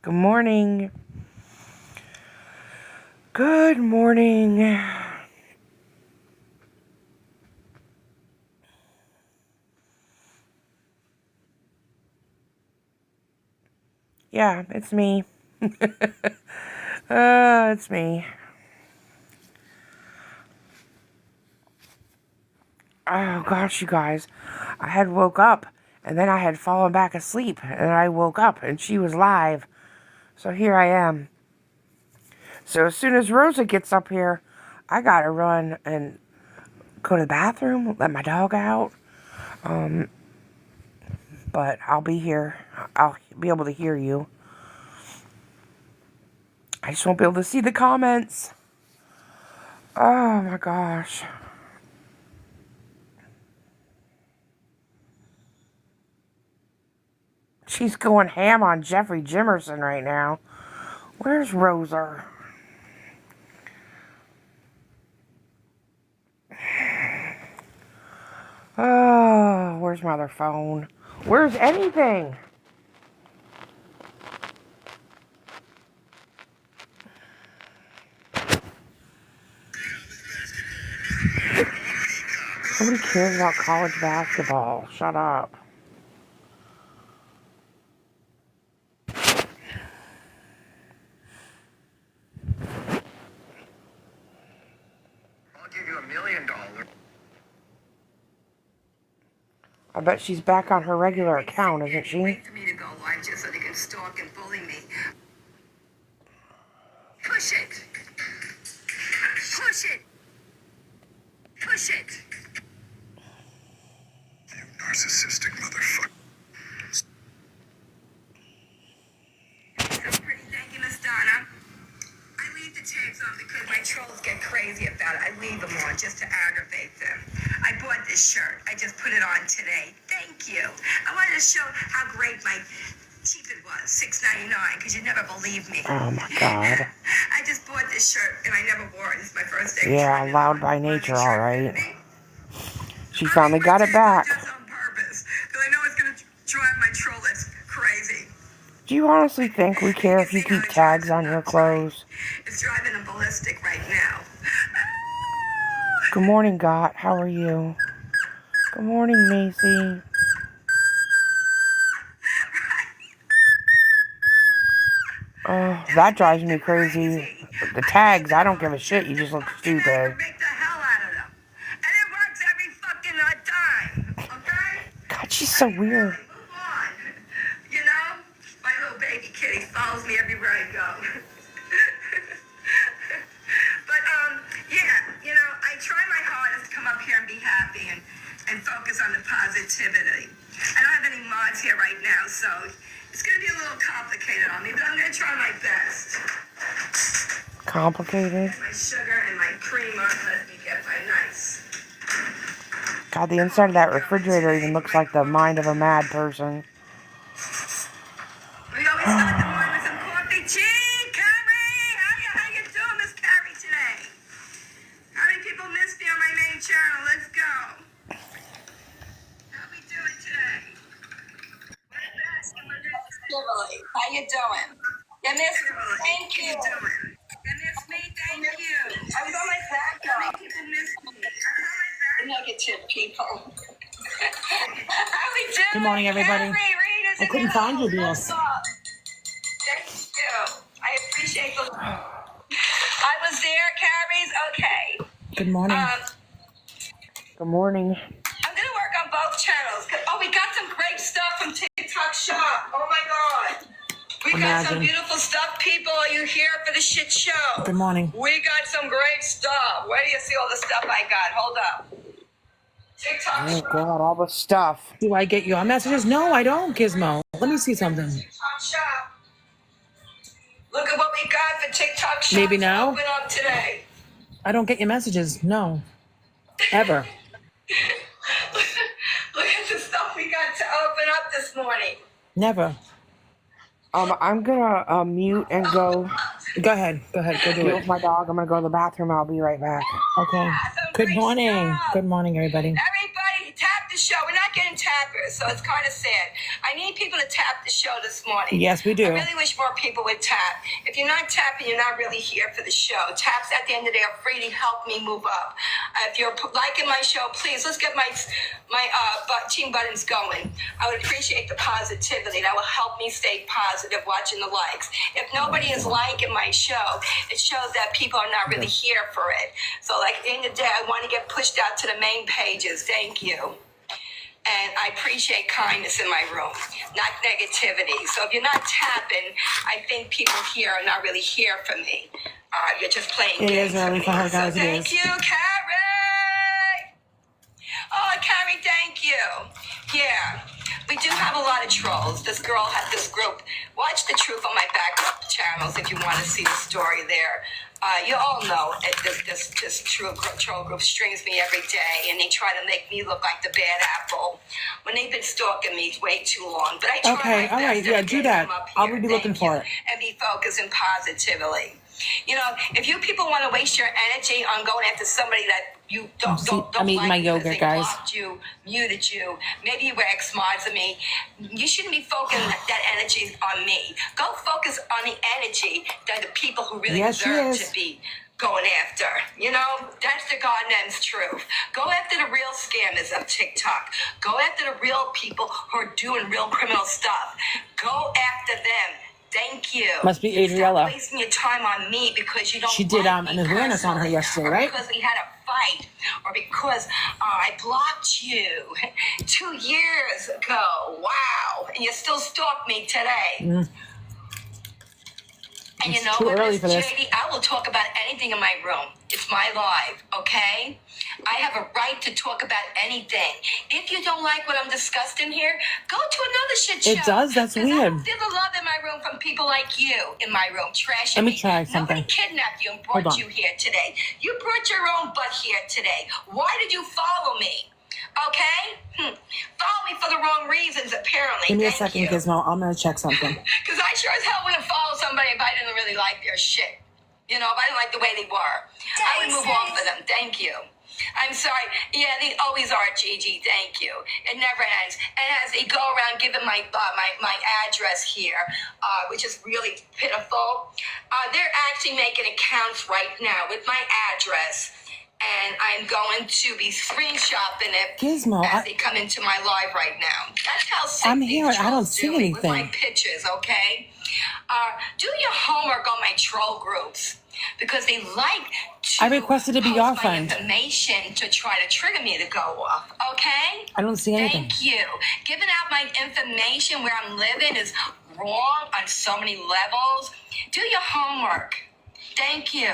Good morning. Good morning. Yeah, it's me. It's me. Oh gosh, you guys. I had woke up and then I had fallen back asleep and I woke up and she was live. So here I am. So as soon as Rosa gets up here, I gotta run and go to the bathroom, let my dog out. But I'll be here. I'll be able to hear you. I just won't be able to see the comments. Oh my gosh. She's going ham on Jeffrey Jimerson right now. Where's Rosa? Oh, where's my other phone? Where's anything? Nobody cares about college basketball. Shut up. I'll give you $1 million. I bet she's back on her regular account, isn't she? Wait for me to go live just so they can stalk and bully me. Push it. Push it. Push it. You narcissistic motherfucker. So pretty, thank you, Miss Donna. I leave the tapes on because my trolls get crazy about it. I leave them on just to aggravate them. I bought this shirt. I just put it on today. Thank you. I wanted to show how great my cheap it was, $6.99, because you never believe me. Oh my god. I just bought this shirt and I never wore it. This is my first day. Yeah, loud by nature, alright. She finally got it back. Just on purpose, because I know it's going to drive my trollets crazy. Do you honestly think we care if you keep tags on your clothes? It's driving them ballistic right now. Good morning, Got. How are you? Good morning, Macy. Oh, that drives me crazy. The tags, I don't give a shit. You just look stupid. Make the hell out of them. And it works every fucking time, okay? God, she's so weird. Move on. You know, my little baby kitty follows me everywhere I go. But, yeah, you know, I try my hardest to come up here and be happy and focus on the positivity. I don't have any mods here right now, so it's going to be a little complicated on me, but I'm going to try my best. Complicated? My sugar and my creamer let me get my nice. God, the inside of that refrigerator even looks like the mind of a mad person. We always start the morning with some coffee. Gee, Carrie! How you doing, Miss Carrie, today? How many people missed me on my main channel? Let's go. How we doing today? Kimberly, how you doing? You missed me. Thank you. How you doing? You missed me? Thank you. I was on my back How many up. people missed me? I'm Negative people. How we doing? Good morning, everybody. Carrie, Rita's I couldn't find you, dear. What's up? Thank you. I appreciate the. I was there, Carrie's okay. Good morning. Good morning. I'm gonna work on both channels. Oh, we got some great stuff from TikTok Shop. Oh my God. We got some Imagine. beautiful stuff. People, are you here for the shit show? Good morning. We got some great stuff. Where do you see all the stuff I got? Hold up. TikTok Oh Shop. god, all the stuff. Do I get your messages? No, I don't, Gizmo. Let me see something. TikTok Shop. Look at what we got for TikTok Shop. Maybe to now? Open up today. I don't get your messages. No. Ever. Look at the stuff we got to open up this morning. Never. I'm gonna mute and go Go ahead. Go do deal with it. my dog. I'm gonna go to the bathroom. I'll be right back. Okay. Some Good great morning. stuff. Good morning, everybody. Everybody, tap the show. We're not getting tappers, so it's kind of sad. I need people to tap the show this morning. Yes, we do. I really wish more people would tap. If you're not tapping, you're not really here for the show. Taps at the end of the day are free to help me move up. If you're liking my show, please, let's get my team buttons going. I would appreciate the positivity. That will help me stay positive watching the likes. If nobody is liking my show, it shows that people are not really here for it. So like at the end of the day, I want to get pushed out to the main pages. Thank you. And I appreciate kindness in my room, not negativity. So if you're not tapping, I think people here are not really here for me. You're just playing games. It is early for her, guys. So thank you, Carrie. Oh, Carrie, thank you. Yeah, we do have a lot of trolls. This girl had this group. Watch the truth on my backup channels if you want to see the story there. You all know this troll group strings me every day, and they try to make me look like the bad apple when they've been stalking me way too long. But I try Okay, my all right, best yeah, to do get that. them up I'll here. be looking Thank for you. it. And be focusing positively. You know, if you people want to waste your energy on going after somebody that you don't I'm eating like my because yogurt, they guys. blocked you, muted you, maybe you were ex-mods of me, you shouldn't be focusing that energy on me. Go focus on the energy that the people who really Yes, she deserve is. to be going after. You know, that's the God's truth. Go after the real scammers of TikTok. Go after the real people who are doing real criminal stuff. Go after them. Thank you. Must be Adriella. Stop wasting your time on me because you don't. She did like an me awareness on her personally, yesterday, or right? Because we had a fight, or because I blocked you 2 years ago. Wow, and you still stalk me today. And It's you know too what, early Miss for this. JD? I will talk about anything in my room. It's my live, okay? I have a right to talk about anything. If you don't like what I'm discussing here, go to another shit show. It does? That's 'Cause I weird. don't feel the love in my room from people like you in my room, trashing Let me me. try something. Nobody kidnapped you and Hold brought on. you here today. You brought your own butt here today. Why did you follow me? Okay? Follow me for the wrong reasons, apparently. Give me a Thank second, you. Gizmo. I'm going to check something. Because I sure as hell wouldn't follow somebody if I didn't really like their shit. You know, if I didn't like the way they were. I would move off of them. Thank you. I'm sorry. Yeah, they always are, Gigi. Thank you. It never ends. And as they go around giving my address here, which is really pitiful, they're actually making accounts right now with my address. And I'm going to be screenshotting it Gizmo, as they come into my live right now. That's how sick I'm these here. I don't trolls see do me with my anything. pictures, okay? Do your homework on my troll groups because they like to I requested to be post your my friend. information to try to trigger me to go off, okay? I don't see anything. Thank you. Giving out my information where I'm living is wrong on so many levels. Do your homework. Thank you.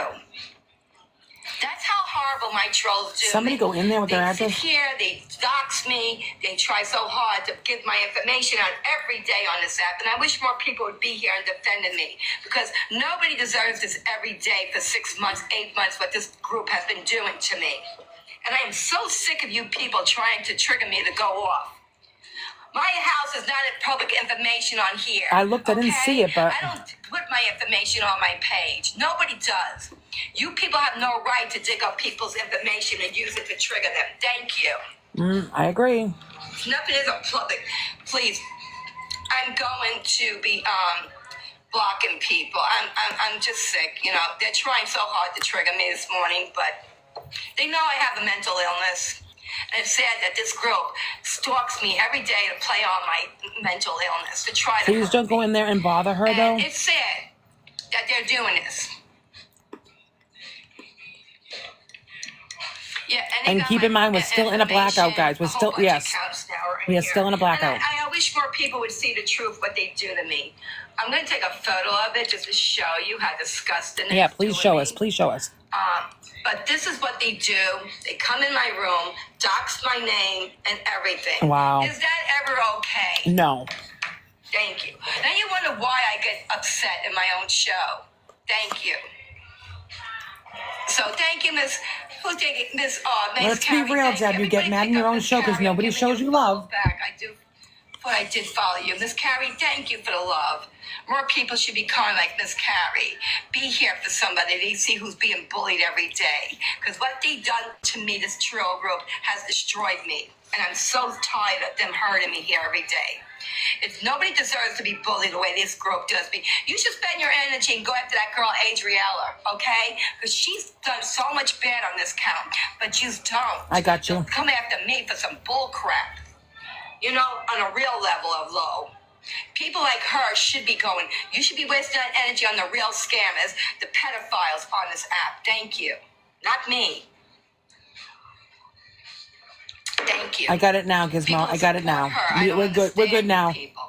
That's how horrible my trolls do. Somebody go in there with their They address. sit here, they dox me, they try so hard to give my information out every day on this app, and I wish more people would be here and defending me because nobody deserves this every day for 6 months, 8 months, what this group has been doing to me. And I am so sick of you people trying to trigger me to go off. My house is not public information on here. I looked, I didn't see it, but- I don't put my information on my page. Nobody does. You people have no right to dig up people's information and use it to trigger them. Thank you. I agree. Nothing is a public. Please, I'm going to be blocking people. I'm just sick. You know, they're trying so hard to trigger me this morning, but they know I have a mental illness. And it's sad that this group stalks me every day to play on my mental illness, to try to Please hurt don't go me. in there and bother her, though. And it's sad that they're doing this. Yeah, And they got keep my in mind, we're still in a blackout, information, guys. We're a whole still- bunch of yes. accounts now are in We are here. still in a blackout. And I wish more people would see the truth, what they do to me. I'm going to take a photo of it just to show you how disgusting it Yeah, is please to show me. us. Please show us. But this is what they do. They come in my room, dox my name and everything. Wow. Is that ever okay? No. Thank you. Now you wonder why I get upset in my own show. Thank you. So thank you, Miss. Who's taking Miss? Miss Let's be Carrie, real, thank Deb. You get Everybody mad in pick your up own Miss show 'cause Carrie. nobody I'm giving shows you a follow love. Back. I did follow you, Miss Carrie. Thank you for the love. More people should be kind like Miss Carrie. Be here for somebody. They see who's being bullied every day. Because what they done to me, this troll group, has destroyed me. And I'm so tired of them hurting me here every day. Nobody deserves to be bullied the way this group does me. You should spend your energy and go after that girl, Adrielle, okay? Because she's done so much bad on this count, but you don't. I got you. Don't come after me for some bull crap. You know, on a real level of low. People like her should be going, you should be wasting that energy on the real scammers, the pedophiles on this app. Thank you. Not me. Thank you. I got it now, Gizmo. I got it now. We're good. We're good now. People.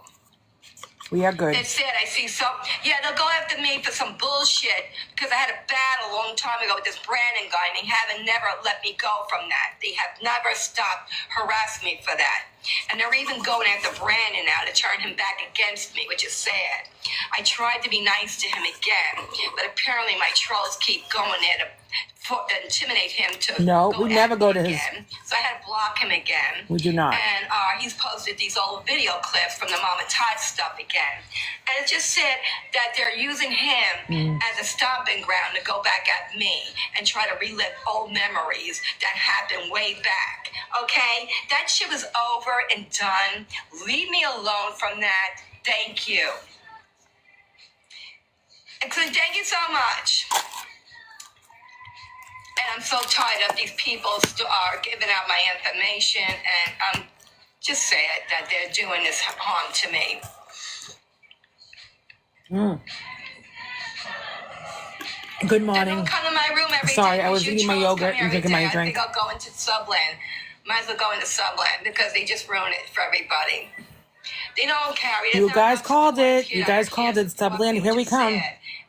We are good. That's it. I see some. Yeah, they'll go after me for some bullshit because I had a battle a long time ago with this Brandon guy, and they haven't never let me go from that. They have never stopped harassing me for that. And they're even going after Brandon now to turn him back against me, which is sad. I tried to be nice to him again, but apparently my trolls keep going there to intimidate him to No, go we never go to him his. again. So I had to block him again. We do not. And he's posted these old video clips from the Mama Todd stuff again. And it just said that they're using him as a stomping ground to go back at me and try to relive old memories that happened way back. Okay? That shit was over and done. Leave me alone from that. Thank you. And thank you so much. And I'm so tired of these people giving out my information, and I'm just sad that they're doing this harm to me. Good morning. Don't come to my room every Sorry, day. I was You eating my trolls yogurt come here and every drinking my day. drink. I think I'll go into Subland. Might as well go into Subland because they just ruin it for everybody. They don't carry it. You guys called it. You guys called it. Subland, here we come.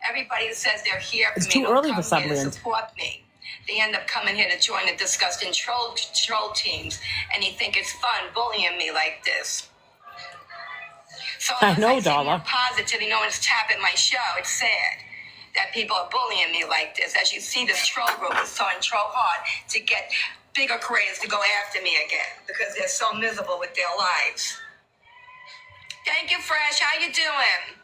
Everybody that says they're here for It's me too don't early for come here to Subland. support me. They end up coming here to join the disgusting troll teams, and they think it's fun bullying me like this. So I know, unless say Darla. more positive, no one's tapping my show. It's sad that people are bullying me like this. As you see, this troll group is trying troll hard to get bigger creators to go after me again because they're so miserable with their lives. Thank you, Fresh. How you doing?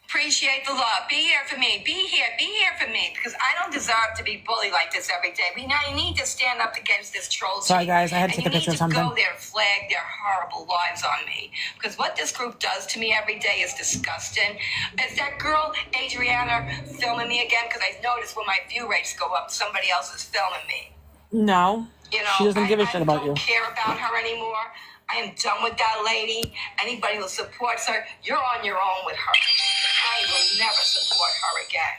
Appreciate the love. Be here for me. Be here for me because I don't deserve to be bullied like this every day. We now you need to stand up against this troll team. Sorry, guys. I had to take a picture of something. You need to go there and flag their horrible lives on me because what this group does to me every day is disgusting. Is that girl, Adriana, filming me again? Because I noticed when my view rates go up, somebody else is filming me. No. You know, She doesn't give a shit about you. I don't care about her anymore. I am done with that lady. Anybody who supports her, you're on your own with her. I will never support her again.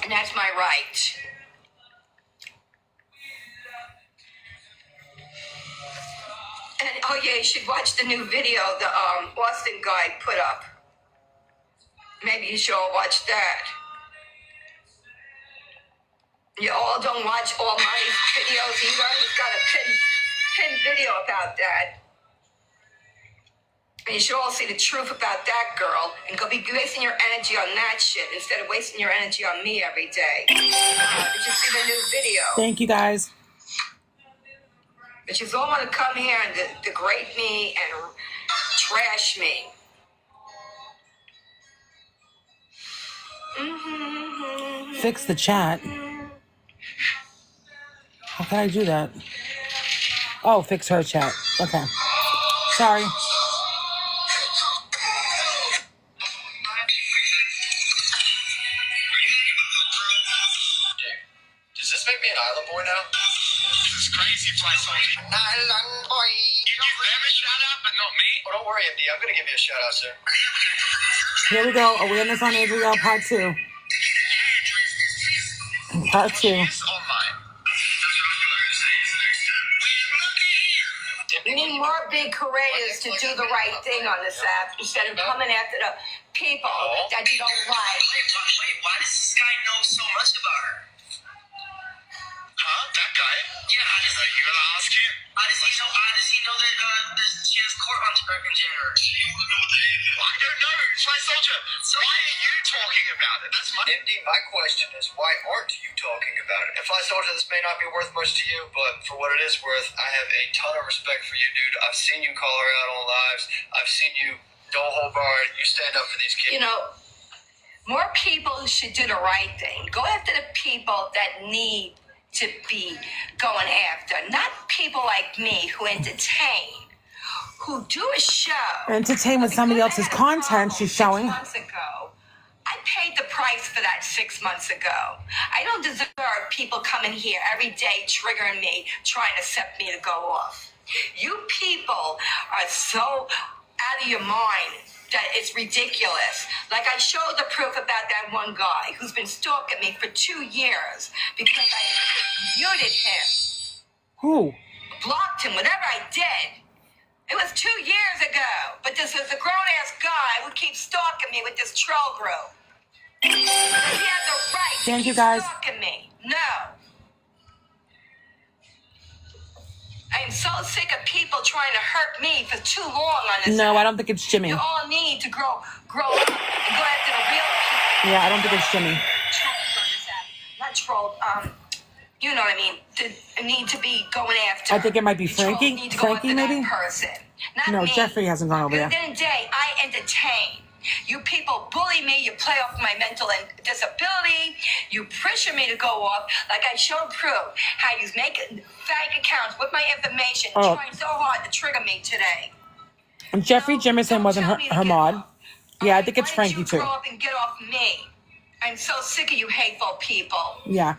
And that's my right. And oh yeah, you should watch the new video the Austin guy put up. Maybe you should all watch that. You all don't watch all my videos either. He's got a pin video about that. And you should all see the truth about that girl and go be wasting your energy on that shit instead of wasting your energy on me every day. Did you see the new video? Thank you, guys. But you all want to come here and degrade me and trash me. Fix the chat. How can I do that? Oh, fix her chat. Okay. Sorry. Does this make me an island boy now? This is crazy, Fly Soldier. Island boy. You give them a shout out, but not me? Oh, don't worry, MD. I'm going to give you a shout out, sir. Here we go. Awareness on Adrielle, part 2. Part 2. It's online. We need more big creators to do the right thing on this app instead of coming after the people that you don't like. Wait, why does this guy know so much about her? Huh? That guy? Yeah, you gonna ask him? How does he know that she has court on her in January? I don't know. Fly Soldier, why are you talking about it? That's my... MD, my question is, why aren't you talking about it? And Fly Soldier, this may not be worth much to you, but for what it is worth, I have a ton of respect for you, dude. I've seen you call her out on lives. I've seen you don't hold barred. You stand up for these kids. You know, more people should do the right thing. Go after the people that need to be going after. Not people like me who entertain, who do a show. Entertain with somebody Because I else's had a content problem she's 6 showing. months ago. I paid the price for that 6 months ago. I don't deserve people coming here every day triggering me, trying to set me to go off. You people are so out of your mind that it's ridiculous. Like I showed the proof about that one guy who's been stalking me for 2 years because I muted him, Who? blocked him, whatever I did. It was 2 years ago, but this is a grown-ass guy who keeps stalking me with this troll group. He has the right to Thank you, keep guys. stalking me. No. I am so sick of people trying to hurt me for too long on this No, app. I don't think it's Jimmy. You all need to grow up and go after the real people. Yeah, I don't think it's Jimmy. Trolls on this app. Not troll, you know what I mean? Need to be going after. I think it might be The trolls Frankie. need to go Frankie, after maybe? that person. Not No, me. Jeffrey hasn't gone over At there. the end of the day, I entertain. You people bully me. You play off my mental disability. You pressure me to go off. Like I showed proof how you make fake accounts with my information, Oh. trying so hard to trigger me today. And Jeffrey No, Jimerson don't wasn't tell her, me to her get mod. off. Yeah, I Alright, think it's why Frankie don't you too. grow up and get off me? I'm so sick of you hateful people. Yeah,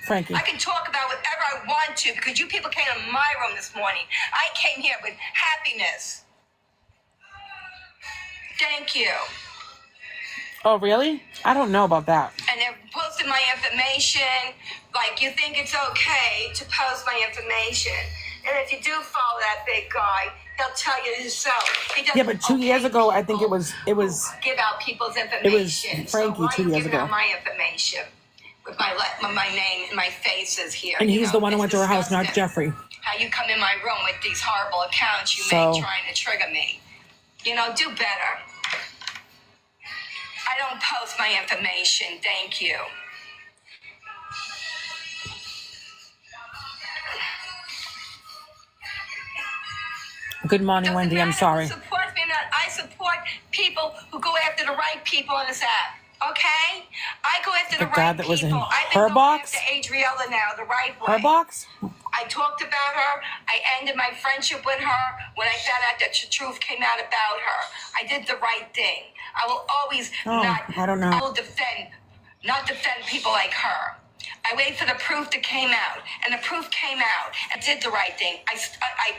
Frankie. I can talk about whatever I want to because you people came in my room this morning. I came here with happiness. Thank you. Oh, really? I don't know about that. And they're posting my information. Like, you think it's okay to post my information. And if you do follow that big guy, he'll tell you himself. He doesn't Yeah, but 2 years ago, I think it was give out people's information. Frankie so why 2 you years giving out ago. my information with my name and my faces here. And you he's know? the one who It's went to her house, not disgusting. Jeffrey. How you come in my room with these horrible accounts you So- make trying to trigger me. You know, do better. I don't post my information. Thank you. Good morning, Doesn't Wendy. I'm matter sorry. Who supports me or not. I support people who go after the right people on this app. Okay? I go after The the guy right that was in people. I've been her going box? after Adrielle now the right way. Her box? I talked about her. I ended my friendship with her when I found out that the truth came out about her. I did the right thing. I will always I don't know. I will not defend people like her. I waited for the proof that came out, and the proof came out. I did the right thing. I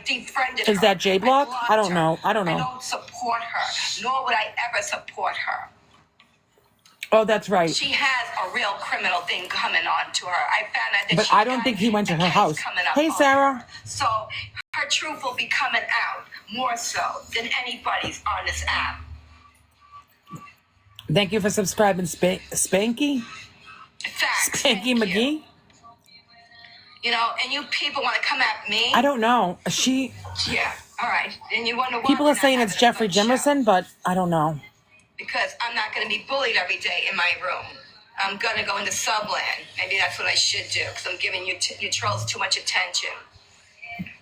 defriended her. Is that J Block? blocked I don't her. know. I don't know. I don't support her, nor would I ever support her. Oh, that's right. She has a real criminal thing coming on to her. I found out that But she I don't got think he went to a her case house. coming up Hey, on Sarah. her. So her truth will be coming out more so than anybody's on this app. Thank you for subscribing, Spanky. Facts. Spanky thank you. McGee. You know, and you people want to come at me? I don't know. Yeah. All right. Then you wonder why People we're are not saying it's having a Jeffrey good show. Jimerson, but I don't know. Because I'm not going to be bullied every day in my room. I'm going to go into subland. Maybe that's what I should do because I'm giving you trolls too much attention.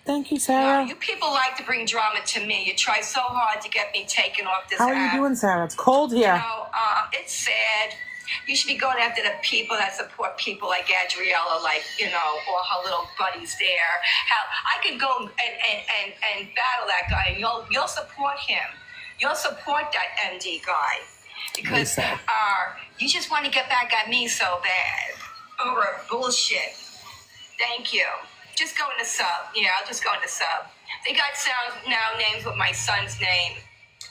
Thank you, No, Sarah. you people like to bring drama to me. You try so hard to get me taken off this How are you app. doing, Sarah? It's cold You here. know, it's sad. You should be going after the people that support people like Adrielle, like, you know, or her little buddies there. How I could go and battle that guy, and you'll support him. You'll support that MD guy because Lisa. you just want to get back at me so bad over bullshit. Thank you. Just go into sub. Yeah, I'll just go into sub. They got names with my son's name.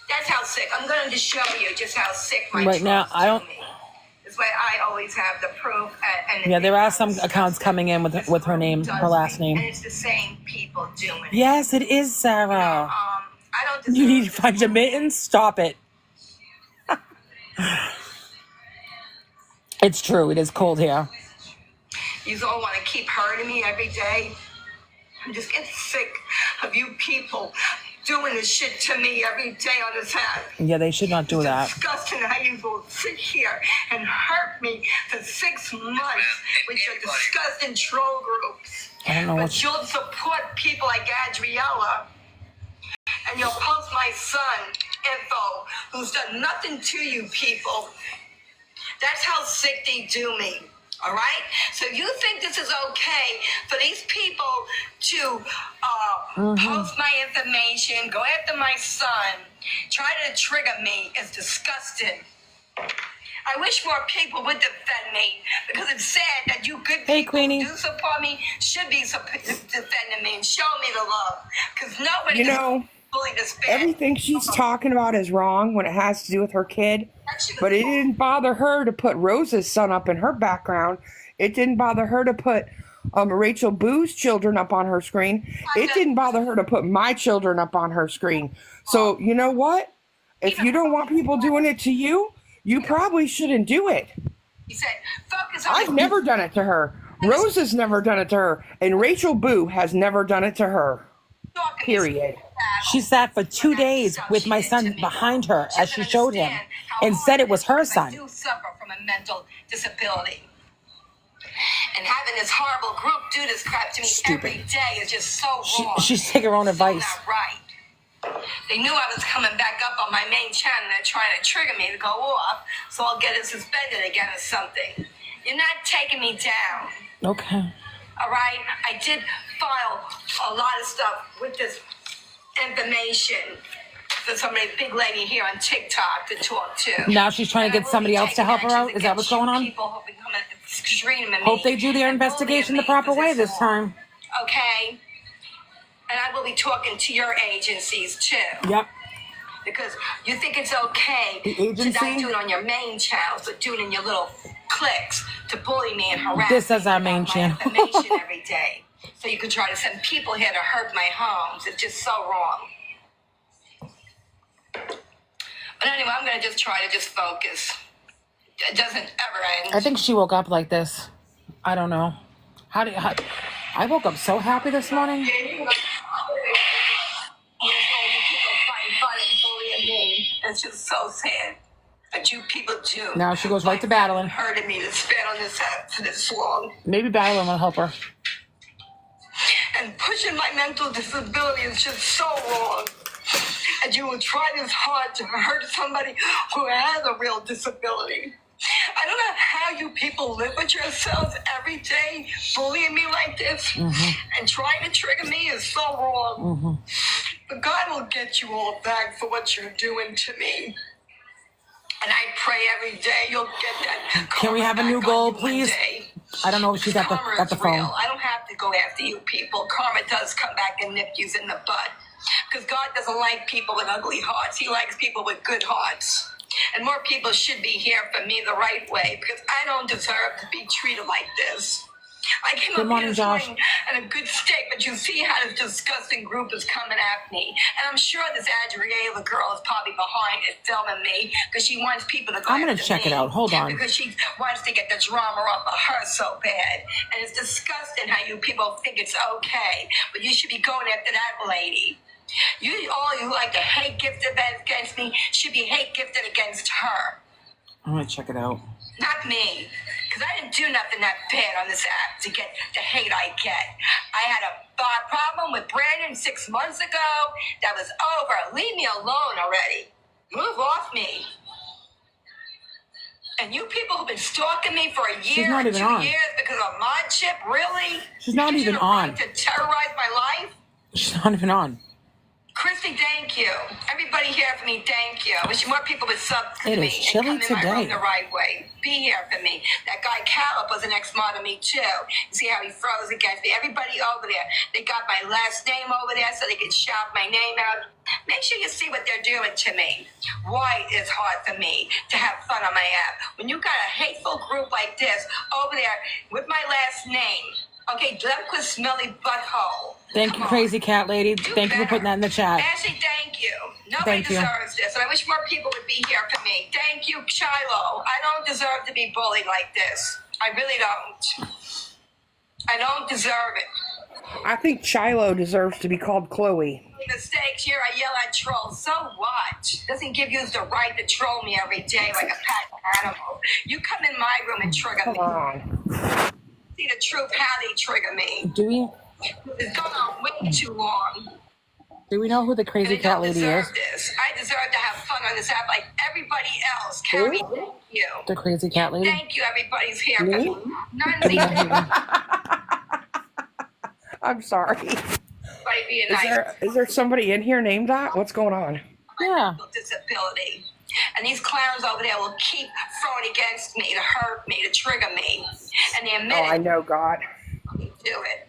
That's how sick. I'm going to just show you just how sick my Right now, trolls I don't- do me. That's why I always have the proof. And Yeah, there are some accounts coming in with her name, her last name. And it's the same people doing it. Yes, it is, Sarah. I don't deserve You need to find your mittens? Stop it. It's true. It is cold here. You all want to keep hurting me every day. I'm just getting sick of you people doing this shit to me every day on this app. Yeah, they should not do that. Disgusting how you will sit here and hurt me for 6 months with your disgusting troll groups. I don't know But what. you'll support people like Adriella, and you'll post my son info, who's done nothing to you people. That's how sick they do me. All right? So you think this is okay for these people to post my information, go after my son, try to trigger me is disgusting. I wish more people would defend me because it's sad that you good Hey, people Queenie. who do support me should be defending me and show me the love because nobody You is know, fully despair. everything she's talking about is wrong when it has to do with her kid. But it didn't bother her to put Rose's son up in her background. It didn't bother her to put Rachel Boo's children up on her screen. It didn't bother her to put my children up on her screen. So, you know what? If you don't want people doing it to you, you probably shouldn't do it. He said, focus on I've never done it to her. Rose has never done it to her. And Rachel Boo has never done it to her. Period. She sat for 2 days with my son behind her as she showed him and said it was her I son. do suffer from a mental disability. And having this horrible group do this crap to me every day is just so wrong. She's taking her own advice. So not right. They knew I was coming back up on my main channel and they're trying to trigger me to go off, so I'll get it suspended again or something. You're not taking me down. Okay. All right? I did file a lot of stuff with this information for somebody, big lady here on TikTok to talk to. Now she's trying to And get I will somebody be else to taking help her out? actions Is that what's against going you on? people who've been coming screaming at me Hope they do their and investigation the bullying me proper way because this it's time. wrong. Okay? And I will be talking to your agencies too. Yep. Because you think it's okay The to agency? not do it on your main channels, but do it in your little cliques to bully me and harass This me is our about main my channel. information every day. So you can try to send people here to hurt my homes. It's just so wrong. But anyway, I'm going to just try to just focus. It doesn't ever end. I think she woke up like this. I don't know. I woke up so happy this morning. It's just so sad. But you people do. Now she goes right to battling. Hurting me to spend on this app for this long. Maybe battling will help her. And pushing my mental disability is just so wrong. And you will try this hard to hurt somebody who has a real disability. I don't know how you people live with yourselves every day, bullying me like this, and trying to trigger me is so wrong. But God will get you all back for what you're doing to me. And I pray every day you'll get that. Can we have a new karma back goal, on you one please? day. I don't know if she's at the Karma is phone. real. I don't have to go after you people. Karma does come back and nip you in the butt. Because God doesn't like people with ugly hearts. He likes people with good hearts. And more people should be here for me the right way because I don't deserve to be treated like this. I came Good up morning, here Josh. in a good state, but you see how this disgusting group is coming at me. And I'm sure this Adrielle girl is probably behind it filming me because she wants people to go I'm gonna after check me. it out. Hold on. Because she wants to get the drama off of her so bad. And it's disgusting how you people think it's okay, but you should be going after that lady. You like to hate gifted against me should be hate gifted against her. I'm gonna check it out. Not me. Because I didn't do nothing that bad on this app to get the hate I get. I had a problem with Brandon 6 months ago. That was over. Leave me alone already. Move off me. And you people who've been stalking me for a year not or even 2 on. years because of modship, really? She's not You even have a right on. to terrorize my life? She's not even on. Christy, thank you. Everybody here for me, thank you. I wish more people would sub to It me is and chilly come in my room today. the right way. Be here for me. That guy Caleb was an ex-mod of me too. You see how he froze against me. Everybody over there, they got my last name over there so they can shout my name out. Make sure you see what they're doing to me. Why it's hard for me to have fun on my app. When you got a hateful group like this over there with my last name. Okay, let them quit smelly butthole. Thank Come you, on. Crazy Cat Lady. Do Thank you for better. putting that in the chat. Ashley, thank you. Nobody Thank you. deserves this, and I wish more people would be here for me. Thank you, Shiloh. I don't deserve to be bullied like this. I really don't. I don't deserve it. I think Shiloh deserves to be called Chloe. Mistakes here, I yell at trolls. So what? Doesn't give you the right to troll me every day like a pet animal. You come in my room and trigger Come me. on. See the truth, how they trigger me. Do we? It's gone on way too long. Do we know who the crazy I cat don't lady deserve is? this. I deserve to have fun on this app like everybody else. Carrie, thank you. The crazy cat lady? Thank you, everybody's here. Me? None of these I'm sorry. everybody being nice. Is there somebody in here named that? What's going on? Yeah. Disability. And these clowns over there will keep throwing against me to hurt me, to trigger me. And they admit Oh, I know, God. do it.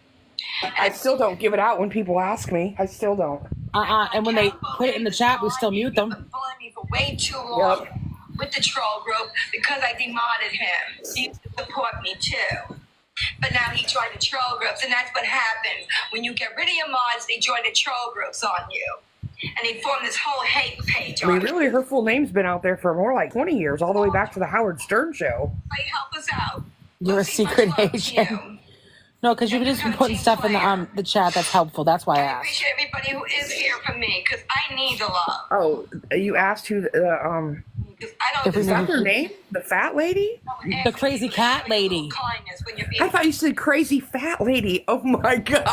I still don't give it out when people ask me. I still don't. And when they put it in the chat, we still mute them. Bullying me for way too long Yep. with the troll group because I demodded him. He used to support me too. But now he joined the troll groups, and that's what happens. When you get rid of your mods, they join the troll groups on you. And they form this whole hate page I on mean, you. really, her full name's been out there for more like 20 years, all the way back to the Howard Stern show. Somebody help us out. You're a Let's see secret much love to agent. you. No, because you've just been putting stuff in the chat that's helpful. That's why I I asked. appreciate everybody who is here for me because I need the love. Oh, you asked who Because I don't If we is that never- her name? The fat lady? The crazy cat lady. Kindness when you're being I thought you said crazy fat lady. Oh my God.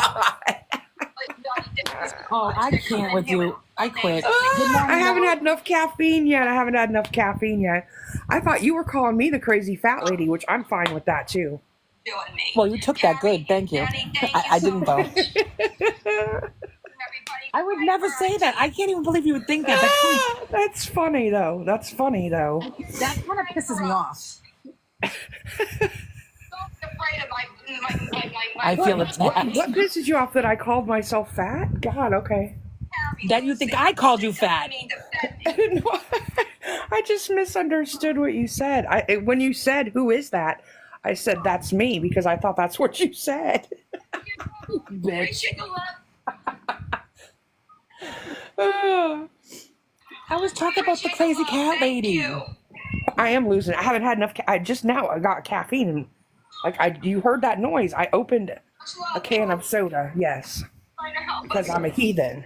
Oh, I can't with you. I quit. I haven't had enough caffeine yet. I thought you were calling me the crazy fat lady, which I'm fine with that too. doing me. Well, you took that good. Thank you. Daddy, thank I you didn't so though. much. Everybody I would never say that. I can't even believe you would think that. That's funny though. That's funny though. That kind of pisses me off. Don't be afraid of my I feel What attacked. pisses you off that I called myself fat? God, okay. That you think I called you fat. I didn't know. I just misunderstood what you said. When you said, "Who is that?" I said, "That's me," because I thought that's what you said. Bitch. Oh, I was talking about the crazy cat lady. I am losing. I haven't had enough. I just now I got caffeine. And, you heard that noise? I opened a can of soda. Yes, because I'm a heathen.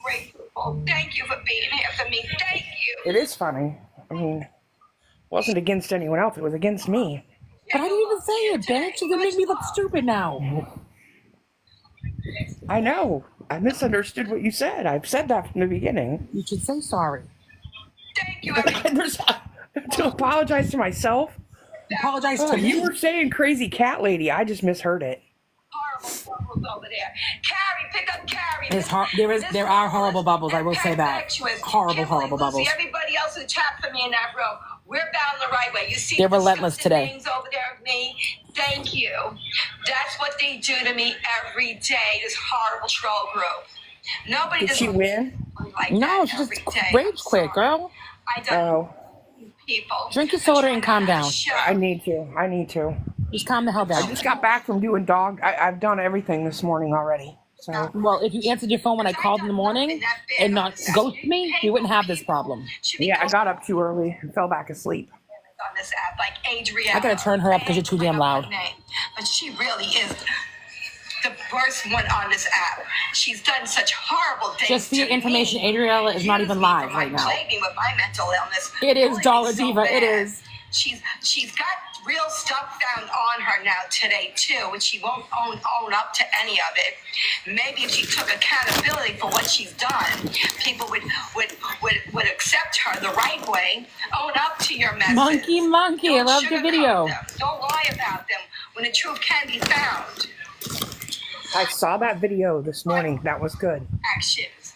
Grateful. Thank you for being here for me. Thank you. It is funny. I mean, it wasn't against anyone else. It was against me. But I didn't even say it, bitch. You're gonna make me look stupid now. I know. I misunderstood what you said. I've said that from the beginning. You should say sorry. Thank you, everybody. To apologize to myself. Apologize to You me. were saying crazy cat lady. I just misheard it. Horrible bubbles over there. Carrie, pick up Carrie. There are horrible bubbles. I will say that. Horrible bubbles. Everybody else in chat for me in that room. We're bound the right way. You see, They're relentless disgusting today. things over there of me. Thank you. That's what they do to me every day. This horrible troll group. Nobody Did she win? like No, that she just every day. rage quit, girl. I don't Oh, people. Drink your soda and calm down. I need to. I need to. Just calm the hell I down. just got back from doing dog. I've done everything this morning already. So Well, if you answered your phone when I called in the morning and not ghost me, we wouldn't have this problem. yeah, I got up too early and fell back asleep. On this app, like Adrielle. I gotta turn her up because you're too damn loud. But she really is the worst one on this app. She's done such horrible things. Just for your to information, me. Adriella is not even Accused me live for right now. plaguing with my mental illness. It is, Bullied me Dollar so Diva, it bad. is. She's got real stuff found on her now today too, and she won't own up to any of it. Maybe if she took accountability for what she's done, people would accept her the right way. Own up to your messes. Monkey, I Don't loved the sugarcoat video. them. Don't lie about them when the truth can be found. I saw that video this morning. That was good. Actions.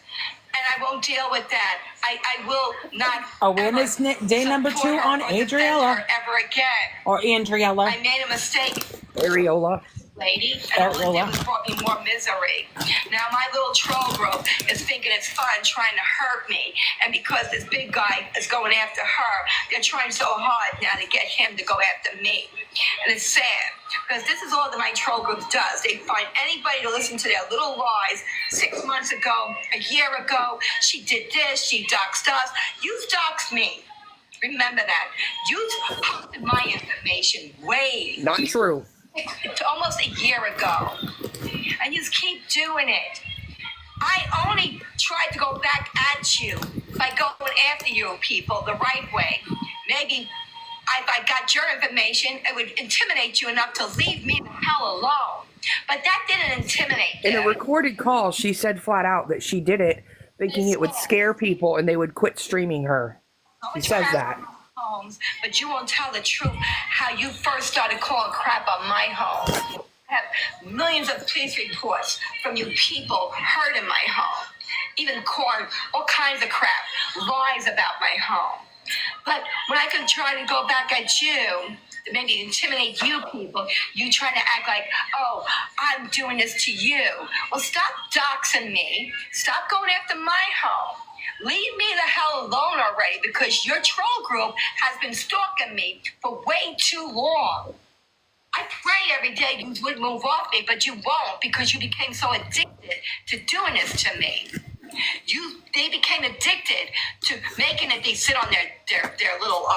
And I won't deal with that. I will not. Awareness day number 2 on Adriella. Ever again. Or Andriella. I made a mistake, Areola. lady, and all it did was brought me more misery. Now my little troll group is thinking it's fun trying to hurt me, and because this big guy is going after her, they're trying so hard now to get him to go after me. And it's sad, because this is all that my troll group does. They find anybody to listen to their little lies. 6 months ago, a year ago, she did this, she doxed us. You doxed me. Remember that. You posted my information way Not true. almost a year ago, and you just keep doing it. I only tried to go back at you by going after you people the right way. Maybe if I got your information, it would intimidate you enough to leave me the hell alone. But that didn't intimidate In a them. recorded call, she said flat out that she did it thinking it would scare people and they would quit streaming her. She says that. Homes, but you won't tell the truth how you first started calling crap on my home. I have millions of police reports from you people hurt in my home. Even calling all kinds of crap, lies about my home. But when I could try to go back at you, to maybe intimidate you people, you try to act like, oh, I'm doing this to you. Well, stop doxing me. Stop going after my home. Leave me the hell alone already, because your troll group has been stalking me for way too long. I pray every day you would move off me, but you won't, because you became so addicted to doing this to me. They became addicted to making it. They sit on their little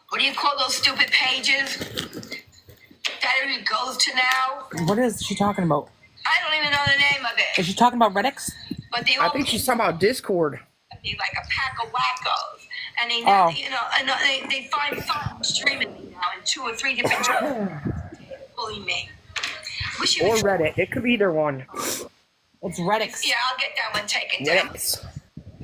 what do you call those stupid pages that everybody goes to now? What is she talking about? I don't even know the name of it. Is she talking about Reddix? But they I think she's talking about Discord. Be like a pack of wackos, and they, they find fun streaming me now in 2 or 3 different channels, bullying me. Or Reddit. It could be either one. It's Reddix. Yeah, I'll get that one taken down. Reddix.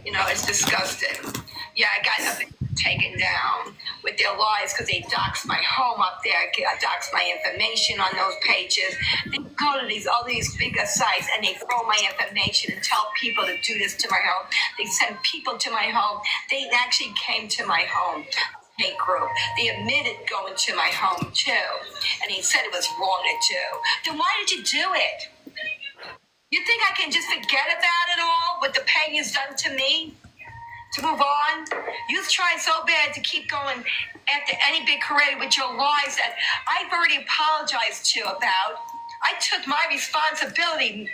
It's disgusting. Yeah, I got nothing taken down with their lies, because they doxed my home up there, doxed my information on those pages. They go to all these bigger sites and they throw my information and tell people to do this to my home. They send people to my home. They actually came to my home. Hate group. They admitted going to my home too, and he said it was wrong to do. Then why did you do it? You think I can just forget about it all, what the pain has done to me? To move on? You've tried so bad to keep going after any big career with your lies that I've already apologized to about. I took my responsibility.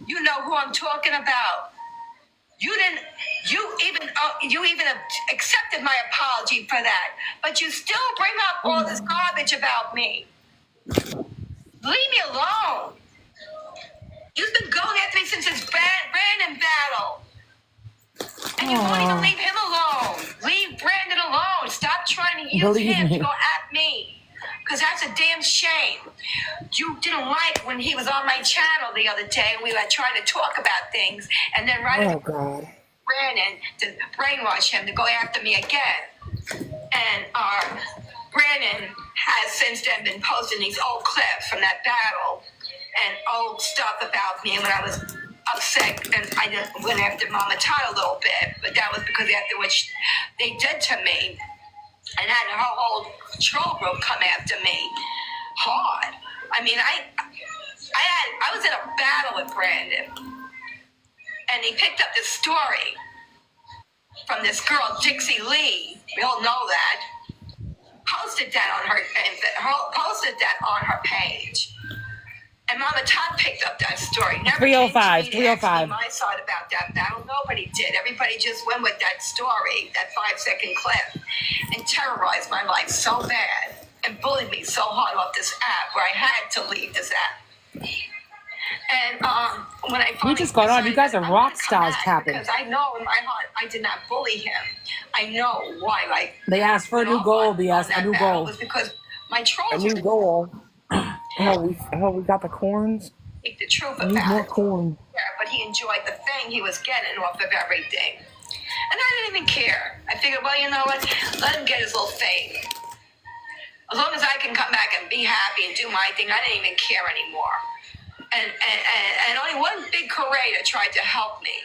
You know who I'm talking about. You even accepted my apology for that, but you still bring up all this garbage about me. Leave me alone. You've been going after me since this Brandon battle. And you won't even leave him alone. Leave Brandon alone. Stop trying to use him to go at me. Because that's a damn shame. You didn't like when he was on my channel the other day and we were trying to talk about things. And then God. Brandon to brainwash him to go after me again. And Brandon has since then been posting these old clips from that battle and old stuff about me when I was upset, and I just went after Mama Todd a little bit, but that was because after what they did to me, and had her whole troll group come after me hard. I mean, I was in a battle with Brandon, and he picked up this story from this girl Dixie Lee. We all know that. Posted that on her page. And Mama Todd picked up that story. Never 305. my side about that battle. Nobody did. Everybody just went with that story, that 5-second clip, and terrorized my life so bad and bullied me so hard off this app where I had to leave this app. And when I finally just got on. You guys are rock stars tapping. Because I know in my heart I did not bully him. I know why. They asked for a new goal. They asked a new goal. Was because my trolls. A new goal. We got the corns. Speak the truth I need about more it. corn. Yeah, but he enjoyed the thing he was getting off of everything. And I didn't even care. I figured, well, you know what? Let him get his little fame. As long as I can come back and be happy and do my thing, I didn't even care anymore. And only one big curator tried to help me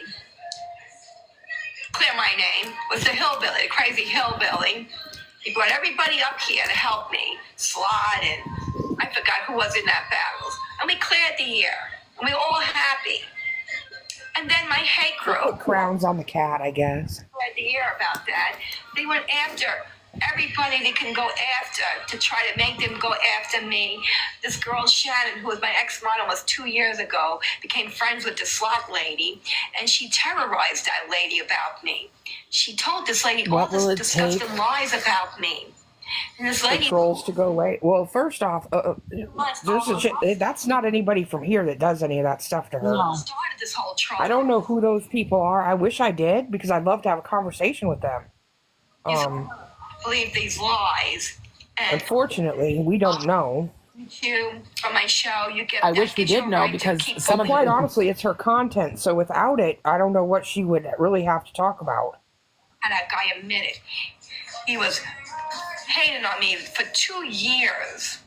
clear my name, was the hillbilly, the crazy hillbilly. He brought everybody up here to help me. Slot and I forgot who was in that battles. And we cleared the air. And we were all happy. And then my hate group. Put crowns on the cat, I guess. Cleared the air about that. They went after everybody they can go after to try to make them go after me. This girl, Shannon, who was my ex-model, was 2 years ago, became friends with the slot lady, and she terrorized that lady about me. She told this lady all this disgusting lies about me. And this lady... The trolls to go away. Well, first off, that's not anybody from here that does any of that stuff to her. No. Started this whole troll. I don't know who those people are. I wish I did, because I'd love to have a conversation with them. Believe these lies. And Unfortunately, we don't know. You from my show, you get. I wish we did know because some of Quite honestly, it's her content. So without it, I don't know what she would really have to talk about. And that guy admitted he was hating on me for 2 years.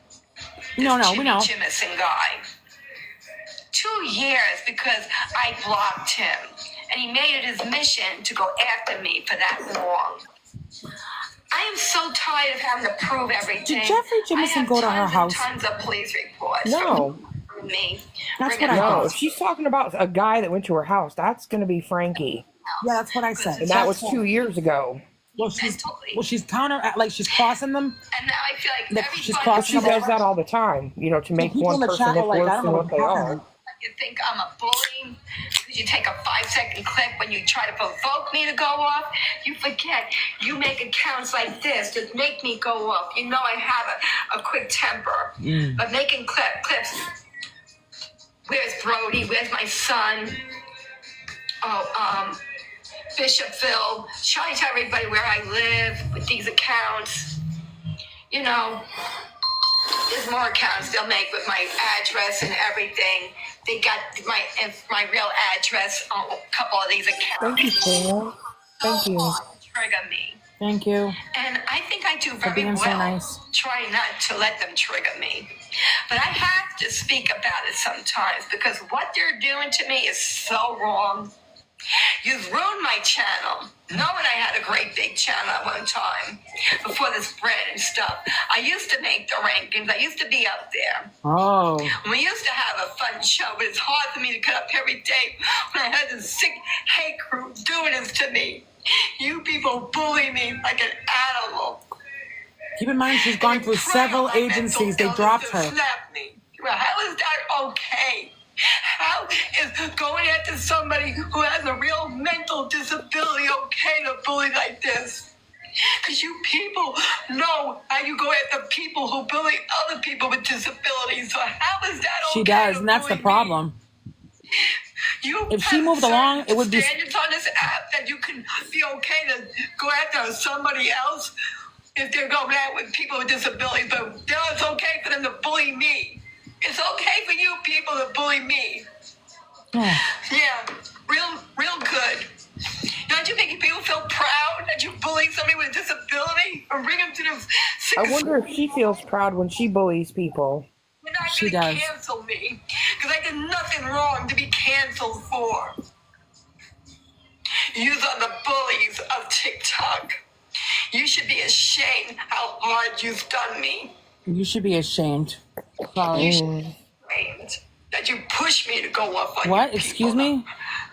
No, This we know. Jimmy Jimison guy. 2 years because I blocked him, and he made it his mission to go after me for that long. I am so tired of having to prove everything. Did Jeffrey Jimison go to her house? Tons of police reports. No. From me. That's what I No, thought. if she's talking about a guy that went to her house, that's going to be Frankie. Yeah, that's what I said. And that was 2 years ago. Well, she's counter, like she's crossing them. And now I feel like Like, everybody. she's crossing She does that all the time, you know, to make people one in the person chat look are like, worse I don't than know what they what's are. happening. You think I'm a bully because you take a 5-second clip when you try to provoke me to go off? You forget. You make accounts like this to make me go off. You know I have a quick temper. But making clips. Where's Brody? Where's my son? Oh, Bishopville. Trying to tell everybody where I live with these accounts. You know, there's more accounts they'll make with my address and everything. They got my real address on a couple of these accounts. Thank you, Taylor. Thank you. Trigger me. Thank you. And I think I do very being well so nice. trying not to let them trigger me. But I have to speak about it sometimes because what they're doing to me is so wrong. You've ruined my channel. Knowing I had a great big channel at one time before this brand and stuff. I used to make the rankings. I used to be up there. Oh. We used to have a fun show, but it's hard for me to cut up every day when I had this sick hate crew doing this to me. You people bully me like an animal. Keep in mind, she's gone through several agencies. They dropped her. Slap me. Well, how is that okay? How is going after somebody who has a real mental disability okay to bully like this? Because you people know how you go after people who bully other people with disabilities. So how is that okay? She does, and that's the problem. If she moved along, it would be standards on this app that you can be okay to go after somebody else if they're going out with people with disabilities, but now it's okay for them to bully me. It's okay for you people to bully me. Yeah, real good. Don't you make people feel proud that you bully somebody with a disability or bring them to this? I wonder if she feels proud when she bullies people. You're not She going to does. cancel me because I did nothing wrong to be canceled for. You are the bullies of TikTok. You should be ashamed how hard you've done me. You should be ashamed. Sorry. You should be ashamed that you push me to go up on What? you Excuse people. me?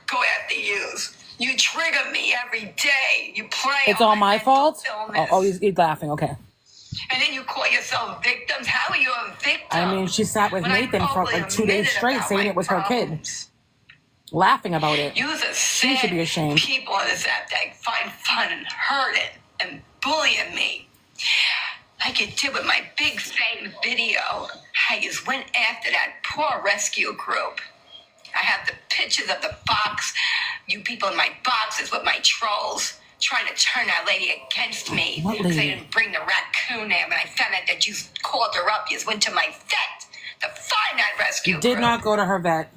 Go after yous. You trigger me every day. You play. It's on all my mental fault? illness. Oh, he's laughing. Okay. And then you call yourself victims. How are you a victim? I mean, she sat with When I Nathan for openly like 2 days admitted straight about saying my it was her kid. problems. Laughing about it. You're the She should be ashamed. people on this app that find fun and hurt it and bullying me. Like you did with my big fame video. How you went after that poor rescue group. I have the pictures of the box. You people in my boxes with my trolls trying to turn that lady against me. What Because they lady? didn't bring the raccoon in. When I found out that you called her up, you went to my vet to find that rescue Did group. not go to her vet.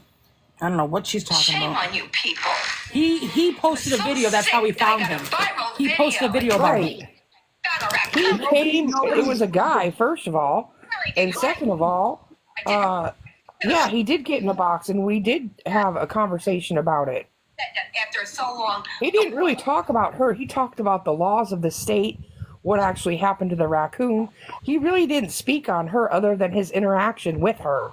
I don't know what she's talking Shame about. on you people. He posted a So video. That's how we sick that I found got a him. viral He posted a video. video about it. Right. Found a He raccoon. came, it was a guy, first of all. And second of all, yeah, he did get in a box and we did have a conversation about it. After so long, He didn't really talk about her. He talked about the laws of the state, what actually happened to the raccoon. He really didn't speak on her other than his interaction with her.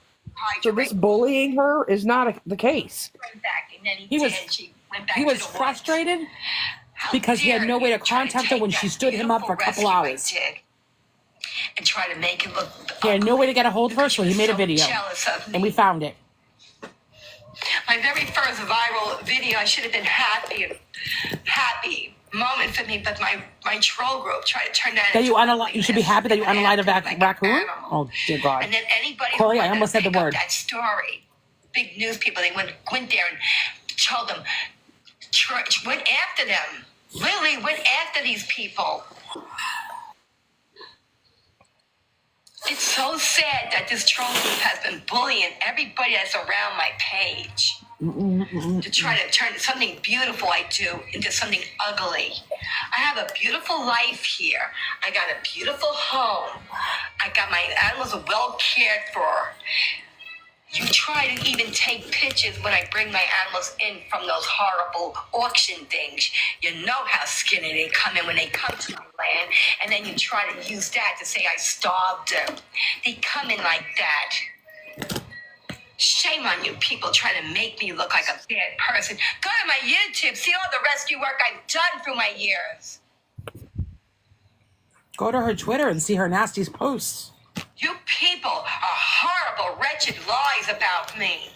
So this bullying her is not the case. He was frustrated because he had no way to contact her when she stood him up for a couple hours. And try to make it look. He had no way to get a hold of her, so he made a video. Jealous of me. And we found it. My very first viral video, I should have been happy moment for me, but my troll group tried to turn that. That you into you should be happy that you unalived a like an raccoon? animal. Oh, dear God. And then anybody Chloe, who I wanted almost to said the pick up word. that story, big news people, they went there and told them, went after them. Literally went after these people. It's so sad that this troll group has been bullying everybody that's around my page to try to turn something beautiful I do into something ugly. I have a beautiful life here. I got a beautiful home. I got my animals well cared for. You try to even take pictures when I bring my animals in from those horrible auction things. You know how skinny they come in when they come to my land, and then you try to use that to say I starved them. They come in like that. Shame on you people trying to make me look like a bad person. Go to my YouTube, see all the rescue work I've done through my years. Go to her Twitter and see her nasty posts. You people are horrible, wretched lies about me.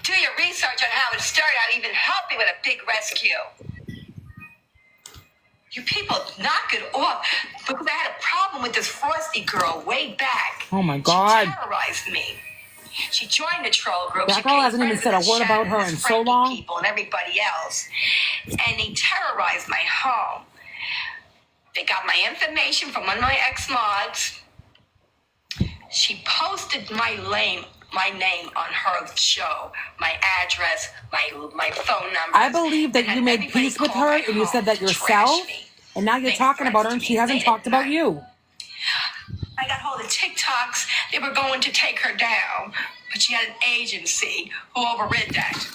Do your research on how it started. I'll even help you with a big rescue. You people knock it off because I had a problem with this Frosty girl way back. Oh my God. She terrorized me. She joined the troll group. That She girl became hasn't even friends said a with word about her Shannon, in so Frankie long. People and everybody else. And they terrorized my home. They got my information from one of my ex-mods. She posted my name on her show, my address, my phone number. I believe that you made peace with her and you said that yourself, and now you're talking about her and she hasn't talked about you. I got hold of TikToks. They were going to take her down, but she had an agency who overrid that.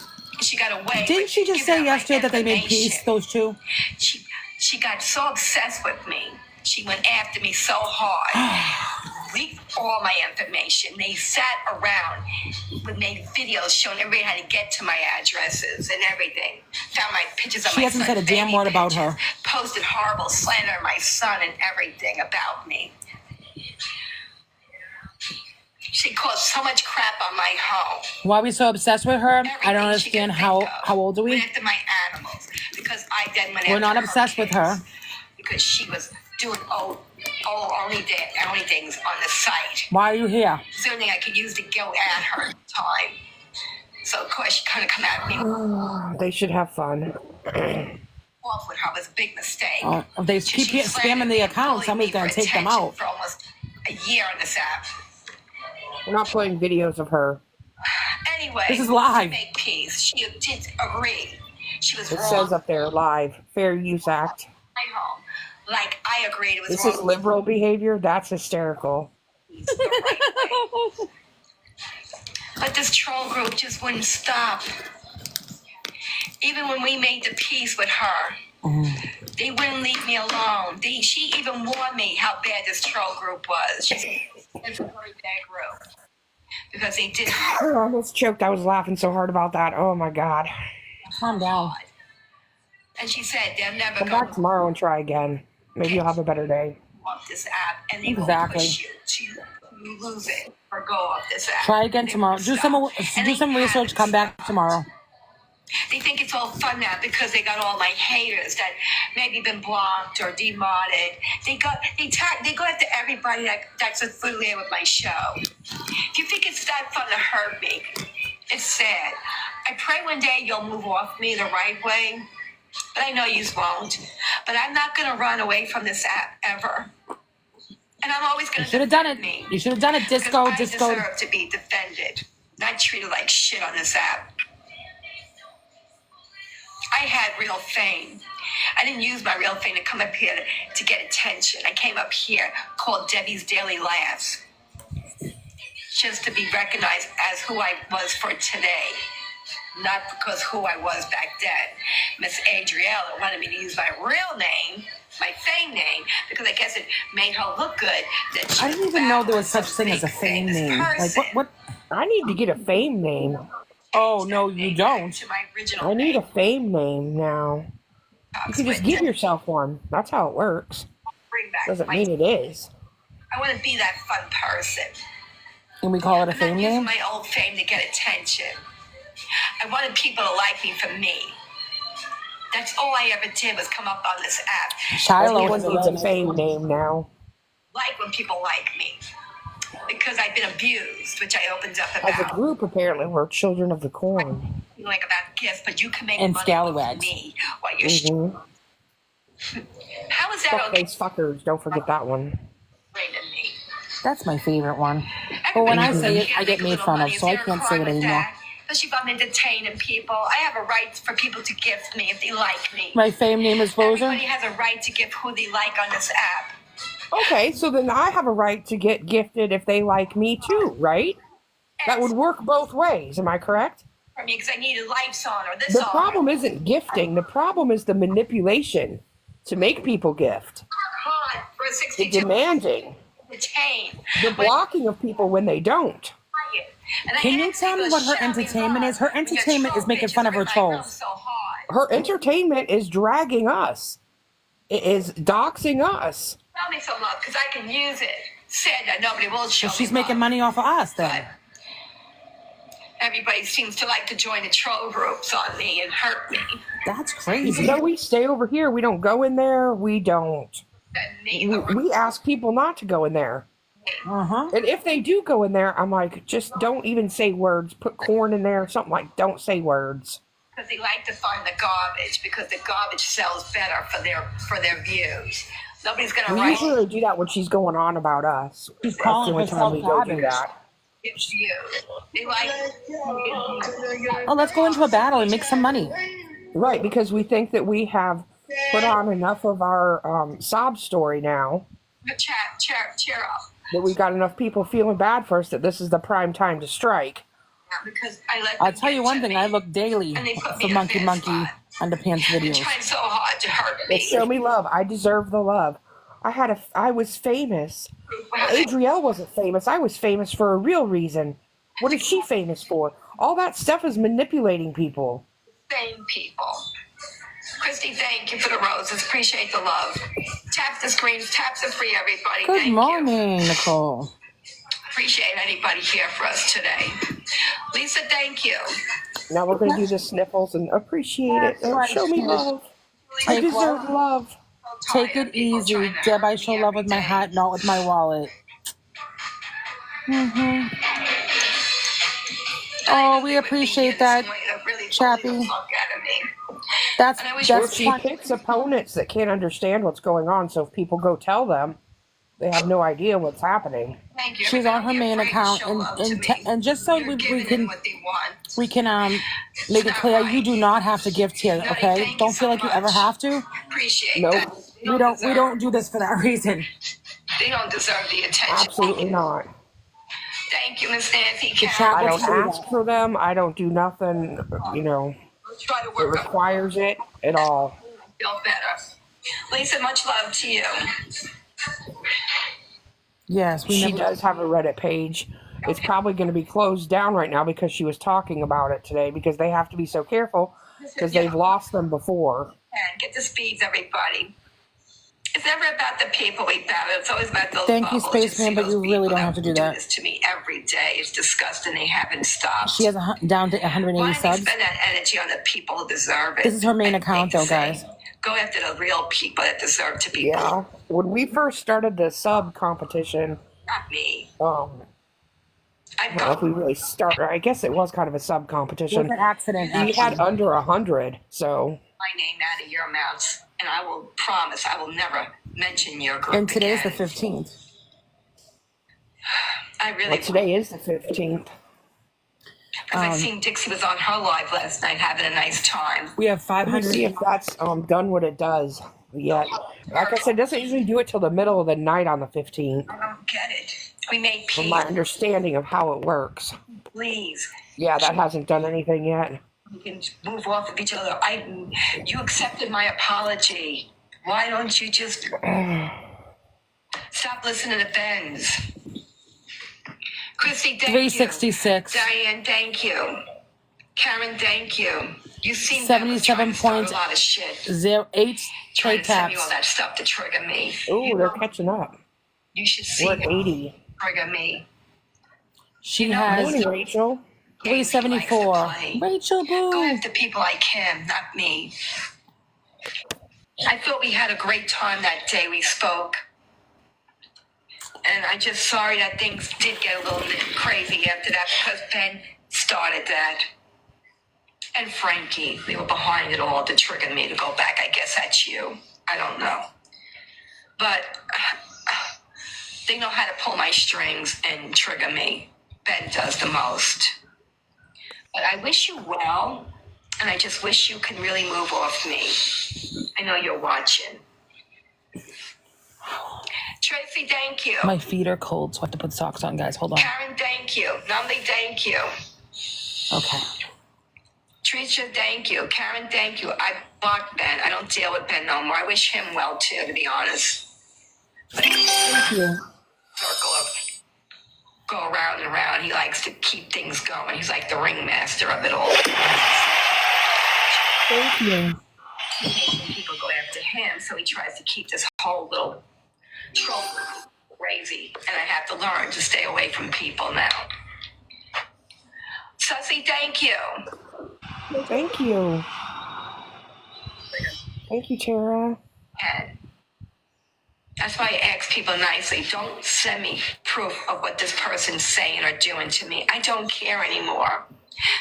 She got away. Didn't she just say yesterday that they made peace, those two? She got so obsessed with me. She went after me so hard. Leaked all my information. They sat around with made videos showing everybody how to get to my addresses and everything. Found my pictures of She my hasn't son's said a damn baby word about pictures. her. Posted horrible slander on my son and everything about me. She caused so much crap on my home. Why are we so obsessed with her? I don't Everything she understand could how think of. old are we? Went after my animals because I then went We're after not her obsessed with her. kids because she was doing only things on the site. Why are you here? It's the only thing I could use to go at her at the time. So of course she kind of come at me They should have fun. off with her. It was a big mistake. If they keep She spamming the account, somebody's going to take them out. for almost a year on this app. We're not playing videos of her. Anyway, This is live. She made peace. She did agree. She was It wrong. says up there, live, Fair Use Act. My home. Like I agreed it was This wrong. is liberal behavior? That's hysterical. The right way. But this troll group just wouldn't stop. Even when we made the peace with her, they wouldn't leave me alone. She even warned me how bad this troll group was. She said it's a very bad group because they did. I almost choked. I was laughing so hard about that. Oh my God. Calm down. And she said they'll never Come go back tomorrow and try again. Maybe you'll have a better day. off this app, and they Exactly. will push you to lose it or go off this app. Try again They tomorrow. won't Do stop. some research. Come back tomorrow. They think it's all fun now because they got all my haters that maybe been blocked or demodded. They go after everybody that's affiliated with my show. If you think it's that fun to hurt me, it's sad. I pray one day you'll move off me the right way, but I know you won't. But I'm not going to run away from this app ever. And I'm always going You to should have done it. me. You should have done it. Disco. I deserve to be defended, not treated like shit on this app. I had real fame. I didn't use my real fame to come up here to get attention. I came up here called Debbie's Daily Laughs just to be recognized as who I was for today, not because who I was back then. Miss Adrielle wanted me to use my real name, my fame name, because I guess it made her look good. That she I didn't even know there was such thing as a fame name. Like what? I need to get a fame name. Oh no, you don't. To my original I need a name. fame name now. You can just give yourself one. That's how it works. Bring back Doesn't my- mean it is. I want to be that fun person. Can we call it a I'm fame not using name? my old fame to get attention. I wanted people to like me for me. That's all I ever did was come up on this app. Shiloh Everyone has a needs a really fame name now. Like when people like me. Because I've been abused, which I opened up As a about. group, apparently, we're children of the corn. Like about gifts, but you can make And money scallywags. with me while you're Mm-hmm. How is that okay Fuckface fuckers. Don't forget that one. to me? That's my favorite one. But when I say it, I get made fun of, so I can't say it anymore. Especially if I'm entertaining people. I have a right for people to gift me if they like me. My fame name is Rosa. Everybody has a right to gift who they like on this app. Okay, so then I have a right to get gifted if they like me too, right? That would work both ways. Am I correct? For me, because I needed lights on or this The on. problem isn't gifting. The problem is the manipulation to make people gift. Hard for a The 62 demanding. entertain. The blocking of people when they don't. Can you tell me what her entertainment is? Her entertainment is making fun of her trolls. Her entertainment is dragging us. It is doxing us. Tell me some love, because I can use it. Said that nobody will show So she's me making love. money off of us then. Everybody seems to like to join the troll groups on me and hurt me. That's Even crazy. though we stay over here, we don't go in there. We don't. And We ask people not to go in there. Uh-huh. And if they do go in there, I'm like, just don't even say words. Put corn in there, something like, don't say words. because they like to find the garbage, because the garbage sells better for their views. Nobody's gonna We write usually do that when she's going on about us. She's That's calling the only herself time we go do garbage. that. gives you. They like Oh, let's go into a battle and make some money. Right, because we think that we have put on enough of our sob story now, cheer up. that we've got enough people feeling bad for us that this is the prime time to strike. Because I let I'll them tell you get one to thing, me. I look daily And they put me for in a Monkey bad Monkey spot. Underpants They're videos. trying so hard to hurt me. They show me love. I deserve the love. I was famous. Adrielle wasn't famous. I was famous for a real reason. What is she famous for? All that stuff is manipulating people. Same people. Christy, thank you for the roses. Appreciate the love. Tap the screens. Taps are free, everybody. Good Thank morning, you. Nicole. Appreciate anybody here for us today. Lisa, thank you. Now we're going to do the sniffles and appreciate it. Show me love. I Take deserve love. Take it easy. Deb, I show love with my heart, not with my wallet. Oh, we appreciate that, Chappie. That's And I wish Or that's she fun. picks opponents that can't understand what's going on, so if people go tell them, they have no idea what's happening. Thank you. She's on her main Everybody account, show love to me. and just so You're we giving them can what they want. we can make it clear, you do not have to gift here, Nutty, okay? thank you Don't so feel like you ever much. have to. Appreciate Nope. that. We don't do this for that reason. They don't deserve the attention. Absolutely not. Thank you, Miss Nancy. chat I Karen. don't ask for them. I don't do nothing, We'll try to it work up. requires it at all. Feel better. Lisa, much love to you. Yes, we She never. does have a Reddit page. It's probably going to be closed down right now because she was talking about it today, because they have to be so careful because they've lost them before. And get the speeds, everybody. It's never about the people we battle. It's always about those Thank you, bubbles. Spaceman, see but those you really people don't have to do that. this to me every day. It's disgusting. They haven't stopped. She has down to Why 180 don't they subs. spend that energy on the people who deserve it? This is her main and account, make the though, guys. same. Go after the real people that deserve to be Yeah. When we first started the sub competition, not me. I I've don't know if got we really started. I guess it was kind of a sub It was competition. an accident, We actually. had under 100, so my name out of your mouths, and I will promise I will never mention your group And today's the again. 15th. I really but today is the 15th. because I seen Dixie was on her live last night having a nice time. We have Let me 500. see if that's done what it does yet. Like I said, it doesn't usually do it till the middle of the night on the 15th, I don't get it. We made from peace, my understanding of how it works. please. Yeah, that hasn't done anything yet. We can move off of each other. You accepted my apology. Why don't you just stop listening to Benz? Chrissy, thank 366. you. Diane, thank you. Karen, thank you. You seem 77 to start points. a lot of shit. 08 Trying trade to send me all taps. that stuff to trigger me. Ooh, they're catching up. You should see We're at it 80. trigger me. She know, has Morning, Rachel. 374. Rachel Go Boo. after people like him, not me. I thought we had a great time that day we spoke. And I'm just sorry that things did get a little crazy after that because Ben started that. And Frankie, they were behind it all to trigger me to go back. I guess that's you. I don't know. But They know how to pull my strings and trigger me. Ben does the most. But I wish you well, and I just wish you can really move off me. I know you're watching. Tracy, thank you. My feet are cold, so I have to put socks on, guys. Hold on. Karen, thank you. Nunley, thank you. Okay. Tricia, thank you. Karen, thank you. I blocked Ben. I don't deal with Ben no more. I wish him well, too, to be honest. Thank you. Circle of go around and around. He likes to keep things going. He's like the ringmaster of it all. Thank you. He hates when people go after him, so he tries to keep this whole little troll crazy. And I have to learn to stay away from people now. Sussy, thank you. Thank you. Thank you, Tara. And that's why I ask people nicely, don't send me proof of what this person's saying or doing to me. I don't care anymore.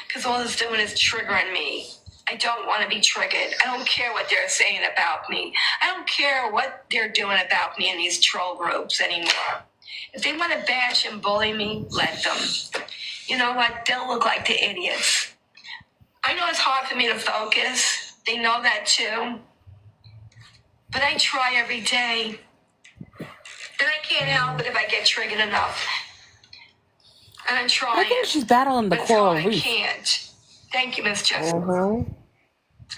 Because all it's doing is triggering me. I don't want to be triggered. I don't care what they're saying about me. I don't care what they're doing about me in these troll groups anymore. If they want to bash and bully me, let them. You know what? They'll look like the idiots. I know it's hard for me to focus. They know that too. But I try every day. And I can't help it if I get triggered enough. And I'm trying. I think she's battling the but coral I reef. can't. Thank you, Miss Jessica.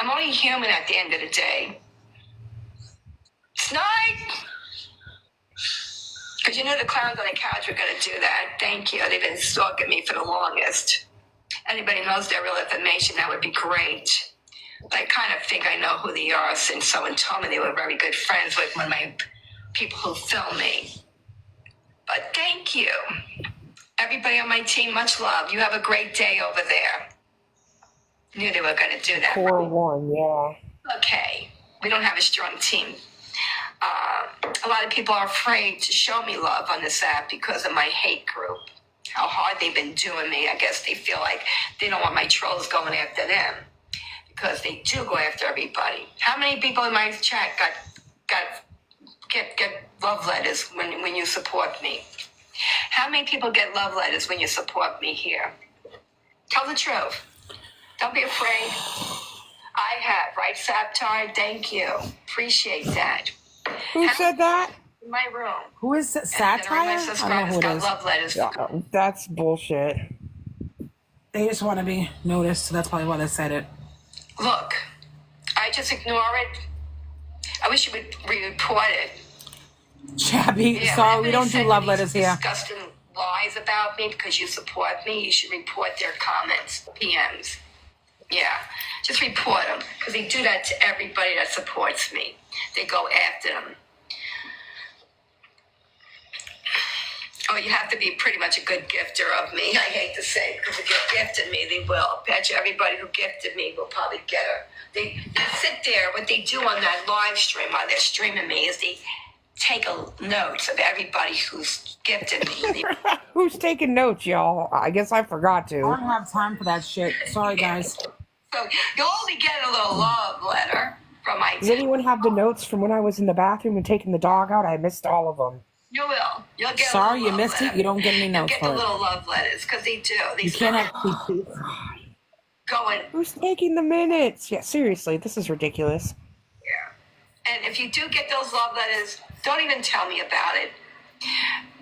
I'm only human at the end of the day. Snipe! Because you knew the clowns on the couch were going to do that. Thank you. They've been stalking me for the longest. Anybody knows their real information, that would be great. But I kind of think I know who they are since someone told me they were very good friends with one of my people who film me. But thank you. Everybody on my team, much love. You have a great day over there. Knew they were going to do that. 4-1, yeah. Okay. We don't have a strong team. A lot of people are afraid to show me love on this app because of my hate group. How hard they've been doing me. I guess they feel like they don't want my trolls going after them. Because they do go after everybody. How many people in my chat get love letters when you support me? How many people get love letters when you support me here? Tell the truth. Don't be afraid. I have, right, Saptar? Thank you. Appreciate that. Who said that? In my room. Who is it? Satire? I don't know who it got is. love letters. That's bullshit. They just want to be noticed, so that's probably why they said it. Look, I just ignore it. I wish you would report it. Chappy, Yeah, sorry, whenever we they don't do send love these letters here. Disgusting lies about me because you support me. You should report their comments, PMs. Yeah, just report them because they do that to everybody that supports me. They go after them. Oh, you have to be pretty much a good gifter of me. I hate to say it, because if you're gifting me, they will. I bet you everybody who gifted me will probably get her. They sit there. What they do on that live stream while they're streaming me is they take notes of everybody who's gifted me. Who's taking notes, y'all? I guess I forgot I don't to. have time for that shit. Sorry, guys. So you'll only get a little love letter from my Does anyone have the notes from when I was in the bathroom and taking the dog out? I missed all of them. You will. You'll get Sorry, a you little missed love it. You don't get any You'll notes get for the it. little love letters because they do. You can't have going. Who's taking the minutes? Yeah, seriously, this is ridiculous. Yeah. And if you do get those love letters, don't even tell me about it.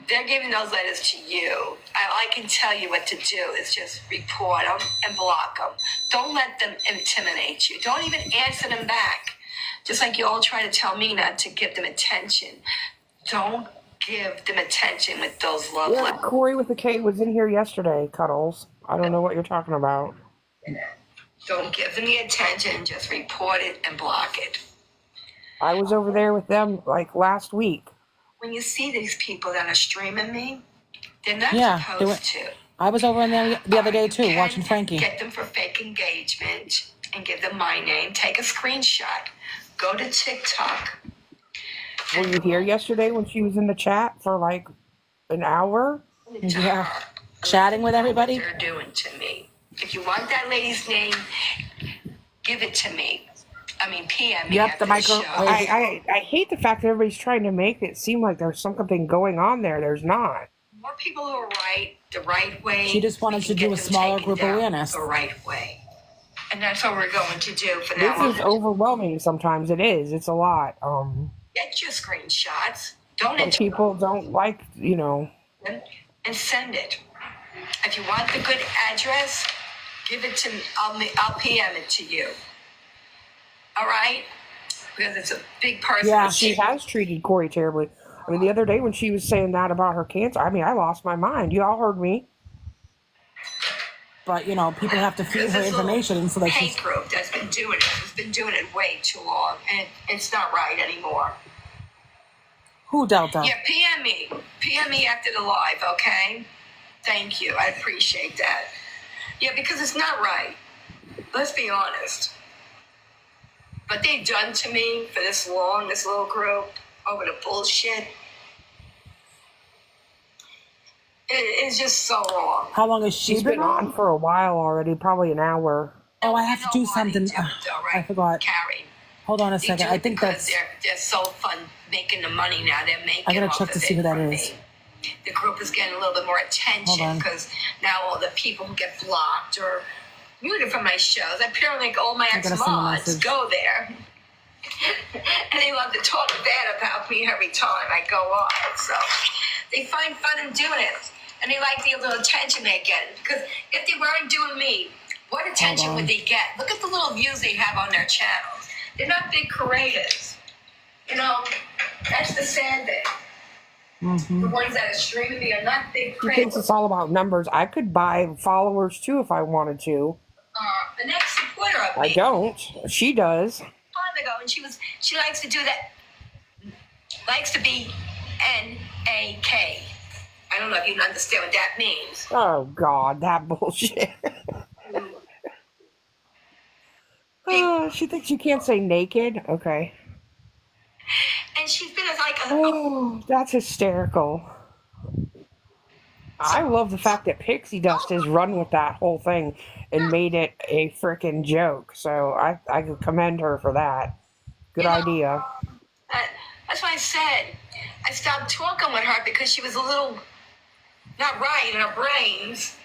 They're giving those letters to you. All I can tell you what to do is just report them and block them. Don't let them intimidate you. Don't even answer them back. Just like you all try to tell me not to give them attention. Don't give them attention with those love Yeah, letters. Corey with the K was in here yesterday, Cuddles. I don't know what you're talking about. Don't give them the attention. Just report it and block it. I was over there with them like last week. When you see these people that are streaming me, they're not Yeah, they were- supposed to. I was over in there the other day You too, can watching Frankie. Get them for fake engagement and give them my name. Take a screenshot. Go to TikTok. Were you here yesterday when she was in the chat for like an hour? Yeah, chatting with everybody. What they're doing to me. If you want that lady's name, give it to me. PM me Yep, after the micro. show. I hate the fact that everybody's trying to make it seem like there's something going on there. There's not. More people who are right, the right way. She just wanted we to can do get a them smaller taken group down awareness. the right way. And that's what we're going to do for This now is on. overwhelming sometimes. It is. It's a lot. Get your screenshots. Don't Some people don't like, and send it. If you want the good address, give it to me. I'll PM it to you. All right? Because it's a big person. Yeah. She has treated Corey terribly. I mean, the other day when she was saying that about her cancer, I mean, I lost my mind. You all heard me. But, you know, people have to feed her information so that hate she's... group that's been doing it has been doing it way too long, and it's not right anymore. Who, Delta? Yeah, PM me after the live, okay? Thank you, I appreciate that. Yeah, because it's not right. Let's be honest. What they've done to me for this long, this little group, over the bullshit, it is just so wrong. How long has she She's been on for a while already, probably an hour. Oh, I have to do something. I forgot. Carrie. Hold on a second. I think because that's... they're so fun making the money now. They're making. I gotta off check to of see it who that from is. me. The group is getting a little bit more Hold attention on. because now all the people who get blocked or muted from my shows, apparently all my I gotta send a ex-mods message. go there. And they love to talk bad about me every time I go on. So they find fun in doing it. And they like the little attention they get. Because if they weren't doing me, what attention would they get? Look at the little views they have on their channels. They're not big creators. You know, that's the sad thing. Mm-hmm. The ones that are streaming me are not big She creators. thinks it's all about numbers. I could buy followers too if I wanted to. The next supporter of me. I don't. She does. Time ago, and she likes to do that. Likes to be NAK. I don't know if you understand what that means. Oh, God, that bullshit. Oh, she thinks you can't say naked? Okay. And she's been as like a Oh, that's hysterical. I love the fact that Pixie Dust has run with that whole thing and made it a frickin' joke. So I could commend her for that. Good idea. that's why I said I stopped talking with her because she was a little not right in her brains,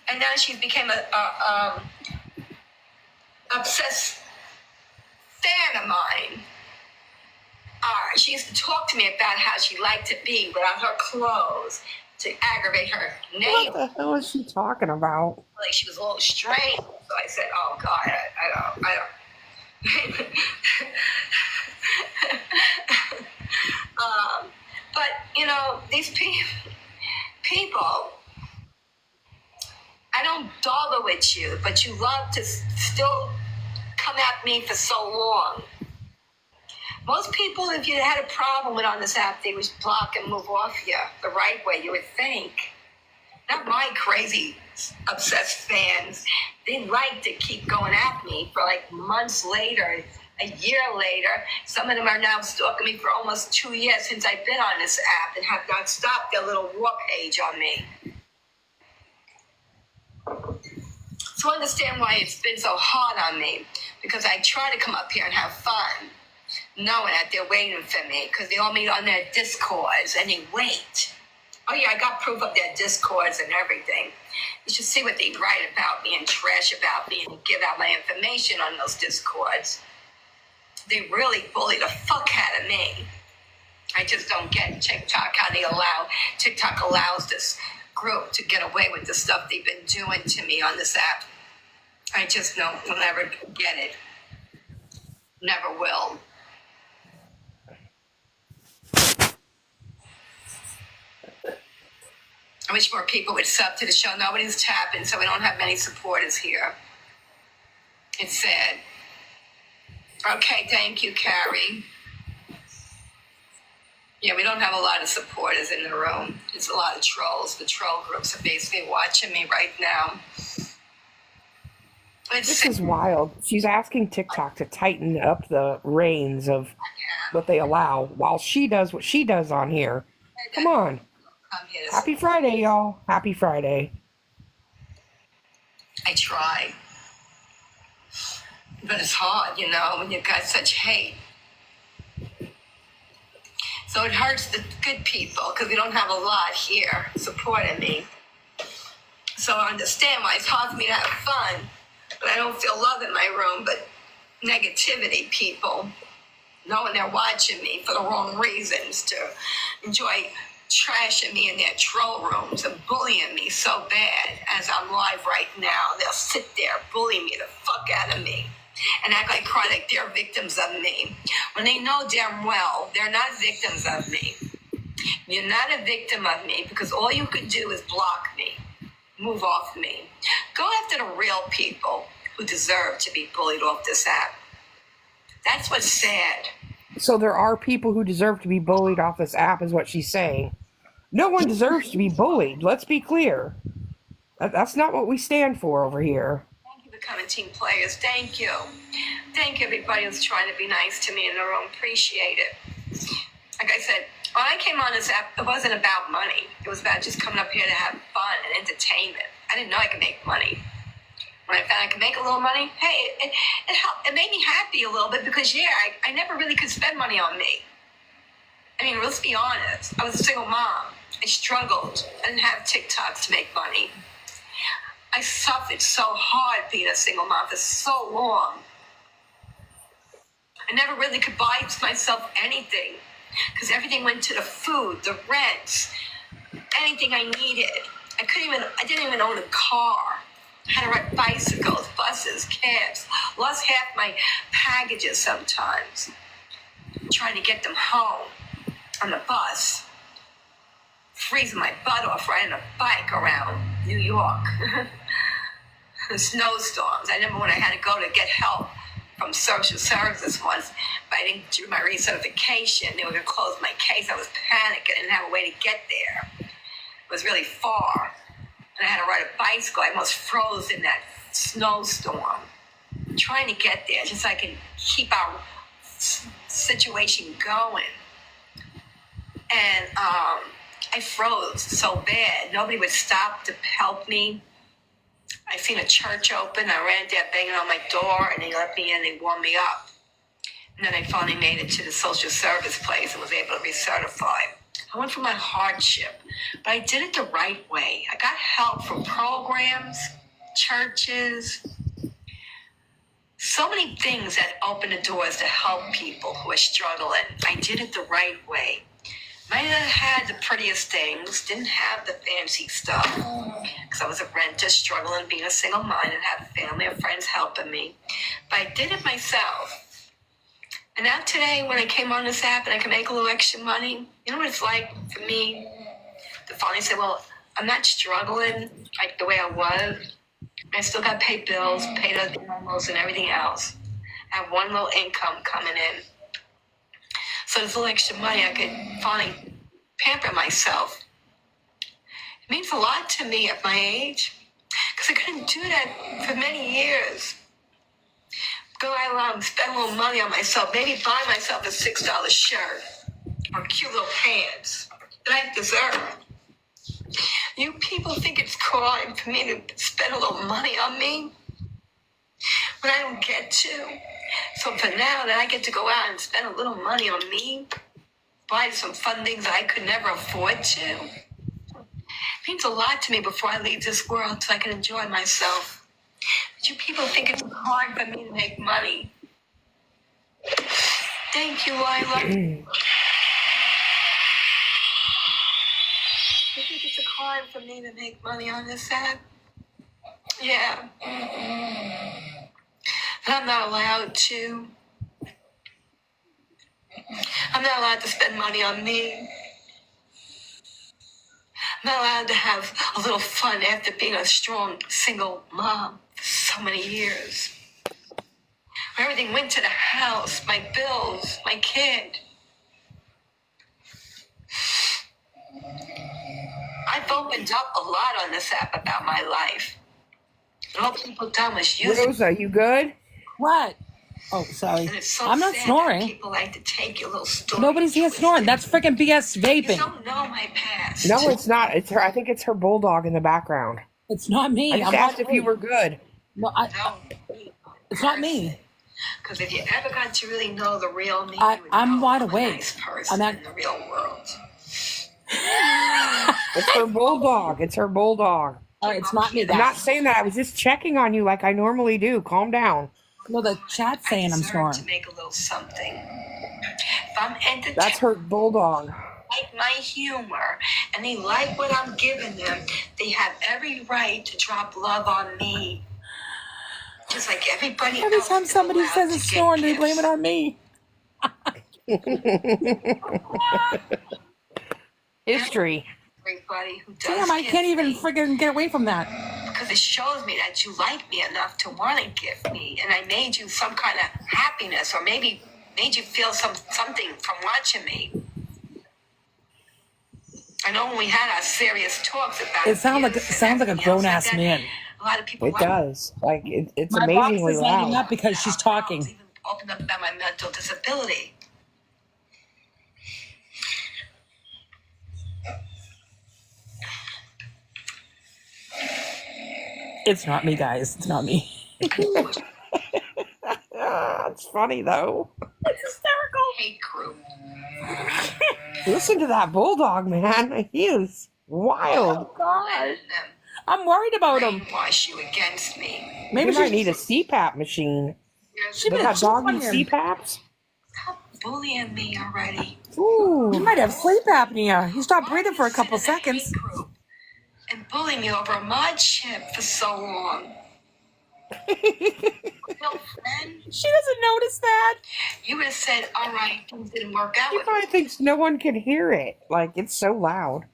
and now she's became a obsessed fan of mine. She used to talk to me about how she liked to be without her clothes to aggravate her neighbor. What the hell is she talking about? Like she was a little strange. So I said, "Oh God, I don't." But you know, these people, I don't dogger with you, but you love to still come at me for so long. Most people, if you had a problem with on this app, they would block and move off you the right way, you would think. Not my crazy, obsessed fans. They like to keep going at me for like months later, a year later. Some of them are now stalking me for almost 2 years since I've been on this app and have not stopped their little war page on me. So understand why it's been so hard on me, because I try to come up here and have fun, knowing that they're waiting for me, because they all meet on their Discords and they wait. Oh yeah, I got proof of their Discords and everything. You should see what they write about me and trash about me and give out my information on those Discords. They really bully the fuck out of me. I just don't get TikTok, how they allow, TikTok allows this group to get away with the stuff they've been doing to me on this app. I just will never get it. Never will. I wish more people would sub to the show. Nobody's tapping, so we don't have many supporters here. It's sad. Okay, thank you, Carrie. Yeah, we don't have a lot of supporters in the room. It's a lot of trolls. The troll groups are basically watching me right now. This is wild. She's asking TikTok to tighten up the reins of what they allow while she does what she does on here. Come on. Happy Friday, y'all. Happy Friday. I try. But it's hard, you know, when you've got such hate. So it hurts the good people because we don't have a lot here supporting me. So I understand why it's hard for me to have fun, but I don't feel love in my room, but negativity people, knowing they're watching me for the wrong reasons, to enjoy trashing me in their troll rooms and bullying me so bad as I'm live right now. They'll sit there, bully me the fuck out of me, and act like they're victims of me, when they know damn well they're not victims of me. You're not a victim of me because all you could do is block me, move off me. Go after the real people who deserve to be bullied off this app. That's what's sad. So there are people who deserve to be bullied off this app, is what she's saying. No one deserves to be bullied. Let's be clear. That's not what we stand for over here. Thank you for coming, team players. Thank you. Thank you, everybody who's trying to be nice to me in the room. Appreciate it. Like I said, when I came on this app, it wasn't about money. It was about just coming up here to have fun and entertainment. I didn't know I could make money. When I found I could make a little money, hey, it helped. It made me happy a little bit because, yeah, I never really could spend money on me. I mean, let's be honest. I was a single mom. I struggled. I didn't have TikToks to make money. I suffered so hard being a single mom for so long. I never really could buy myself anything because everything went to the food, the rent, anything I needed. I didn't even own a car. I had to ride bicycles, buses, cabs. Lost half my packages sometimes. Trying to get them home on the bus. Freezing my butt off riding a bike around New York. The snowstorms. I remember when I had to go to get help from social services once, but I didn't do my recertification. They were going to close my case. I was panicking. I didn't have a way to get there. It was really far. And I had to ride a bicycle. I almost froze in that snowstorm. Trying to get there just so I can keep our situation going. And I froze so bad. Nobody would stop to help me. I seen a church open. I ran there banging on my door, and they let me in. They warmed me up. And then I finally made it to the social service place and was able to recertify. I went through my hardship, but I did it the right way. I got help from programs, churches, so many things that open the doors to help people who are struggling. I did it the right way. Might not have had the prettiest things, didn't have the fancy stuff, because I was a renter, struggling, being a single mom, and have family or friends helping me. But I did it myself. And now today, when I came on this app and I can make a little extra money, you know what it's like for me to finally say, well, I'm not struggling like the way I was. I still got to pay bills, pay the bills and everything else. I have one little income coming in. So this little extra money, I could finally pamper myself. It means a lot to me at my age, because I couldn't do that for many years. Go out, spend a little money on myself, maybe buy myself a $6 shirt or cute little pants that I deserve. You people think it's crime for me to spend a little money on me when I don't get to. So for now that I get to go out and spend a little money on me, buy some fun things I could never afford to, it means a lot to me before I leave this world so I can enjoy myself. But you people think it's hard for me to make money. Thank you, Lila. You think it's a crime for me to make money on this app? Yeah. But I'm not allowed to. I'm not allowed to spend money on me. I'm not allowed to have a little fun after being a strong single mom for so many years. Everything went to the house, my bills, my kid. I've opened up a lot on this app about my life. And all people done was use it. Rosa, you good? What? Oh, sorry. And it's so I'm not sad snoring. that people like to take your little story. Nobody's here snoring. That's freaking BS You vaping. don't know my past. No, it's not. It's her. I think it's her bulldog in the background. It's not me. I just I'm asked not if you were good. No, No. it's not me. Because if you ever got to really know the real me, you would I'm know wide I'm a awake. nice person in the real world. It's her bulldog. It's her bulldog. All right, it's not me, I'm not guys. saying that. I was just checking on you like I normally do. Calm down. No, the chat's saying I'm I deserve snoring. to make a little something. If I'm entertained, That's her bulldog. like my humor, and they like what I'm giving them, they have every right to drop love on me. Just like everybody Every else time is somebody allowed says to it's get snoring, they gifts. blame it on me. History. Everybody who does Damn, I give can't even me, freaking get away from that. because it shows me that you like me enough to want to give me, and I made you some kind of happiness, or maybe made you feel something from watching me. I know when we had our serious talks about It sounds like abuse and a everything grown else ass like that, man. a lot of people It like does. Like it's My box amazingly is lighting loud. up because she's talking. Even opened up about my mental disability. It's not me, guys. It's not me. It's funny though. Hate group. Listen to that bulldog, man. He is wild. Letting them I'm worried about him. brainwash you against me. Maybe Maybe might she need a CPAP machine. she They might got have doggy him. CPAPs. Stop bullying me already. He Ooh. might have sleep apnea. He stopped Why breathing you for a sit couple in the hate seconds. group and bully me over a mod chip for so long. Real friend, She doesn't notice that. you would have said, all right, things didn't work out He with me. probably thinks no one can hear it. Like it's so loud.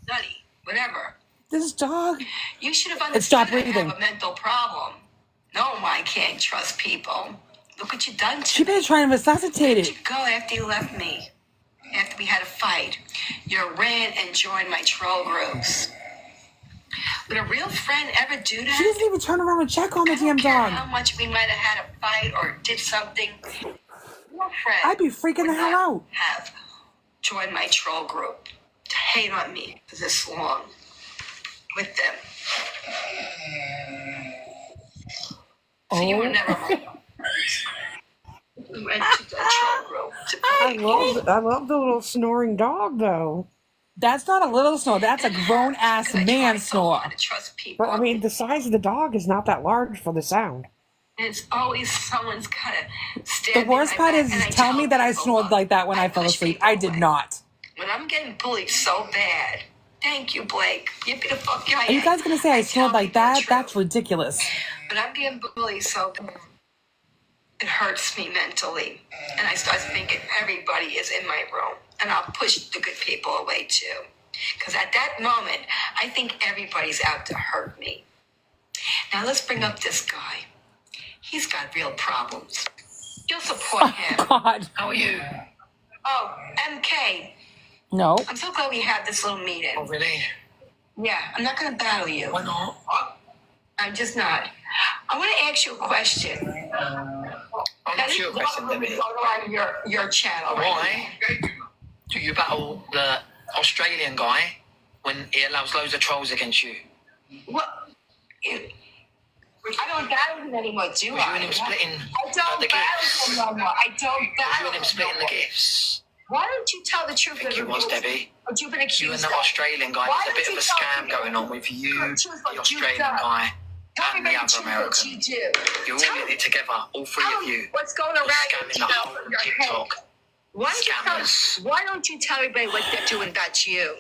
Nutty, whatever. This dog. You should have It stopped understood I have breathing. a mental problem. No, I can't trust people. Look what you done to She me. been trying to resuscitate Where'd it. you go after you left me? After we had a fight, you ran and joined my troll groups. Would a real friend ever do that? She doesn't even turn around and check on the I don't damn care dog. how much we might have had a fight or did something. Your friend I'd be freaking would the hell not out. have joined my troll group to hate on me for this long with them. So you were Oh. never my we went to the troll group to I love the little snoring dog though. That's not a little snore. That's a grown ass because I man try so snore. hard to trust people. But I mean, the size of the dog is not that large for the sound. And it's always someone's gotta The stand worst behind part my is back, and tell me that I people, snored look, like that when I fell push asleep. people I did away. not. When I'm getting bullied so bad, thank you, Blake. Yippee the fuck Are you guys gonna say I snored like that? That's ridiculous. But I'm getting bullied so bad, it hurts me mentally. And I start thinking everybody is in my room. And I'll push the good people away too. Because at that moment, I think everybody's out to hurt me. Now let's bring up this guy. He's got real problems. You'll support him. God. How are you? Oh, MK. No. I'm so glad we had this little meeting. Oh, really? Yeah, I'm not going to battle you. Why not? I'm just not. I want to ask you a question. I'll ask you a question, Debbie. Go on your channel. Right? Why do you battle the Australian guy when he allows loads of trolls against you? What? I don't battle him anymore, do Was you I? and him splitting I don't the battle gifts? him no more. I don't Was you battle and him him splitting no the more. gifts? Why don't you tell the truth? I think it was, Debbie. What you've been You accused and the of? Australian guy. Why There's a bit don't of a you tell scam people going on with you, the truth what the you've Australian done? guy, Tell and me the the other truth what American. you do. You're Tell all in me- it together, all three tell of me you. what's going You're around scamming your the whole your head. TikTok. Scammers. Why don't you tell everybody what they're doing about you?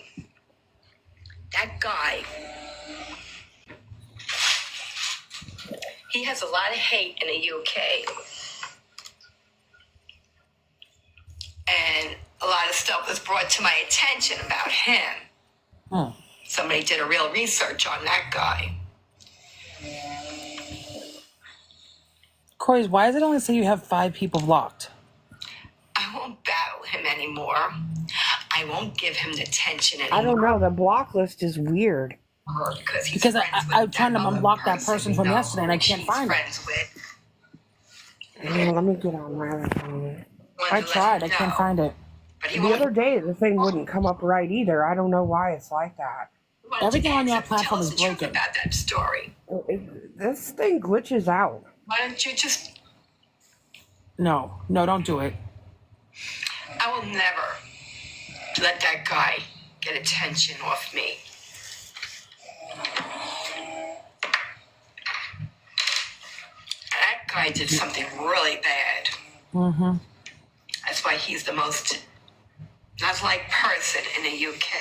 That guy, he has a lot of hate in the UK. And a lot of stuff was brought to my attention about him. Hmm. Somebody did a real research on that guy. Corey, why does it only say you have 5 people blocked? I won't battle him anymore. I won't give him the attention anymore. I don't know. The block list is weird. Because he's Because friends with I'm trying to that other unblock that person we from know yesterday and I who can't she's find it. friends with. Let me get on my other phone. I tried. I can't find it. But he The won't. other day, the thing wouldn't come up right either. I don't know why it's like that. Why don't Everything you on your answer? platform Tell is us the truth broken. about that story. This thing glitches out. Why don't you just No, don't do it. I will never let that guy get attention off me. That guy did something really bad. Mm-hmm. That's why he's the most not liked person in the UK.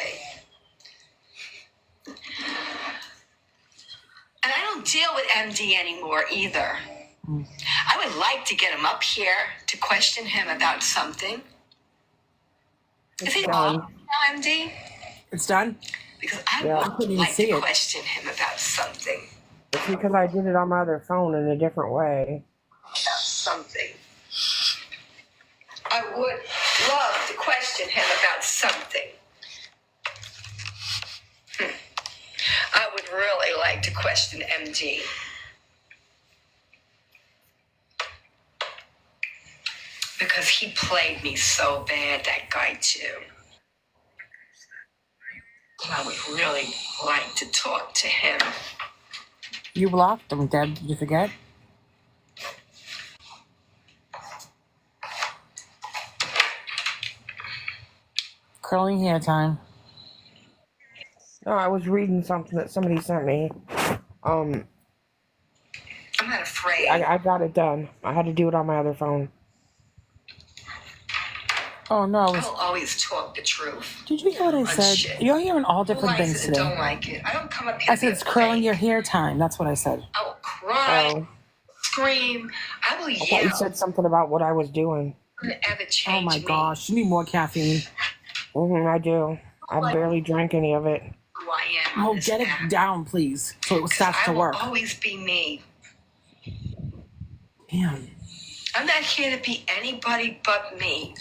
And I don't deal with MD anymore either. I would like to get him up here to question him about something. Is he done. off now, MD? It's done? Because I Yeah. would like to question him about something. It's because I did it on my other phone in a different way. About something. I would love to question him about something. I would really like to question MD. Because he played me so bad, that guy too. I would really like to talk to him. You blocked him, Deb. Did you forget? Curling hair time. No, I was reading something that somebody sent me. I'm not afraid. I got it done. I had to do it on my other phone. Oh, no. I will always talk the truth. Did you hear what I said? Shit. You're hearing all Who different likes things it and today. don't like it? I don't come up here. I said it's curling your hair time. That's what I said. I will cry, Oh, scream. I will I thought yell. you said something about what I was doing. You're gonna ever change Oh, my me. gosh. You need more caffeine. I do. I barely drank any of it. Who I am. on Oh, this get it app. down, please, so it starts I to will work. always be me. Damn. I'm not here to be anybody but me.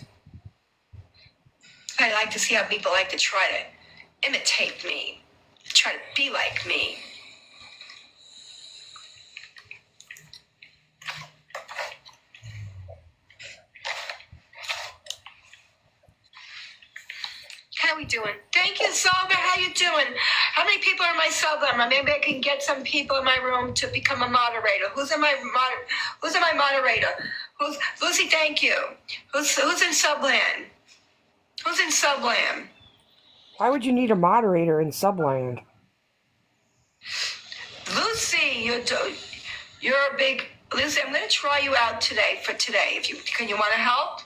I like to see how people like to try to imitate me, try to be like me. How we doing? Thank you, Silver. How you doing? How many people are in my cell number? Maybe I can get some people in my room to become a moderator. Who's in my moderator? Who's Lucy? Thank you. Who's in Subland? Who's in Subland? Why would you need a moderator in Subland? Lucy, you're a big Lucy. I'm going to try you out today. If you can, you want to help?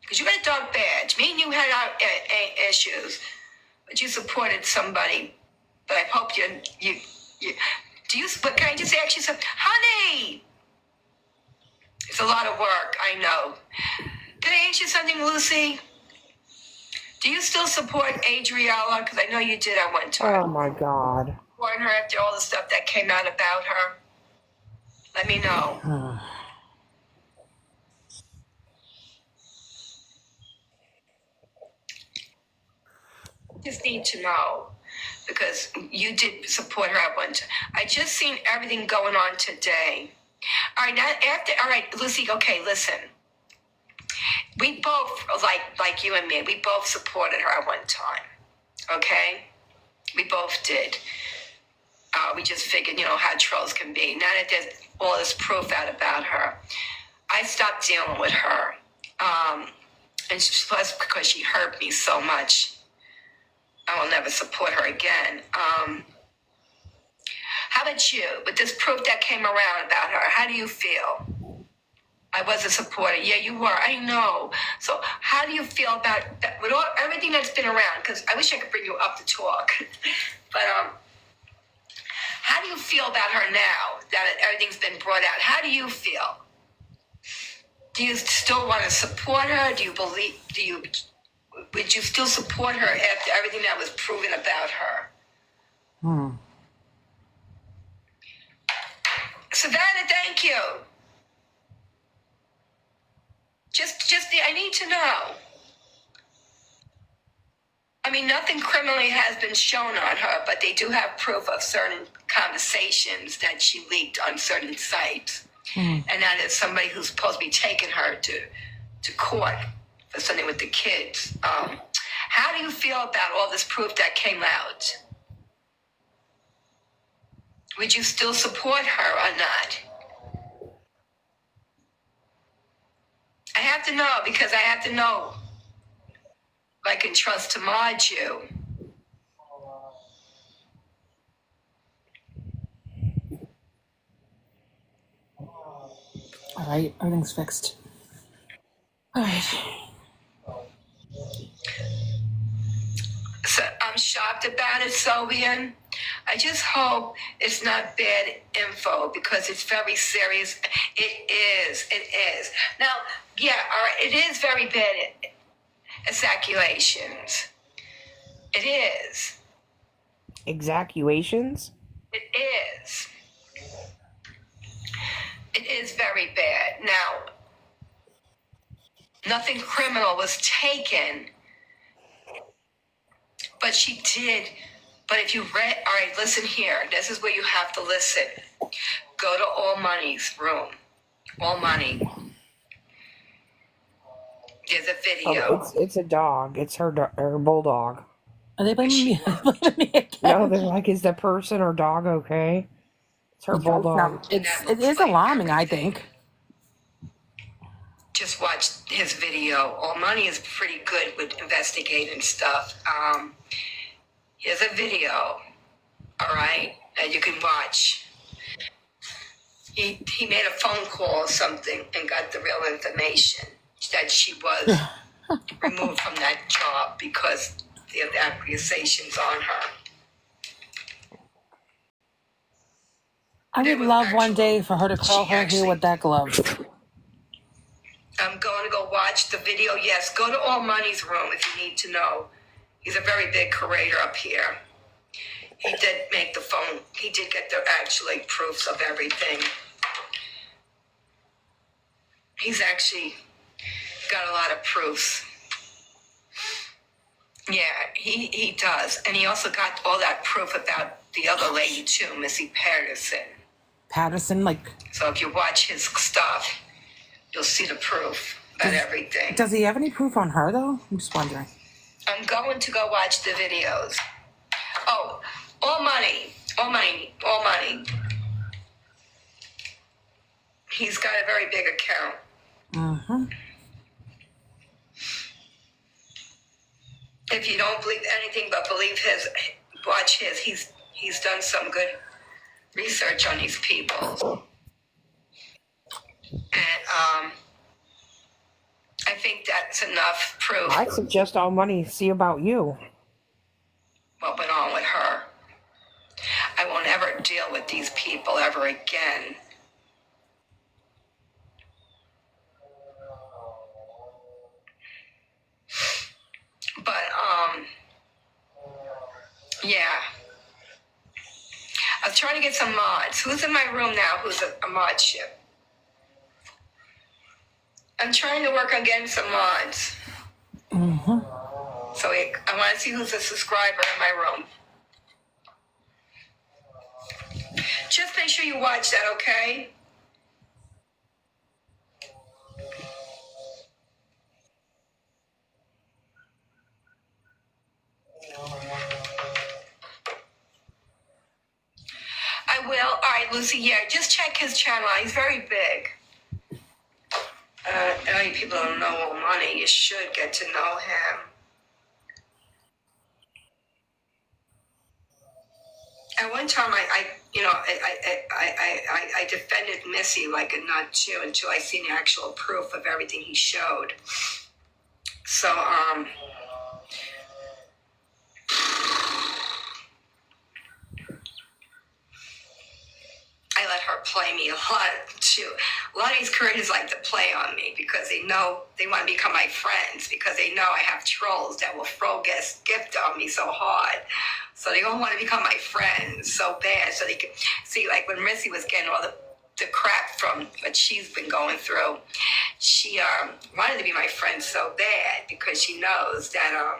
Because you got a dog badge. Me and you had our issues, but you supported somebody. But I hope you do you. But can I just ask you something, honey? It's a lot of work. I know. Can I ask you something, Lucy? Do you still support Adrielle? Because I know you did at one time. Oh my God. Supporting her after all the stuff that came out about her. Let me know. Just need to know because you did support her at one time. I just seen everything going on today. All right, all right, Lucy. Okay, listen. We both like you and me. We both supported her at one time. Okay, we both did. We just figured, how trolls can be. Now that there's all this proof out about her, I stopped dealing with her. And plus because she hurt me so much. I will never support her again. How about you? With this proof that came around about her, how do you feel? I was a supporter. Yeah, you were. I know. So how do you feel about that? With everything that's been around, because I wish I could bring you up to talk. But how do you feel about her now that everything's been brought out? How do you feel? Do you still want to support her? Would you still support her after everything that was proven about her? Savannah, thank you. I need to know. I mean, nothing criminally has been shown on her, but they do have proof of certain conversations that she leaked on certain sites. And that is somebody who's supposed to be taking her to court for something with the kids. How do you feel about all this proof that came out? Would you still support her or not? I have to know because I have to know if I can trust to mod you. All right, everything's fixed. All right. So I'm shocked about it, Sobian. I just hope it's not bad info because it's very serious. It is. It is. Now, yeah, all right, it is very bad exaculations. It is. Exacuations? It is. It is very bad. Now, nothing criminal was taken, but she did. But if you read, all right, listen here. This is where you have to listen. Go to All Money's room. All Money. There's a video. Oh, it's a dog. It's her bulldog. Are they blaming me? Blaming me again? No, they're like, is the person or dog okay? It's her bulldog. It is alarming, I think. Just watch his video. All Money is pretty good with investigating stuff. Here's a video, all right, that you can watch. He made a phone call or something and got the real information that she was removed from that job because of the accusations on her. I would love one day for her to curl her hair with that glove. I'm going to go watch the video. Yes, go to All Money's room if you need to know. He's a very big curator up here. He did make the phone. He did get the actually proofs of everything. He's actually got a lot of proofs. Yeah, he does. And he also got all that proof about the other lady too, Missy Patterson. Patterson, like... So if you watch his stuff, you'll see the proof about everything. Does he have any proof on her, though? I'm just wondering. I'm going to go watch the videos. Oh, All Money. All Money. All Money. He's got a very big account. Mm-hmm. If you don't believe anything but believe his, watch his. He's done some good research on these people. And I think that's enough proof. I suggest All Money see about you. What went on with her. I won't ever deal with these people ever again. But, yeah. I was trying to get some mods. Who's in my room now who's a mod ship? I'm trying to work on getting some mods. Mm-hmm. So I want to see who's a subscriber in my room. Just make sure you watch that, okay? I will. All right, Lucy, yeah, just check his channel. He's very big. Any people don't know All Money, you should get to know him. At one time, I defended Missy like a nut too until I seen the actual proof of everything he showed. So, I let her play me a lot too. A lot of these creators like to play on me because they know they want to become my friends because they know I have trolls that will throw gift on me so hard. So they all want to become my friends so bad. So they can see, like when Missy was getting all the crap from what she's been going through, she wanted to be my friend so bad because she knows that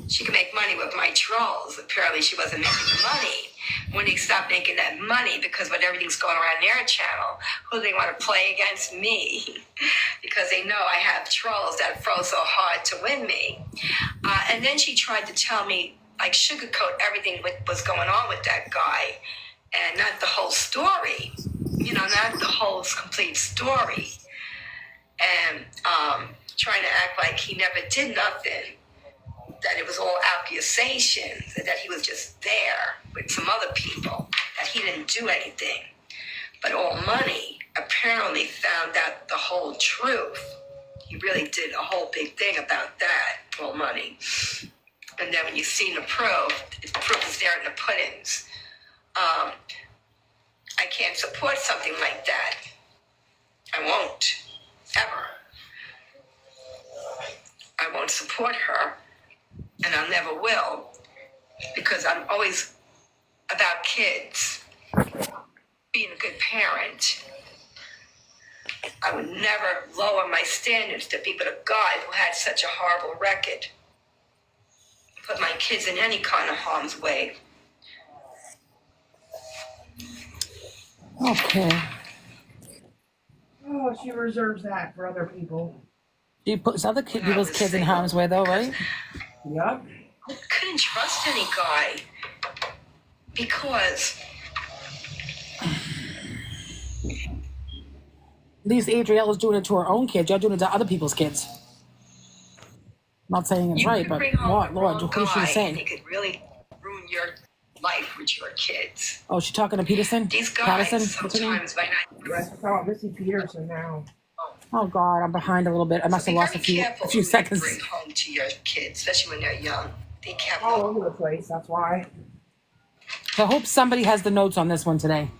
she can make money with my trolls. Apparently she wasn't making the money. When they stop making that money because when everything's going around their channel, who do they want to play against? Me. Because they know I have trolls that throw so hard to win me. And then she tried to tell me, like, sugarcoat everything what was going on with that guy and not the whole story. You know, not the whole complete story. and trying to act like he never did nothing, that it was all accusations, and that he was just there with some other people, that he didn't do anything. But All Money apparently found out the whole truth. He really did a whole big thing about that, All Money. And then when you see the proof is there in the puddings. I can't support something like that. I won't, ever. I won't support her, and I never will, because I'm always about kids, being a good parent. I would never lower my standards to be but a guy who had such a horrible record. Put my kids in any kind of harm's way. Okay. Oh, she reserves that for other people. She puts other people's kids in harm's way, though, right? Yep. I couldn't trust any guy because At least Adrielle is doing it to her own kids. You're doing it to other people's kids. I'm not saying it's you right, could but bring home Lord, the Lord, wrong who's she guy, saying? and he could really ruin your life with your kids. Oh, she's talking to Peterson? These guys Patterson? What's her name? sometimes might not. I saw Missy Peterson now. Oh, God, I'm behind a little bit. I must have lost a few who seconds. you bring home to your kids, especially when they're young. Be careful. All over the place, that's why. I hope somebody has the notes on this one today.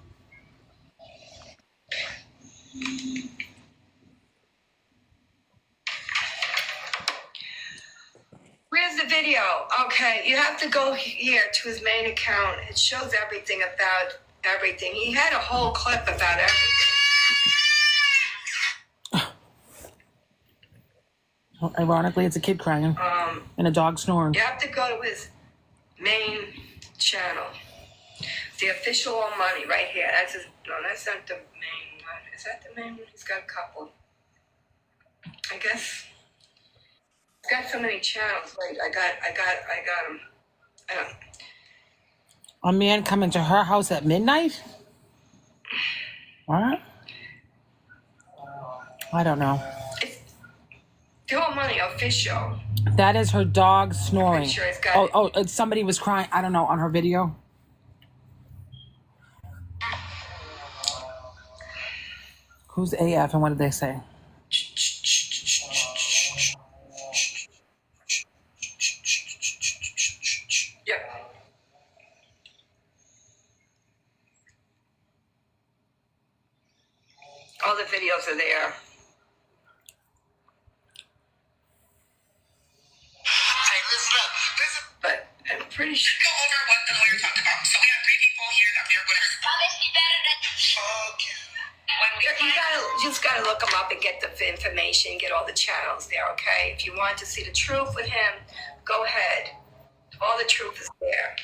Where's the video? Okay, you have to go here to his main account. It shows everything about everything. He had a whole clip about everything. Ironically, it's a kid crying and a dog snoring. You have to go to his main channel. The official All Money right here. That's his. No, that's not the main one. Is that the main one? He's got a couple. I guess. He's got so many channels. Wait, I got him. I don't. A man coming to her house at midnight? What? I don't know. It's the All Money official. That is her dog snoring. I'm sure it's got Somebody was crying. I don't know, on her video. Who's AF and what did they say? Yep. All the videos are there. Hey, listen up. Listen. But I'm pretty sure. Go over what the lawyer talked about. So we have 3 people here that they're going to fuck you. You just gotta look him up and get the information, get all the channels there, okay? If you want to see the truth with him, go ahead. All the truth is there.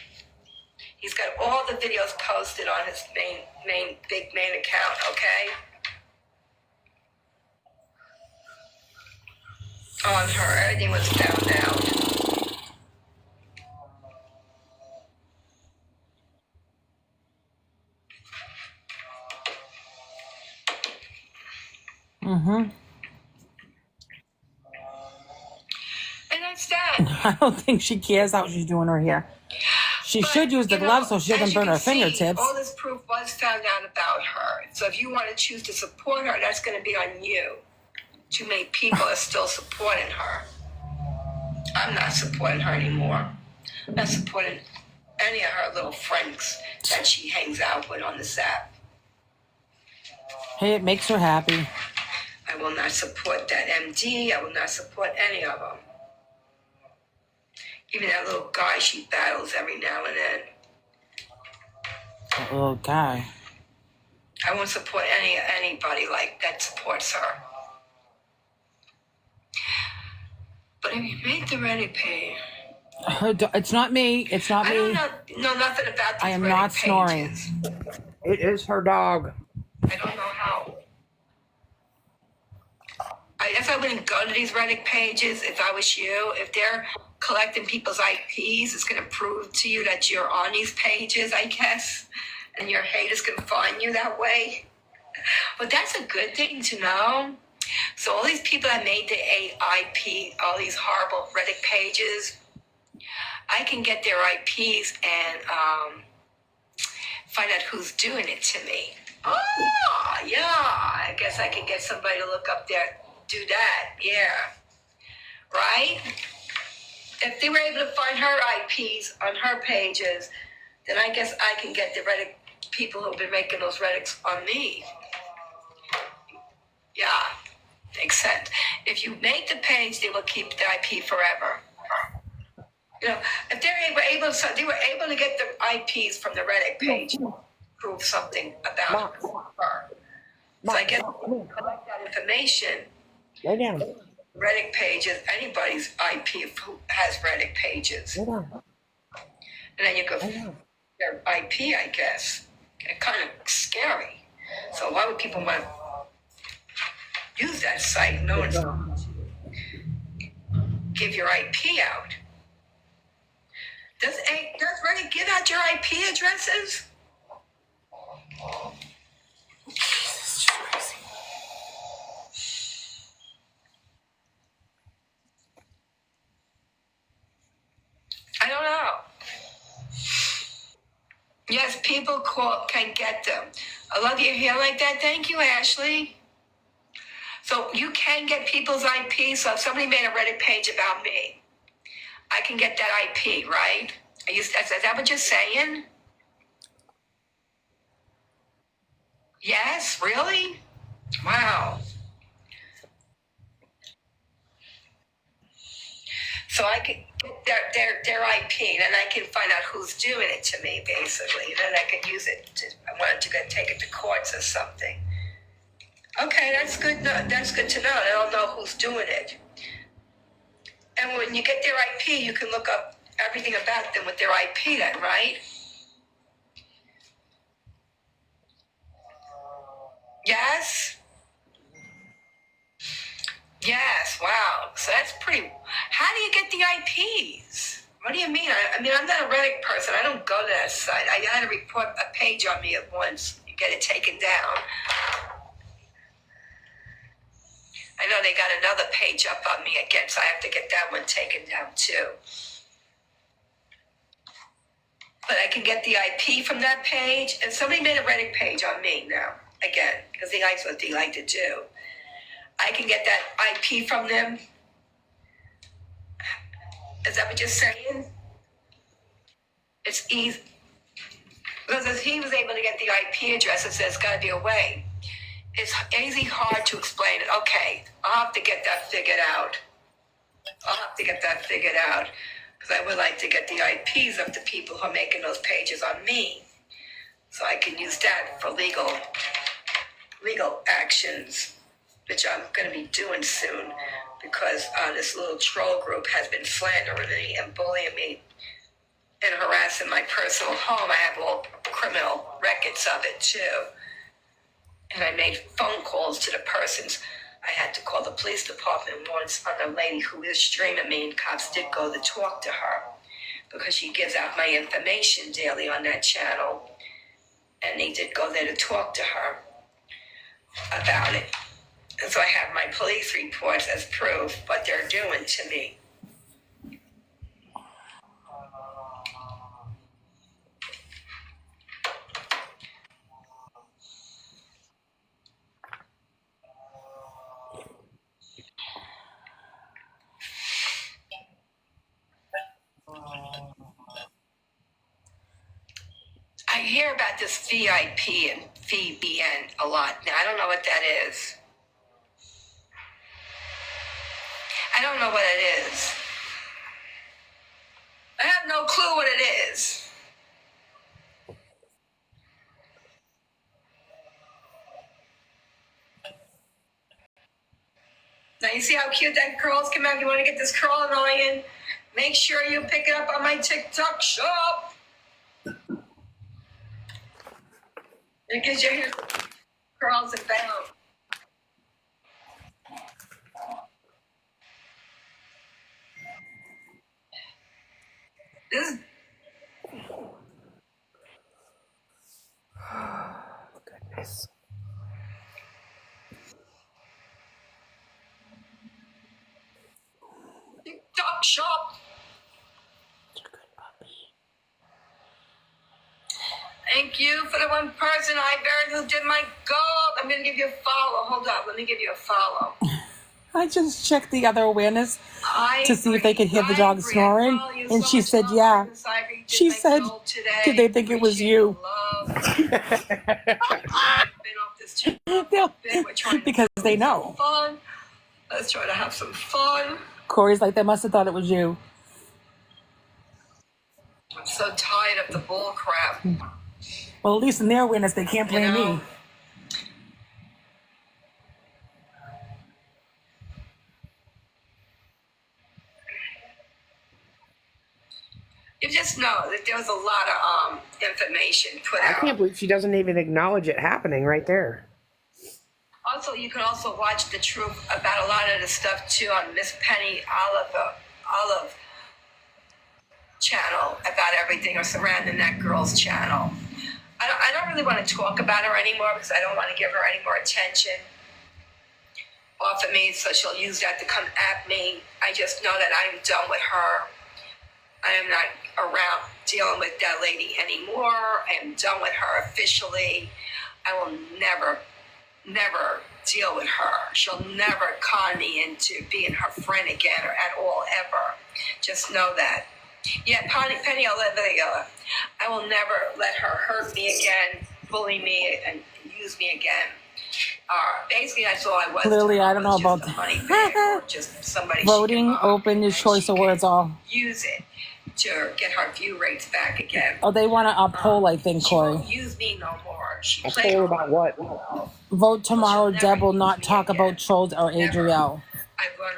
He's got all the videos posted on his main account, okay? On her, everything was found out. Mm-hmm. And that's that. I don't think she cares how she's doing her hair. She should use the gloves so she doesn't burn her fingertips. All this proof was found out about her. So if you want to choose to support her, that's going to be on you. Too many people are still supporting her. I'm not supporting her anymore. I'm not supporting any of her little friends that she hangs out with on this app. Hey, it makes her happy. I will not support that MD. I will not support any of them. Even that little guy she battles every now and then. That little guy. I won't support anybody like that supports her. But if you make the Reddit page, It's not me. It's not I me. don't know nothing about these I am Reddit not snoring. pages. It is her dog. I don't know how. I guess I wouldn't go to these Reddit pages if I was you. If they're collecting people's IPs, it's going to prove to you that you're on these pages, I guess. And your haters can find you that way. But that's a good thing to know. So all these people that made the AIP, all these horrible Reddit pages, I can get their IPs and find out who's doing it to me. Oh, yeah. I guess I can get somebody to look up there, do that. Yeah. Right? If they were able to find her IPs on her pages, then I guess I can get the Reddit people who've been making those Reddits on me. Yeah. Makes sense. If you make the page, they will keep the IP forever. You know, if they were able to get the IPs from the Reddit page, prove something about her. So I guess collect that information. Lay down. Reddit pages, anybody's IP who has Reddit pages, Lay down. and then you go their IP. I guess kind of scary. So why would people want to use that site? No one's give your IP out. Does Reddit give out your IP addresses? I don't know. Yes, people can get them. I love your hair like that. Thank you, Ashley. So you can get people's IP. So if somebody made a Reddit page about me, I can get that IP, right? Is that what you're saying? Yes, really? Wow. So I can get their IP, and then I can find out who's doing it to me, basically. And then I can use it I wanted to take it to courts or something. Okay, that's good. That's good to know. I don't know who's doing it. And when you get their IP, you can look up everything about them with their IP then, right? Yes? Yes, wow. So that's pretty... How do you get the IPs? What do you mean? I mean, I'm not a Reddit person. I don't go to that site. I had to report a page on me at once. You get it taken down. I know they got another page up on me again, so I have to get that one taken down too. But I can get the IP from that page. And somebody made a Reddit page on me now, again, because they like what they like to do. I can get that IP from them. Is that what you're saying? It's easy. Because if he was able to get the IP addresses, there's got to be a way. It's easy, hard to explain it. Okay, I'll have to get that figured out. Because I would like to get the IPs of the people who are making those pages on me. So I can use that for legal actions, which I'm going to be doing soon. Because this little troll group has been slandering me and bullying me and harassing my personal home. I have all criminal records of it too. And I made phone calls to the persons. I had to call the police department once on a lady who was streaming me, and cops did go to talk to her because she gives out my information daily on that channel. And they did go there to talk to her about it. And so I have my police reports as proof what they're doing to me. I hear about this VIP and VBN a lot. Now, I don't know what that is. I don't know what it is. I have no clue what it is. Now, you see how cute that curls come out? If you want to get this curl annoying, make sure you pick it up on my TikTok shop. It gives your hair curls and bounce. This is Goodness. Shop. Thank you for the one person I buried who did my gold. I'm going to give you a follow. Hold up. Let me give you a follow. I just checked the other awareness to see if they could hear the dog snoring, and she said, yeah. She said, did they think it was you? Because they know. Let's try to have some fun. Corey's like, they must have thought it was you. I'm so tired of the bull crap. Well, at least in their awareness, they can't blame me. You just know that there was a lot of information put out. I can't believe she doesn't even acknowledge it happening right there. Also, you can also watch the truth about a lot of the stuff too on Miss Penny Olive channel about everything or surrounding that girl's channel. I don't really want to talk about her anymore because I don't want to give her any more attention off of me, so she'll use that to come at me. I just know that I'm done with her. I am not around dealing with that lady anymore. I am done with her officially. I will never deal with her. She'll never con me into being her friend again or at all, ever. Just know that. Yeah, Penny Olivia, I will never let her hurt me again, bully me, and use me again. Basically, that's all I was. Clearly, I don't know about that. Just somebody voting, open your choice of words all. Use it to get her view rates back again. Oh, they want a poll, I think, Corey. She won't use me no more. A poll about what? Vote tomorrow. Deb will not talk about trolls or Adrielle.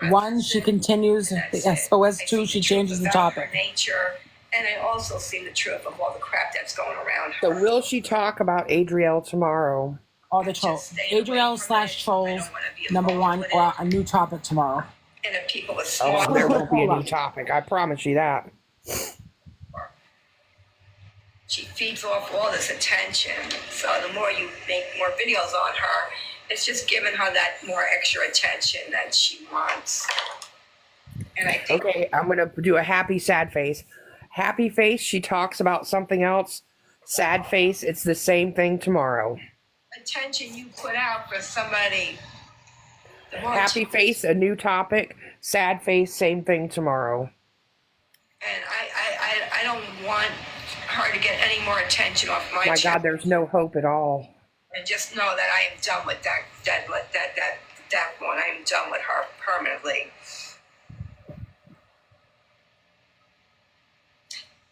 1, she continues the SOS. 2, she changes the topic. Nature, and I also see the truth of all the crap that's going around her. So will she talk about Adrielle tomorrow? All the trolls. Adrielle/trolls, #1, or a new topic tomorrow. And if people with Oh, there won't be a new topic. I promise you that. She feeds off all this attention. So the more you make more videos on her, it's just giving her that more extra attention that she wants. And I think Okay, I'm going to do a happy, sad face. Happy face, she talks about something else. Sad face, it's the same thing tomorrow. attention you put out for somebody. The more Happy face, a new topic. Sad face, same thing tomorrow. And I don't want her to get any more attention off my channel. God, there's no hope at all. And just know that I am done with that one. I am done with her permanently.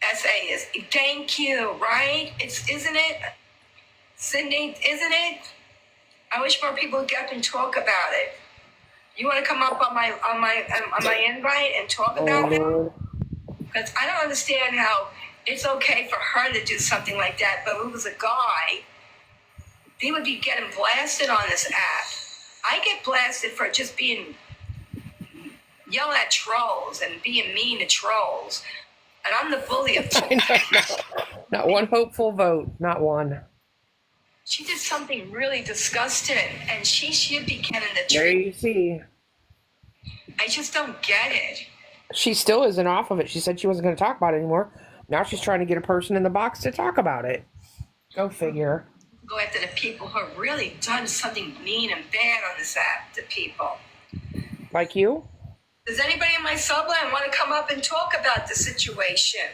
SA is thank you, right? Isn't it? Cindy, isn't it? I wish more people would get up and talk about it. You want to come up on my invite and talk about it? Because I don't understand how it's okay for her to do something like that, but if it was a guy, they would be getting blasted on this app. I get blasted for just yelling at trolls and being mean to trolls. And I'm the bully of trolls. Not one hopeful vote. Not one. She did something really disgusting, and she should be getting the There treatment. you see. I just don't get it. She still isn't off of it. She said she wasn't going to talk about it anymore. Now she's trying to get a person in the box to talk about it. Go figure. Go after the people who have really done something mean and bad on this app to people. Like you? Does anybody in my subline want to come up and talk about the situation?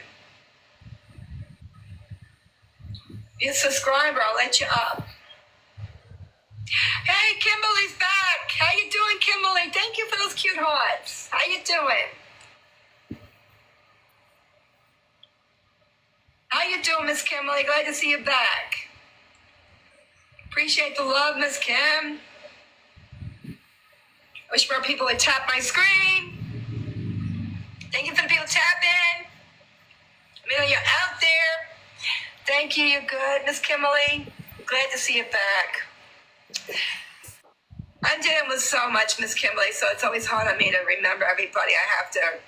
Be a subscriber, I'll let you up. Hey, Kimberly's back. How you doing, Kimberly? Thank you for those cute hearts. How you doing? How you doing, Miss Kimberly? Glad to see you back. Appreciate the love, Miss Kim. Wish more people would tap my screen. Thank you for the people tapping. I know you're out there. Thank you. You're good, Miss Kimberly. Glad to see you back. I'm dealing with so much, Miss Kimberly, so it's always hard on me to remember everybody. I have to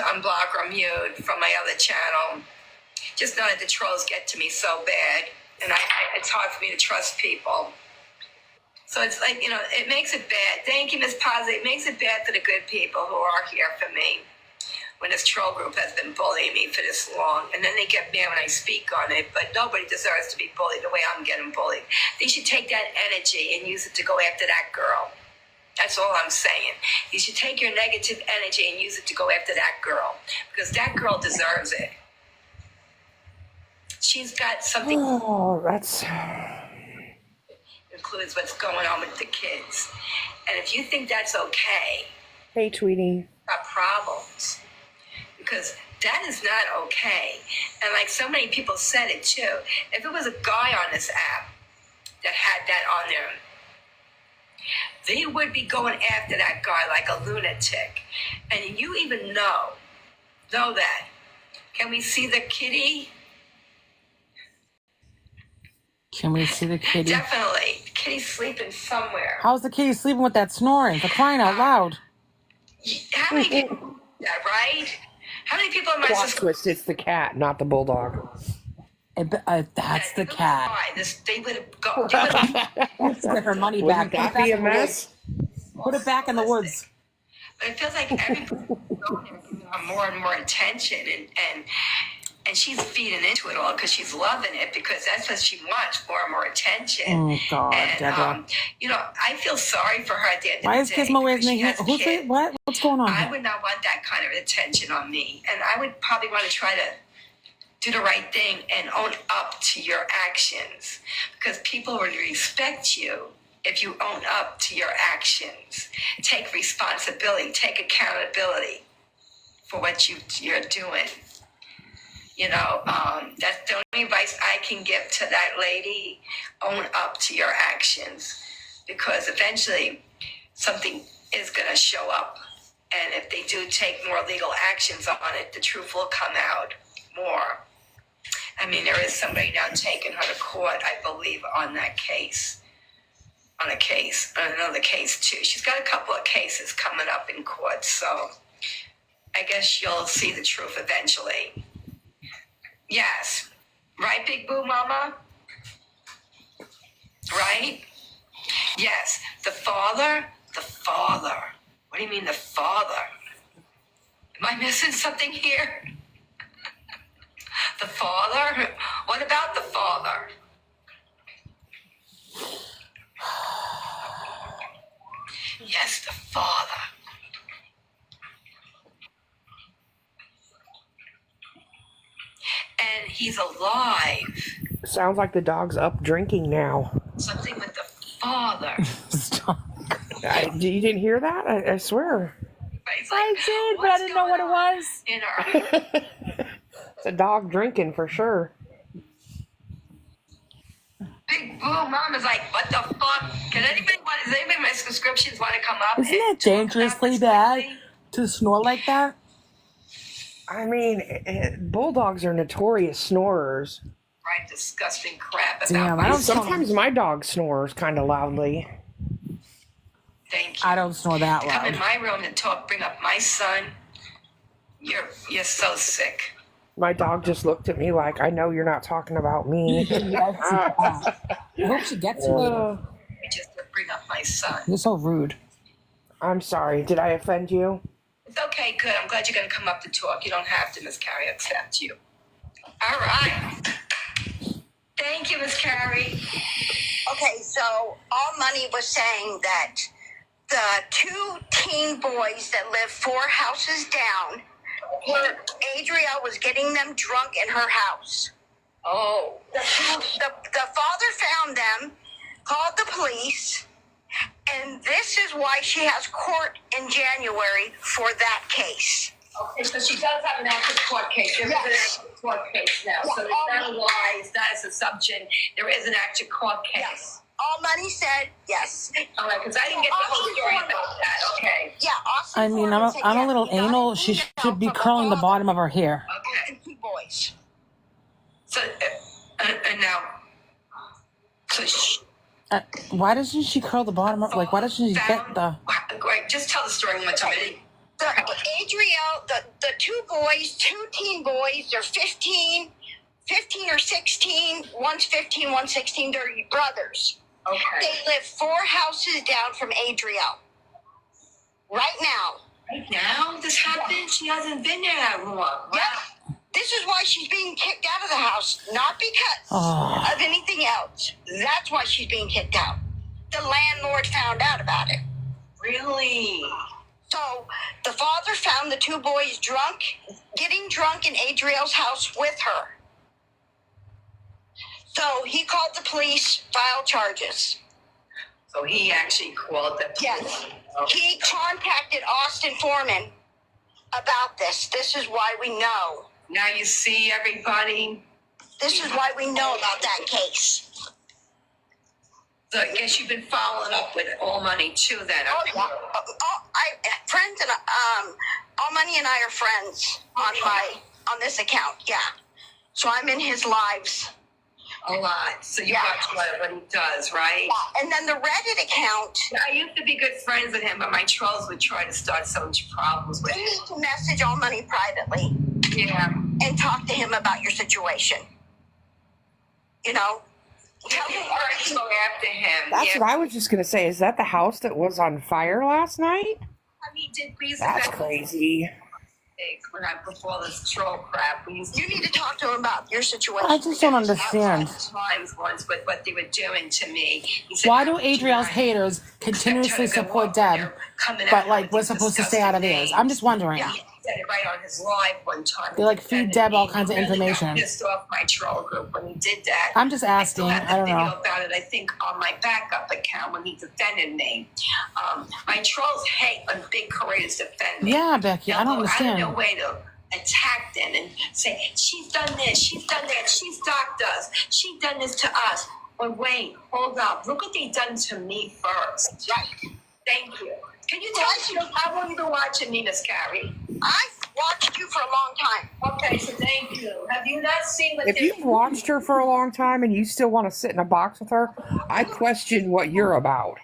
unblock or mute from my other channel. Just know that the trolls get to me so bad, and it's hard for me to trust people. So it's like, it makes it bad. Thank you, Miss Positive. It makes it bad for the good people who are here for me when this troll group has been bullying me for this long. And then they get mad when I speak on it, but nobody deserves to be bullied the way I'm getting bullied. They should take that energy and use it to go after that girl. That's all I'm saying. You should take your negative energy and use it to go after that girl, because that girl deserves it. She's got something. Oh, that's... Includes what's going on with the kids. And if you think that's okay, Hey, Tweety. got problems. Because that is not okay. And like so many people said it too, if it was a guy on this app that had that on there, they would be going after that guy like a lunatic. And you even know that. Can we see the kitty? Can we see the kitty? Definitely. The kitty's sleeping somewhere. How's the kitty sleeping with that snoring? For crying out loud. How many people do that, right? How many people in my Plot system? twist, it's the cat, not the bulldog. That's the cat. They would have Let's get her money Wouldn't back. that be a mess? Put it back in the woods. But it feels like everybody's giving her more and more attention, and she's feeding into it all because she's loving it, because that's what she wants, more and more attention. Oh, God, Deborah. I feel sorry for her at the end Why of is the day. Gizmo Because she raising has a Who's kid. it? What? What's going on I here? would not want that kind of attention on me, and I would probably want to try to do the right thing and own up to your actions, because people will respect you if you own up to your actions. Take responsibility, take accountability for what you're doing. That's the only advice I can give to that lady. Own up to your actions, because eventually something is going to show up. And if they do take more legal actions on it, the truth will come out more. I mean, there is somebody now taking her to court, I believe, on that case. On another case, too. She's got a couple of cases coming up in court, so I guess you'll see the truth eventually. Yes. Right, Big Boo Mama? Right? Yes. The father? What do you mean the father? Am I missing something here? The father? What about the father? Yes, the father. And he's alive. Sounds like the dog's up drinking now. Something with the father. Stop. You didn't hear that? I swear. He's like, I did, but I didn't know what it was. in her. It's a dog drinking for sure. Big Boo Mama's like, what the fuck? Does anybody in my subscriptions want to come up? Isn't and it talk about dangerously this bad quickly? to snore like that? I mean, bulldogs are notorious snorers. Right, disgusting crap about Damn, I don't Sometimes my dog snores kind of loudly. Thank you. I don't snore that Come in loud. my room and bring up my son. You're so sick. My dog just looked at me like, I know you're not talking about me. I hope she gets you later. Just to bring up my son. You're so rude. I'm sorry. Did I offend you? It's okay, good. I'm glad you're going to come up to talk. You don't have to, Miss Carrie. I accept you. All right. Thank you, Miss Carrie. Okay, so All Money was saying that the two teen boys that live 4 houses down, Adrielle was getting them drunk in her house. Oh. The father found them, called the police, and this is why she has court in January for that case. Okay, so she does have an active court case. There is an active court case now. So it's not a lie. It's not as assumption. There is an active court case. Yes. All Money said yes. All right, because I didn't get the whole story about that. Okay. Yeah, Austin I mean, Foreman said I'm a yes. little He got anal. an She email should be from curling the father bottom of her hair. Okay. of the two boys. So, and now, so Why doesn't she curl the bottom of, like, why doesn't she get the... Great, just tell the story one more time. Adrielle, the two boys, two teen boys, they're 15 or 16. One's 15, one's 16. They're brothers. Okay. They live 4 houses down from Adrielle. Right now. Right now this happened? She hasn't been there that long. Wow. Yep. This is why she's being kicked out of the house, not because of anything else. That's why she's being kicked out. The landlord found out about it. Really? So the father found the 2 boys getting drunk in Adrielle's house with her. So he called the police, filed charges. So he actually called the police. Yes. Okay. He contacted Austin Foreman about this. This is why we know. Now you see everybody. This is why we know about that case. So I guess you've been following up with All Money too then. Oh, yeah. Friends and All Money and I are friends on this account. Yeah. So I'm in his lives. A lot. So you watch what he does, right? Yeah. And then the Reddit account. I used to be good friends with him, but my trolls would try to start some problems with You him. need to message All Money privately. Yeah. And talk to him about your situation. You know? Tell him to go after him. That's what I was just going to say. Is that the house that was on fire last night? I mean, did we? That's crazy. When I before this troll crap, we used to You need to talk to him about your situation. I just don't understand. times once with what they were doing to me. He said, Why do "How could you Adrielle's not haters continuously try to go support up Deb, when you're coming but out like with we're these supposed to stay out of theirs? disgusting I'm just wondering. Yeah, he said it right on his live one time. They like feed Deb all kinds of Really got information. pissed off my troll group when he did that. I'm just asking. I still have I don't the video know. about it, I think, on my backup account when he defended me. My trolls hate when big creators defend me. Yeah, Becky, I don't understand. I don't know way to attack them and say, she's done this, she's done that, she's docked us, she's done this to us. But wait, hold up. Look what they done to me first. Right. Thank you. Can you tell me how long you been watching me, Miss Carrie? I've watched you for a long time. Okay, so thank you. Have you not seen what If you've watched her for a long time and you still want to sit in a box with her, I question what you're about.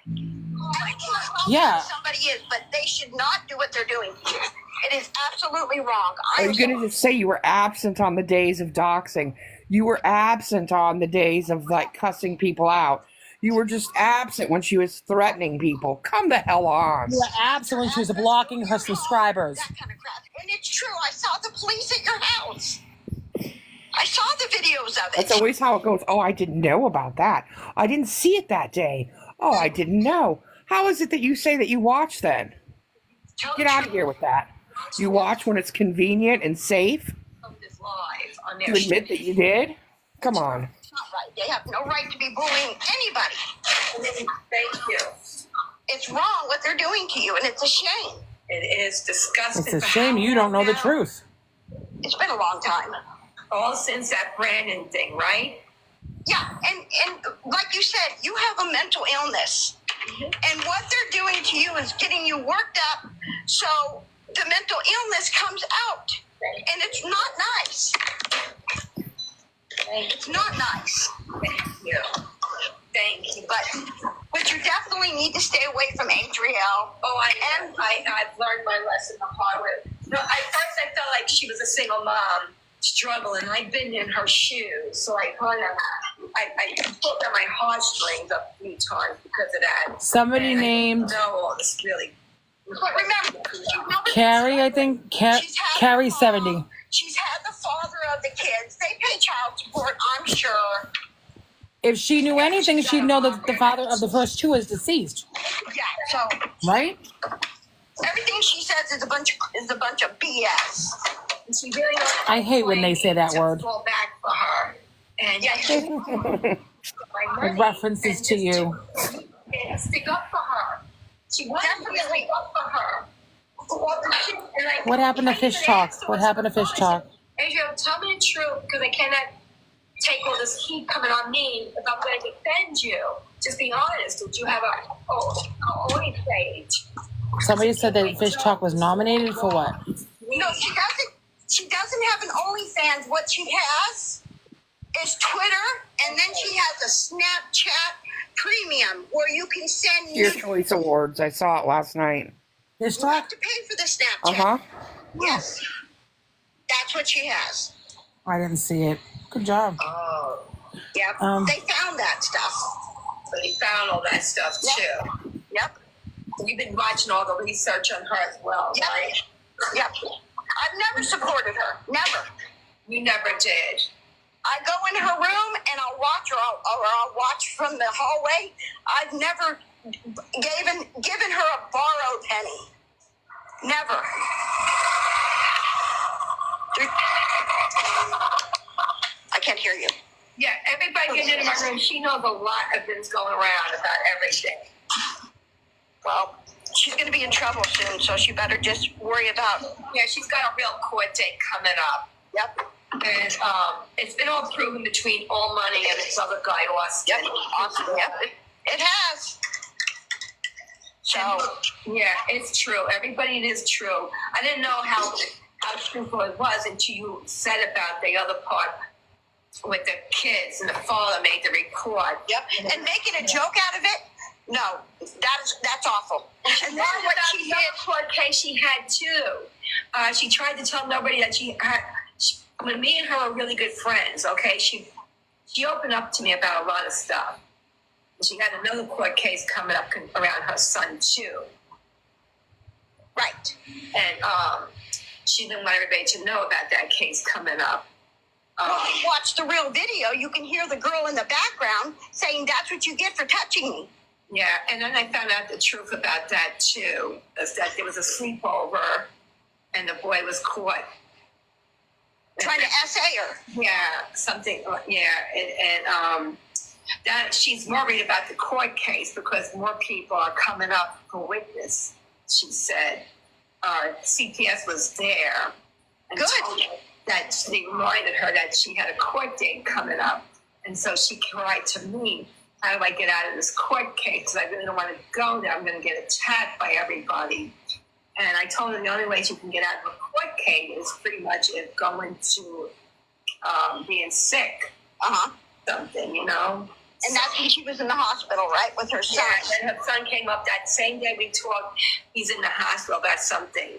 Yeah. Somebody is, but they should not do what they're doing. It is absolutely wrong. Are you going to just say you were absent on the days of doxing? You were absent on the days of like cussing people out. You were just absent when she was threatening people. Come the hell on. You were absent when she was blocking her subscribers. That kind of crap. And it's true. I saw the police at your house. I saw the videos of it. That's always how it goes. Oh, I didn't know about that. I didn't see it that day. Oh, I didn't know. How is it that you say that you watch then? Get out of here with that. You watch when it's convenient and safe? You admit that you did? Come on. It's not right. They have no right to be bullying anybody. Thank you. It's wrong what they're doing to you, and it's a shame. It is disgusting. It's a shame you don't know the truth. It's been a long time. All since that Brandon thing, right? Yeah, and like you said, you have a mental illness. And what they're doing to you is getting you worked up so the mental illness comes out. And it's not nice. It's not nice. Thank you. Thank you. But you definitely need to stay away from Adrielle. Oh, I've learned my lesson the hard way. No, at first I felt like she was a single mom struggling. I've been in her shoes, so I pulled at my heartstrings a few times because of that. Somebody named No, it's really. But remember Carrie, I think. Carrie 70. She's had the father of the kids. They pay child support, I'm sure. If she knew anything, she'd know that the father of the first 2 is deceased. Yeah, so Right? everything she says is a bunch of BS. And she really I hate when they say that word. Fall back for her. And yeah, With references to you. and stick up for her. She wanted to stick up for her. What happened to Fish Talk? What happened to Fish Talk? Adrielle, tell me the truth, because I cannot take all this heat coming on me if I'm going to defend you. Just be honest. Did you have a only page? Somebody said that Fish Talk was nominated for what? No, she doesn't. She doesn't have an OnlyFans. What she has is Twitter, and then she has a Snapchat Premium where you can send Your Choice Awards. I saw it last night. Fish You have Talk? to pay for the Snapchat. Uh-huh. Yes, that's what she has. I didn't see it. Good job. Oh. Yep. Um, They found that stuff. So he found all that stuff too. Yep. You've been watching all the research on her as well, Yep. right? Yep. I've never supported her. Never. You never did. I go in her room and I'll watch her, or I'll watch from the hallway. I've never given her a borrowed penny. Never. I can't hear you. Yeah, everybody getting in my room, she knows a lot of things going around about everything. Well, she's going to be in trouble soon, so she better just worry about. Yeah, she's got a real court date coming up. Yep. And it's been all proven between All Money and this other guy, Austin. Yep. Awesome. Yep. It has. So. Yeah, it's true. Everybody, it is true. I didn't know how truthful it was until you said about the other part with the kids and the father made the report. Yep. And making a joke out of it. No, that's awful. And then what she did, court case she had too. She tried to tell nobody that when me and her were really good friends, okay, she opened up to me about a lot of stuff. She had another court case coming up around her son too. Right. And she didn't want everybody to know about that case coming up. Well, if you watch the real video, you can hear the girl in the background saying, "That's what you get for touching me." Yeah, and then I found out the truth about that too, is that there was a sleepover and the boy was caught Trying to essay her. Yeah, something. Yeah, and that she's worried about the court case because more people are coming up for witness. She said CPS was there and Good. told her that they reminded her that she had a court date coming up, and so she can write to me. How do I get out of this court case? Because I really don't want to go there. I'm going to get attacked by everybody. And I told her the only way she can get out of a court case is pretty much if going to being sick, something, you know. And that's when she was in the hospital, right, with her son. Yeah, and her son came up that same day we talked. He's in the hospital about something.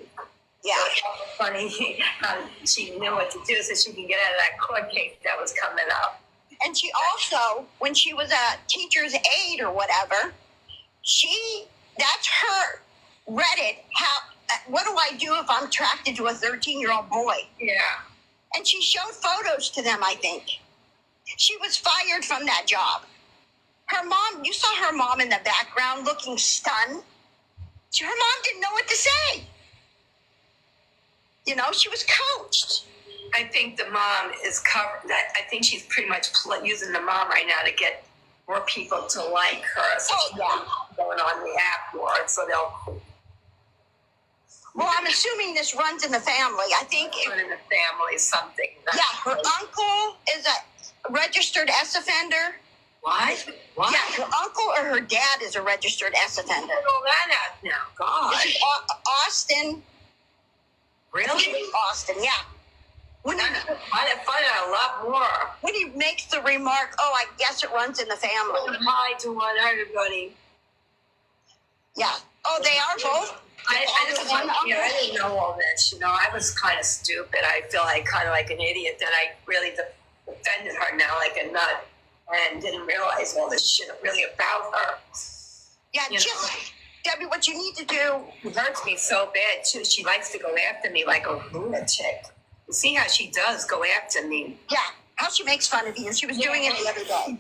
Yeah. So it was funny how she knew what to do so she could get out of that court case that was coming up. And she also, when she was a teacher's aide or whatever, that's her Reddit, what do I do if I'm attracted to a 13-year-old boy? Yeah. And she showed photos to them, I think. She was fired from that job. Her mom, you saw her mom in the background looking stunned. Her mom didn't know what to say. You know, she was coached. I think the mom is covered. I think she's pretty much using the mom right now to get more people to like her. So she's going on the app more, so they'll. Well, I'm assuming this runs in the family. I think in the family something. Yeah, her uncle is a registered S offender. What? What? Yeah, her uncle or her dad is a registered S offender. All that out now. God. This is Austin. Really? Austin, yeah. I find out a lot more. When he makes the remark, I guess it runs in the family. Hi to one, everybody. Yeah. Oh, they are both? I didn't know all this. You know, I was kind of stupid. I feel like kind of like an idiot that I really defended her now like a nut and didn't realize all this shit really about her. Yeah, Debbie, what you need to do. It hurts me so bad, too. She likes to go after me like a lunatic. You see how she does go after me. Yeah, how she makes fun of you. She was doing it the other day.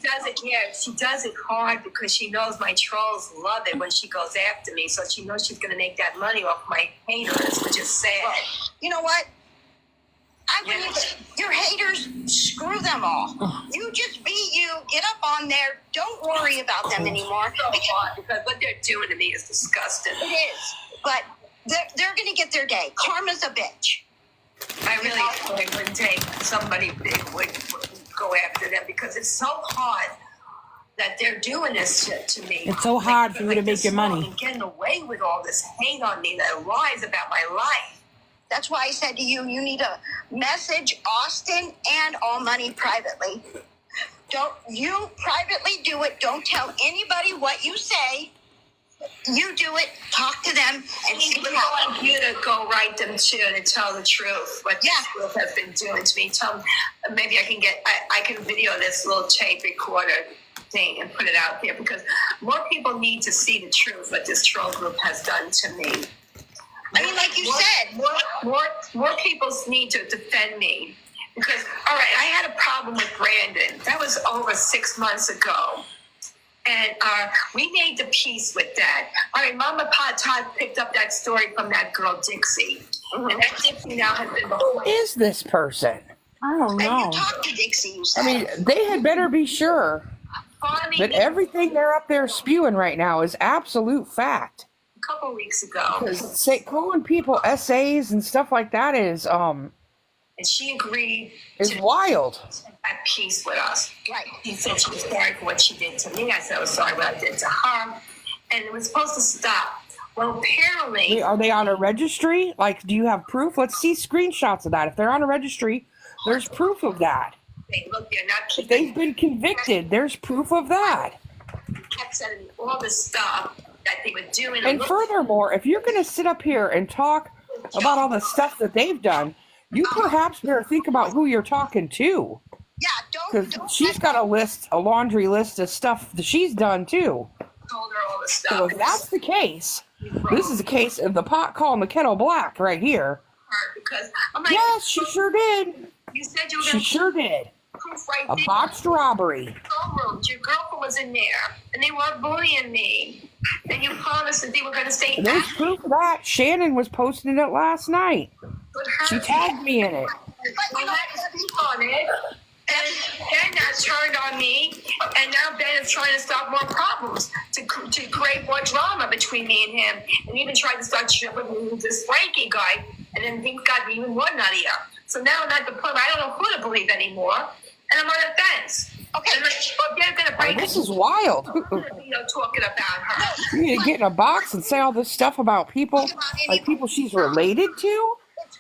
She does it hard because she knows my trolls love it when she goes after me. So she knows she's going to make that money off my haters, which is sad. Well, you know what? Your haters, screw them all. You just be you. Get up on there. Don't worry about them anymore. Because what they're doing to me is disgusting. It is. But they're going to get their day. Karma's a bitch. I really wouldn't take somebody big would go after them because it's so hard that they're doing this shit to me. It's so hard for you to make your money. And getting away with all this hate on me, that lies about my life. That's why I said to you, you need to message Austin and All Money privately. You privately do it. Don't tell anybody what you say. You do it. Talk to them and see what happens. I want you to go write them too and tell the truth. What this group has been doing to me. Tell them, maybe I can video this little tape recorder thing and put it out there because more people need to see the truth what this troll group has done to me. I mean, like you said, more people need to defend me because, all right, I had a problem with Brandon. That was over 6 months ago. And we made the peace with that. All right, Mama Todd picked up that story from that girl, Dixie. Mm-hmm. And that Dixie now has been... Who is this person? I don't know. and you talked to Dixie, you said. I mean, they had better be sure that everything they're up there spewing right now is absolute fact. A couple weeks ago. Because calling people essays and stuff like that is and she agreed to wild. At peace with us. Right. She said she was sorry for what she did to me. I said I was sorry what I did to her. And it was supposed to stop. Well, apparently... Are they on a registry? Like, do you have proof? Let's see screenshots of that. If they're on a registry, there's proof of that. Hey, look, they're not keeping... If they've been convicted, there's proof of that. Kept sending all this stuff that they were doing. And furthermore, if you're going to sit up here and talk about all the stuff that they've done, you perhaps better think about who you're talking to. Yeah, Because she's got a laundry list of stuff that she's done too. Told her all this stuff. So if that's the case, this is a case of the pot calling the kettle black right here. Because I'm like, yes, she sure did. You said you were She going to sure did. proof right A there. botched robbery. Rooms. Your girlfriend was in there, and they were bullying me. And you promised that they were going to stay. There's proof of that. Shannon was posting it last night. She tagged me in it. But you had to speak on it. And then that turned on me, and now Ben is trying to stop more problems, to create more drama between me and him, and even tried to start with this Frankie guy, and then things got even more nuttier. So now I'm at the point where I don't know who to believe anymore, and I'm on the fence. Okay, and they're gonna break. This is wild. Talking about her. You need to get in a box and say all this stuff about people, like people she's related to.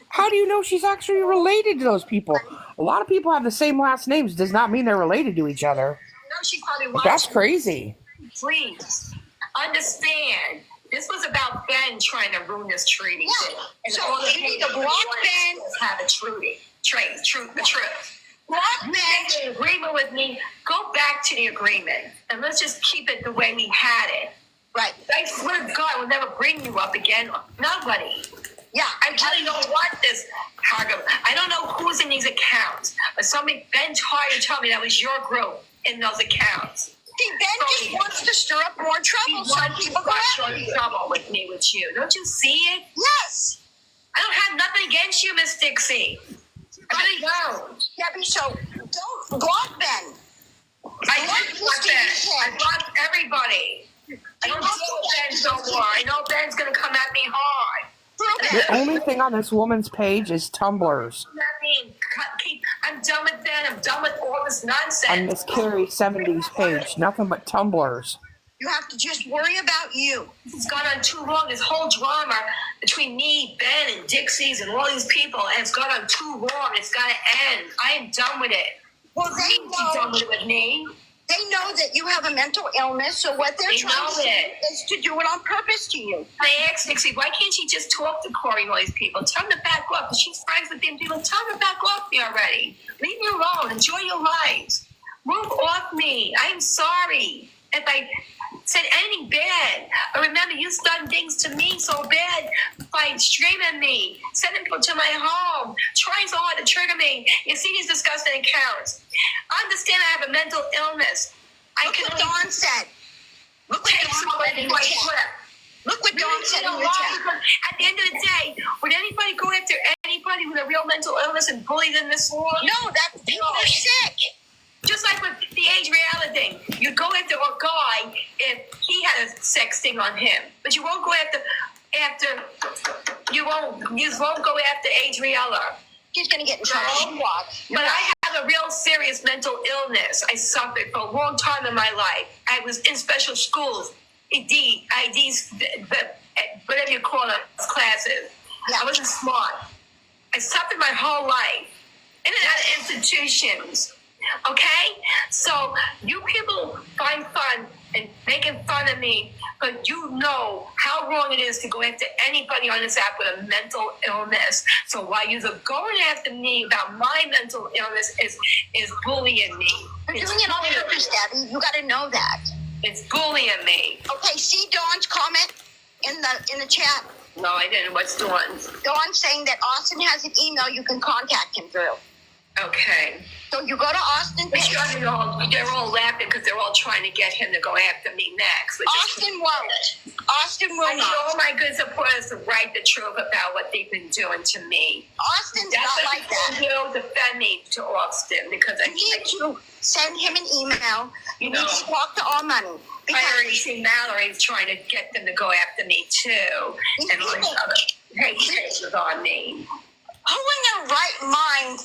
How do you know she's actually related to those people? A lot of people have the same last names. Does not mean they're related to each other. No, she probably But that's crazy. Please understand. This was about Ben trying to ruin this treaty. Yeah. And So all the you need to people block who Ben. have a treaty. The truth. Block You Ben. make an agreement with me. Go back to the agreement, and let's just keep it the way we had it. Right. I swear to God, I will never bring you up again. Nobody. Yeah. I really don't want this cargo. I don't know who's in these accounts, but Ben Tyler told me that was your group in those accounts. See, Ben just wants to stir up more trouble. So people go after you. Trouble with me, with you. Don't you see it? Yes. I don't have nothing against you, Miss Dixie. I really don't. Debbie, so don't block Ben. I did block Ben. I blocked everybody. I don't deal with Ben no more. I know Ben's going to come at me hard. The only thing on this woman's page is Tumblrs. I'm done with that. I'm done with all this nonsense. On Miss Carrie 70's page, nothing but Tumblrs. You have to just worry about you. It's gone on too long. This whole drama between me, Ben, and Dixie's and all these people, and it's gone on too long. It's got to end. I am done with it. Well, they know. Done with it with me. They know that you have a mental illness, so what they're trying to do is to do it on purpose to you. I asked Dixie, why can't she just talk to Corey and all these people? Tell them to back off. If she's friends with them people, tell them to back off me already. Leave me alone. Enjoy your lives. Move off me. I'm sorry if I said anything bad. I remember you done things to me so bad by streaming me, sending people to my home, trying so hard to trigger me. You see these disgusting accounts. Understand I have a mental illness. Look what Dawn said. Look what Dawn said in the chat. Look what Dawn said in the chat. At the end of the day, would anybody go after anybody with a real mental illness and bully them this long? No, that people are sick. Just like with the Adrielle thing, you go after a guy if he had a sex thing on him, but you won't go after you won't go after Adrielle. She's gonna get in trouble. But I have a real serious mental illness. I suffered for a long time in my life. I was in special schools, IDs, whatever you call it, classes. Yeah. I wasn't smart. I suffered my whole life in and out of institutions. Okay? So you people find fun and making fun of me, but you know how wrong it is to go after anybody on this app with a mental illness. So while you're going after me about my mental illness is bullying me. You're doing it on purpose, Debbie. You got to know that. It's bullying me. Okay, see Dawn's comment in the chat? No, I didn't. What's Dawn's? Dawn's saying that Austin has an email you can contact him through. Okay. So you go to Austin. They're all laughing because they're all trying to get him to go after me next. Austin won't. Austin will I need not. all my good supporters to write the truth about what they've been doing to me. Austin's not like that. You'll defend me to Austin because I need to send him an email. You need to talk to All Money. I already see Mallory's trying to get them to go after me too. And all these other hate cases on me. Who in their right mind,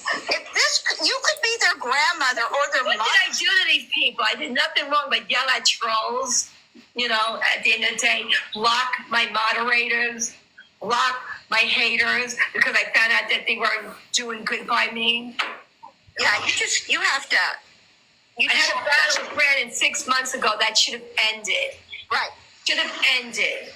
you could be their grandmother or their mother. What did I do to these people? I did nothing wrong but yell at trolls. You know, at the end of the day, block my moderators, block my haters because I found out that they weren't doing good by me. Yeah, you have to. I had a battle with Brandon 6 months ago that should have ended. Right. Should have ended.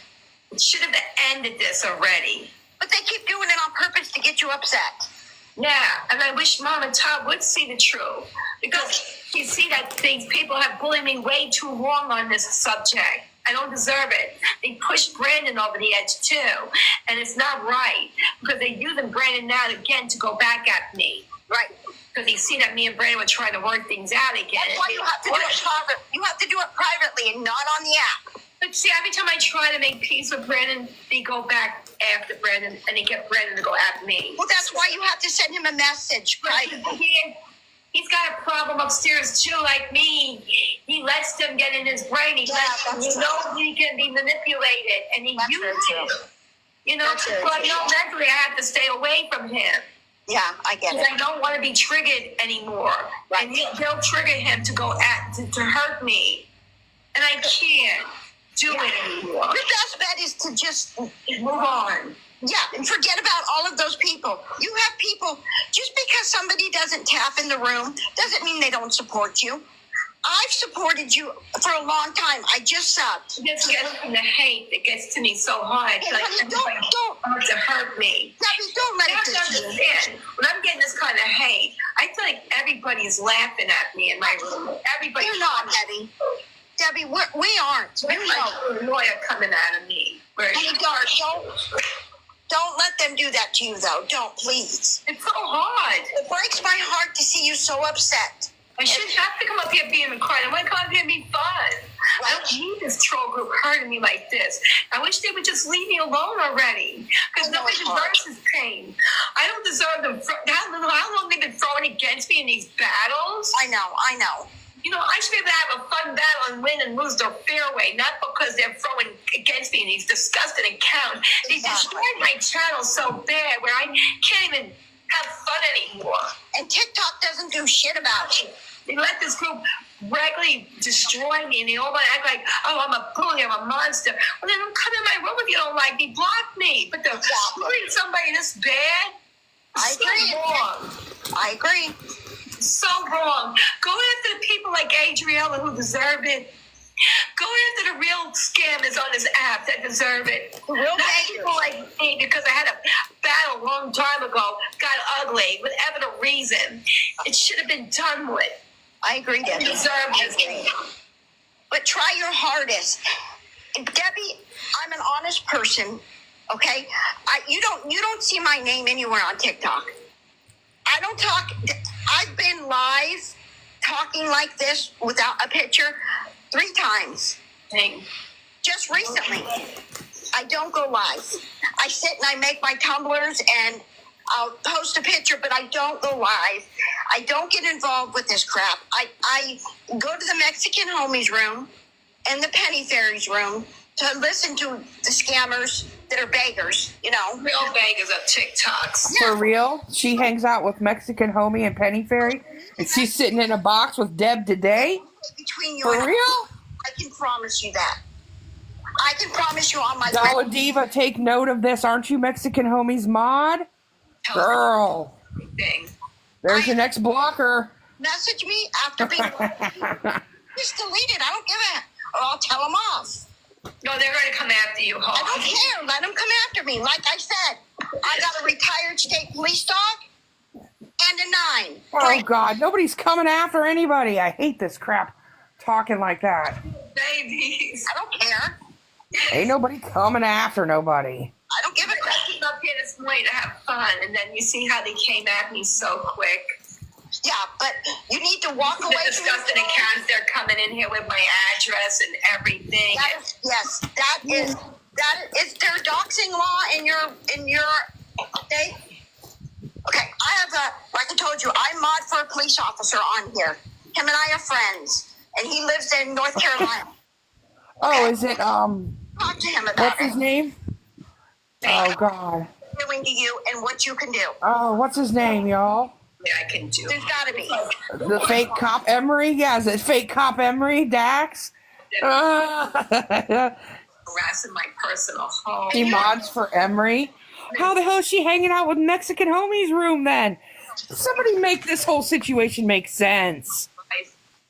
It should have ended this already. But they keep doing it on purpose to get you upset. Yeah, and I wish Mom and Todd would see the truth. Because you see that things people have bullied me way too long on this subject. I don't deserve it. They pushed Brandon over the edge too. And it's not right. Because they're using Brandon now again to go back at me. Right. Because they see that me and Brandon were trying to work things out again. That's why you have to do it private. You have to do it privately and not on the app. But see, every time I try to make peace with Brandon, they go back after Brandon and they get Brandon to go at me. Well, that's why you have to send him a message. He's got a problem upstairs too, like me. He lets them get in his brain. He can be manipulated, and he uses it. You know, but mentally, I have to stay away from him. Yeah, I get it. Because I don't want to be triggered anymore. Right. And they'll trigger him to go to hurt me, and I can't do it anymore. Your best bet is to just move on. Yeah, and forget about all of those people. You have people, just because somebody doesn't tap in the room doesn't mean they don't support you. I've supported you for a long time. I just subbed. It just gets from the hate that gets to me so hard. Hey, honey, don't to hurt me. Debbie, don't let it understand. When I'm getting this kind of hate, I feel like everybody's laughing at me in my room. Everybody. You're not, Debbie. Debbie, we aren't. There's like a lawyer coming out of me. Honey, don't let them do that to you, though. Don't, please. It's so hard. It breaks my heart to see you so upset. I shouldn't have to come up here being crying. I want to come up here and be fun. Right. I don't need this troll group hurting me like this. I wish they would just leave me alone already. Because nobody deserves this pain. I don't deserve them. How long they've been throwing against me in these battles? I know. You know, I should be able to have a fun battle and win and lose their fairway, not because they're throwing against me in these disgusting accounts. They destroyed my channel so bad where I can't even have fun anymore. And TikTok doesn't do shit about it. They let this group regularly destroy me, and they all want to act like, oh, I'm a bully, I'm a monster. Well, then don't come in my room if you don't like me. Block me. But they're bullying somebody this bad? I agree. So wrong. Go after the people like Adrielle who deserve it. Go after the real scammers on this app that deserve it. Not people like me, because I had a battle a long time ago, got ugly, whatever the reason. It should have been done with. I agree, Debbie. But try your hardest. And Debbie, I'm an honest person, okay? You don't see my name anywhere on TikTok. I don't talk. I've been live talking like this without a picture 3 times. Dang. Just recently. I don't go live. I sit and I make my tumblers and I'll post a picture, but I don't go live. I don't get involved with this crap. I go to the Mexican homies room and the Penny Fairies room to listen to the scammers that are beggars, you know. Real beggars of TikToks. For real? She hangs out with Mexican homie and Penny Fairy? And she's sitting in a box with Deb today? Between you For and real? I can promise you that. I can promise you on my Dollar Diva, take note of this. Aren't you Mexican homie's mod? Girl. There's your next blocker. Message me after being just delete it. I don't give a or I'll tell them off. No, they're going to come after you, I Hawk. don't care. Let them come after me. Like I said, I got a retired state police dog and a 9. Oh, God. Nobody's coming after anybody. I hate this crap talking like that. Babies. I don't care. Ain't nobody coming after nobody. I don't give a crap. I came up here this morning to have fun, and then you see how they came at me so quick. Yeah, but you need to walk away The from disgusting accounts, they're coming in here with my address and everything. That is there doxing law in your state? Okay, I have like I told you, I mod for a police officer on here. Him and I are friends, and he lives in North Carolina. Oh, is it, Talk to him about what's it. his name? Oh, God. Doing to you and what you can do. Oh, what's his name, y'all? Yeah, I can do. There's got to be. The fake cop Emery? Yeah, is it fake cop Emery? Dax? Harassing my personal home. He mods for Emery? How the hell is she hanging out with Mexican homies room then? Somebody make this whole situation make sense.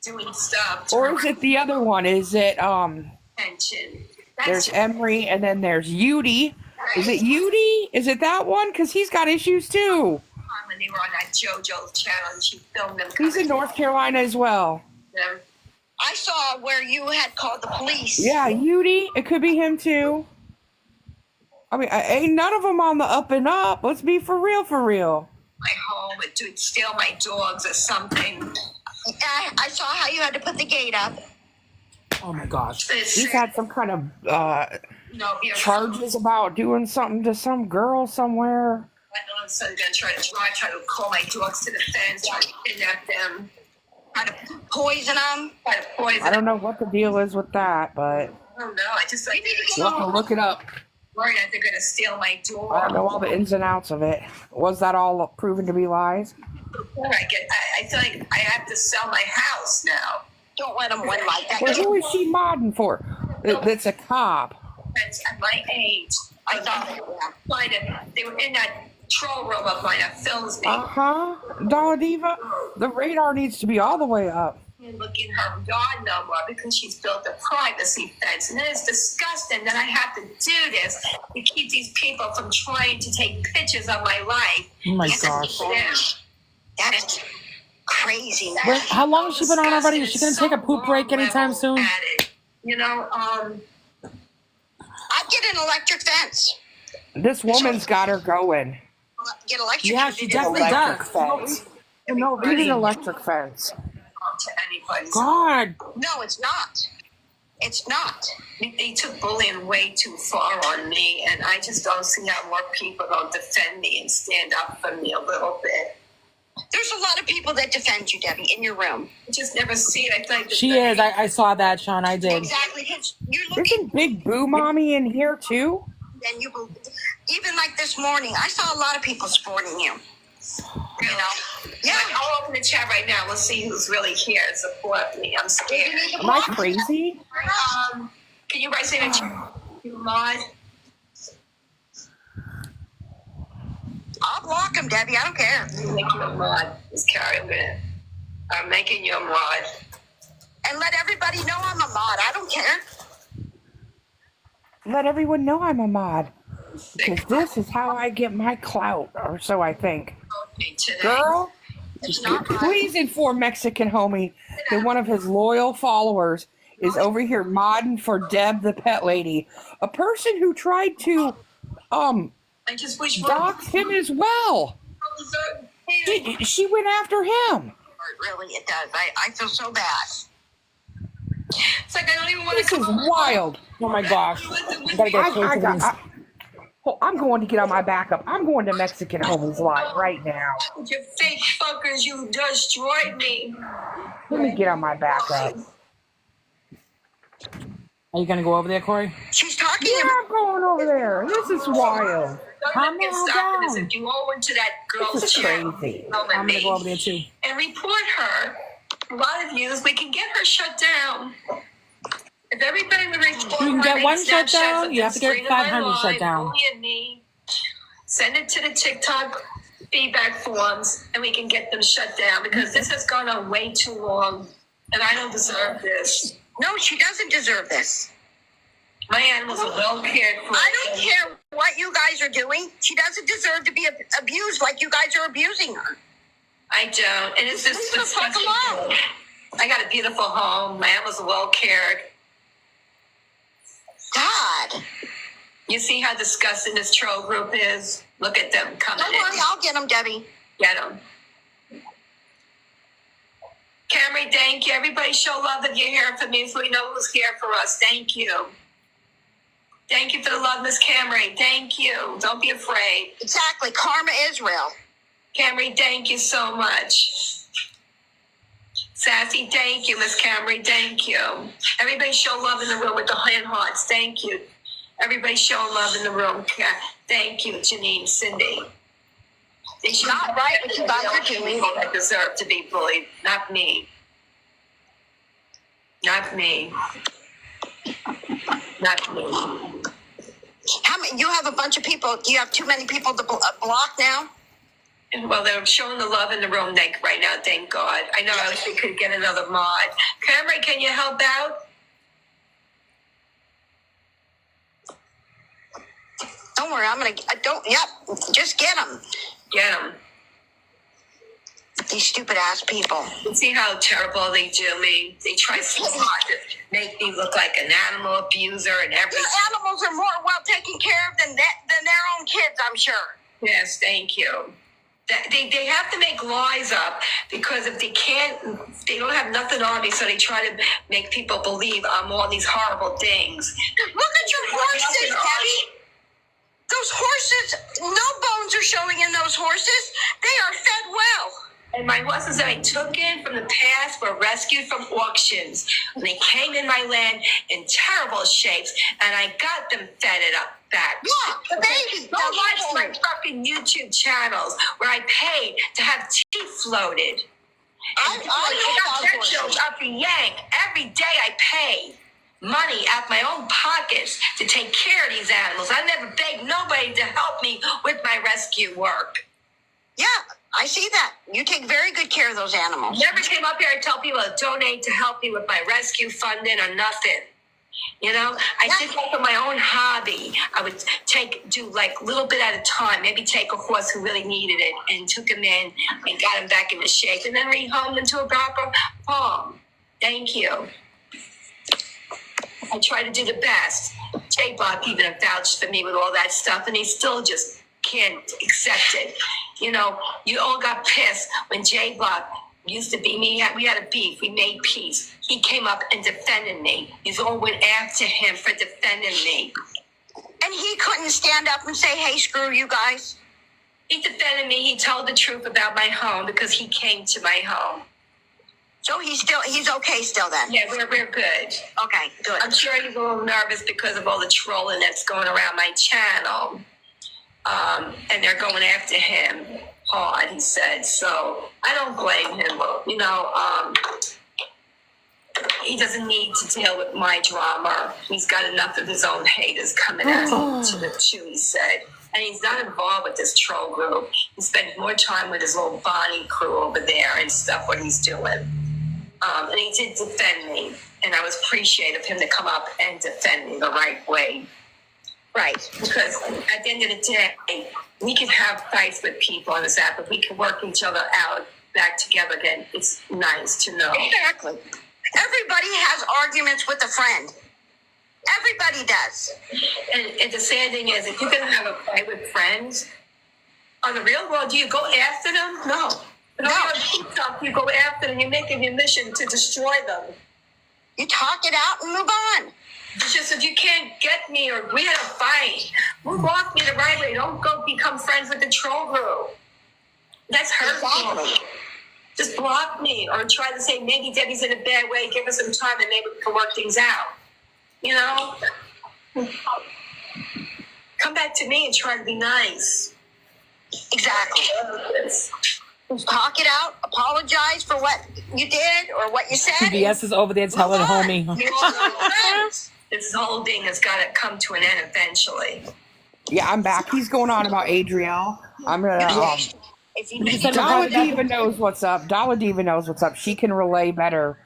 Doing stuff. Or is it the other one? Is it, Attention. there's Emery and then there's Udi. Is it Udi? Is it that one? Because he's got issues too. When they were on that JoJo's channel and she filmed them. He's in North Carolina as well. Them. I saw where you had called the police. Yeah, Udi. It could be him too. I mean, ain't none of them on the up and up. Let's be for real, for real. My home, it would steal my dogs or something. I saw how you had to put the gate up. Oh my gosh. He's had some kind of No, yeah. charges about doing something to some girl somewhere. All of a sudden, gonna try to call my dogs to the fence, try to kidnap them, Try to poison them. try to poison I don't them. know what the deal is with that, but I don't know. I just like we'll have to look it up. worried that they're gonna steal my dog. I don't know all the ins and outs of it. Was that all proven to be lies? I feel like I have to sell my house now. Don't let them win like that. Well, who is she modding for? That's a cop. That's at my age. I thought they were in that troll room of mine that films me. Dollar Diva, the radar needs to be all the way up. And look in her yard no more because she's built a privacy fence. And it is disgusting that I have to do this to keep these people from trying to take pictures of my life. Oh my It's gosh. them. That's crazy. Wait, how long has she been on already? Is she going to take a poop break anytime soon? You know, I'd get an electric fence. This woman's got her going. Get electric. Yeah, she definitely Electric does. fence. No, need an electric fence. to anybody. God. No, it's not. It's not. They took bullying way too far on me, and I just don't see how more people don't defend me and stand up for me a little bit. There's a lot of people that defend you, Debbie, in your room. I just never see it. I think She is. I saw that, Sean. I did. Exactly. 'Cause you're looking, Isn't Big Boo Mommy in here too? and you even like this morning, I saw a lot of people supporting you. You know? Yeah. I'll open the chat right now. We'll see who's really here to support me. I'm scared. Am I crazy? Can you guys say that you mod? I'll block them, Debbie. I don't care. Make you a mod. Miss Carrie, I'm making you a mod. And let everybody know I'm a mod. I don't care. Let everyone know I'm a mod. Because this is how I get my clout, or so I think. Okay, today. Girl, It's not right. please inform Mexican homie that one of his loyal followers is over here modding for Deb the pet lady. A person who tried to I just wish dox him as well. She went after him. Really, it does. I feel so bad. It's like I don't even want This to is come wild. Oh my gosh. I gotta get close to these. I'm going to get on my backup. I'm going to Mexican homie's live right now. You fake fuckers, you destroyed me. Let me get on my backup. Are you gonna go over there, Corey? She's talking Yeah, I'm going over there. This is wild. Calm Get down. stopped in this. If you go into that This girl's is channel, crazy. film at I'm gonna me go over there too. and report her. A lot of views, we can get her shut down. If everybody would report You can her, get make one shut Snapchats down, of you the have to get screen of my 500 shut live, down. bullying me, send it to the TikTok feedback forms, and we can get them shut down because this has gone on way too long, and I don't deserve this. No, she doesn't deserve this. My animals are well cared for. I don't care what you guys are doing. She doesn't deserve to be abused like you guys are abusing her. I don't. And it's just Leave the fuck alone. I got a beautiful home. My animals are well cared. God. You see how disgusting this troll group is? Look at them coming Don't worry, I'll get them, Debbie. Get them. Camry, thank you. Everybody show love if you're here for me so we know who's here for us. Thank you. Thank you for the love, Miss Camry. Thank you. Don't be afraid. Exactly. Karma Israel. Camry, thank you so much. Sassy, thank you. Miss Camry, thank you. Everybody show love in the room with the hand hearts. Thank you. Everybody show love in the room. Thank you, Janine, Cindy. They should Not right what you guys are doing. People that deserve to be bullied, not me. Not me. Not me. How many? You have a bunch of people. Do you have too many people to block now? Well, they're showing the love in the room right now, thank God. I know I wish we could get another mod. Camry, can you help out? Don't worry, just get them. Get them. These stupid ass people. You see how terrible they do me? They try so hard to make me look like an animal abuser and everything. Your animals are more well taken care of than their own kids, I'm sure. Yes, thank you. They have to make lies up because if they can't, they don't have nothing on me, so they try to make people believe I'm all these horrible things. Look at your horses, Debbie. Those horses, no bones are showing in those horses. They are fed well. And my horses that I took in from the past were rescued from auctions. And they came in my land in terrible shapes, and I got them fed it up back. Yeah, the babies. Go watch my fucking YouTube channels where I paid to have tea floated. I got know those shows up the yank. Every day I pay money out of my own pockets to take care of these animals. I never begged nobody to help me with my rescue work. Yeah, I see that. You take very good care of those animals. Never came up here and tell people to donate to help me with my rescue funding or nothing. You know, I did that for my own hobby. I would do like a little bit at a time, maybe take a horse who really needed it and took him in and got him back into shape and then rehomed him to a proper home. Thank you. I try to do the best. J Block even vouched for me with all that stuff, and he still just can't accept it. You know, you all got pissed when J Block used to be me. We had a beef. We made peace. He came up and defended me. You all went after him for defending me. And he couldn't stand up and say, hey, screw you guys? He defended me. He told the truth about my home because he came to my home. So he's okay still then? Yeah, we're good. Okay, good. I'm sure he's a little nervous because of all the trolling that's going around my channel. And they're going after him hard, he said. So I don't blame him. You know, he doesn't need to deal with my drama. He's got enough of his own haters coming at him to the two, he said. And he's not involved with this troll group. He spends more time with his little Bonnie crew over there and stuff, what he's doing. And he did defend me, and I was appreciative of him to come up and defend me the right way. Right. Because at the end of the day, we can have fights with people on this app, but we can work each other out back together again. It's nice to know. Exactly. Everybody has arguments with a friend. Everybody does. And the sad thing is, if you're going to have a fight with friends, on the real world, do you go after them? No. But on TikTok, you go after them. You're making your mission to destroy them. You talk it out and move on. It's just if you can't get me or we had a fight, move off me the right way. Don't go become friends with the troll group. That's hurtful. Exactly. Just block me or try to say maybe Debbie's in a bad way. Give her some time and maybe we can work things out. You know? Come back to me and try to be nice. Exactly. Talk it out. Apologize for what you did or what you said. PBS is over there telling homie. This whole thing has got to come to an end eventually. Yeah, I'm back. He's going on about Adrielle. I'm gonna. Dala Diva knows what's up. Dala Diva knows what's up. She can relay better.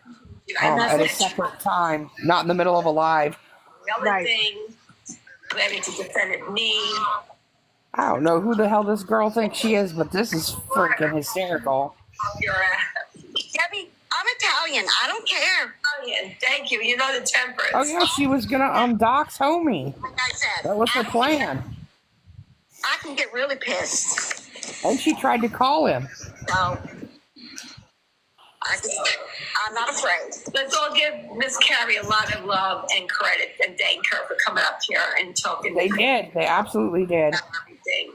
at a separate time, not in the middle of a live. The other thing, ready to defend me. I don't know who the hell this girl thinks she is, but this is freaking hysterical. Debbie, I'm Italian. I don't care. Italian. Thank you. You know the temperance. Oh yeah, she was gonna undox homie. Like I said, That was her plan. I can get really pissed. And she tried to call him. So, I'm not afraid. Let's all give Miss Carrie a lot of love and credit and thank her for coming up here and talking. They did. They absolutely did. Everything.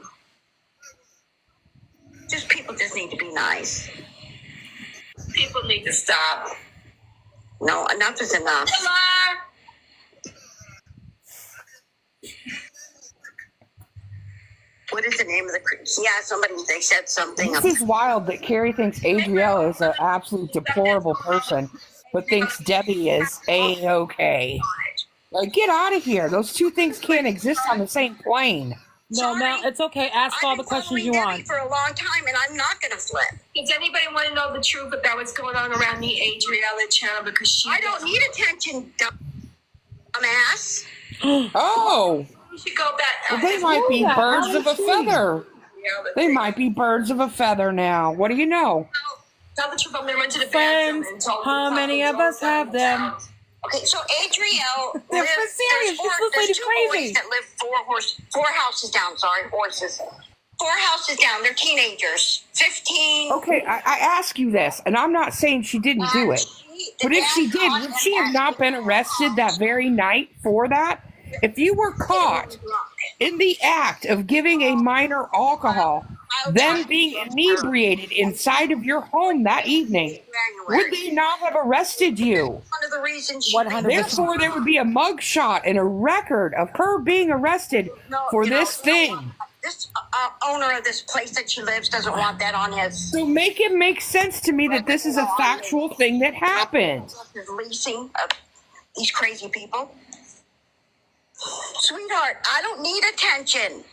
Just people just need to be nice. People need to stop. No, enough is enough. Hello? What is the name of the? Yeah, they said something. This is wild that Carrie thinks Adrielle is an absolute deplorable person, but thinks Debbie is A-okay. Like, get out of here. Those two things can't exist on the same plane. No, Mel, it's okay. Ask all the questions you want. For a long time, and I'm not going to flip. Does anybody want to know the truth about what's going on around the Adrielle channel? Because I don't need attention, dumbass. Oh! We should go back. Well, they might be birds of a feather. They might be birds of a feather now. What do you know? Tell the truth. I'm going to run to the Friends, bathroom and talk how many of us have them? Okay, so Adrielle They're lives. serious. There's This two lady's boys that live four houses down. Sorry, horses. 4 houses down. They're teenagers. 15. Okay, I ask you this, and I'm not saying she didn't do it. But if she did, would she have not been arrested that very night for that? If you were caught in the act of giving a minor alcohol, then being inebriated inside of your home that evening, would they not have arrested you? One of the reasons 100%. Therefore, there would be a mugshot and a record of her being arrested for this thing. This owner of this place that she lives doesn't want that on his. So make it make sense to me that this is a factual thing that happened. His leasing of these crazy people. Sweetheart, I don't need attention.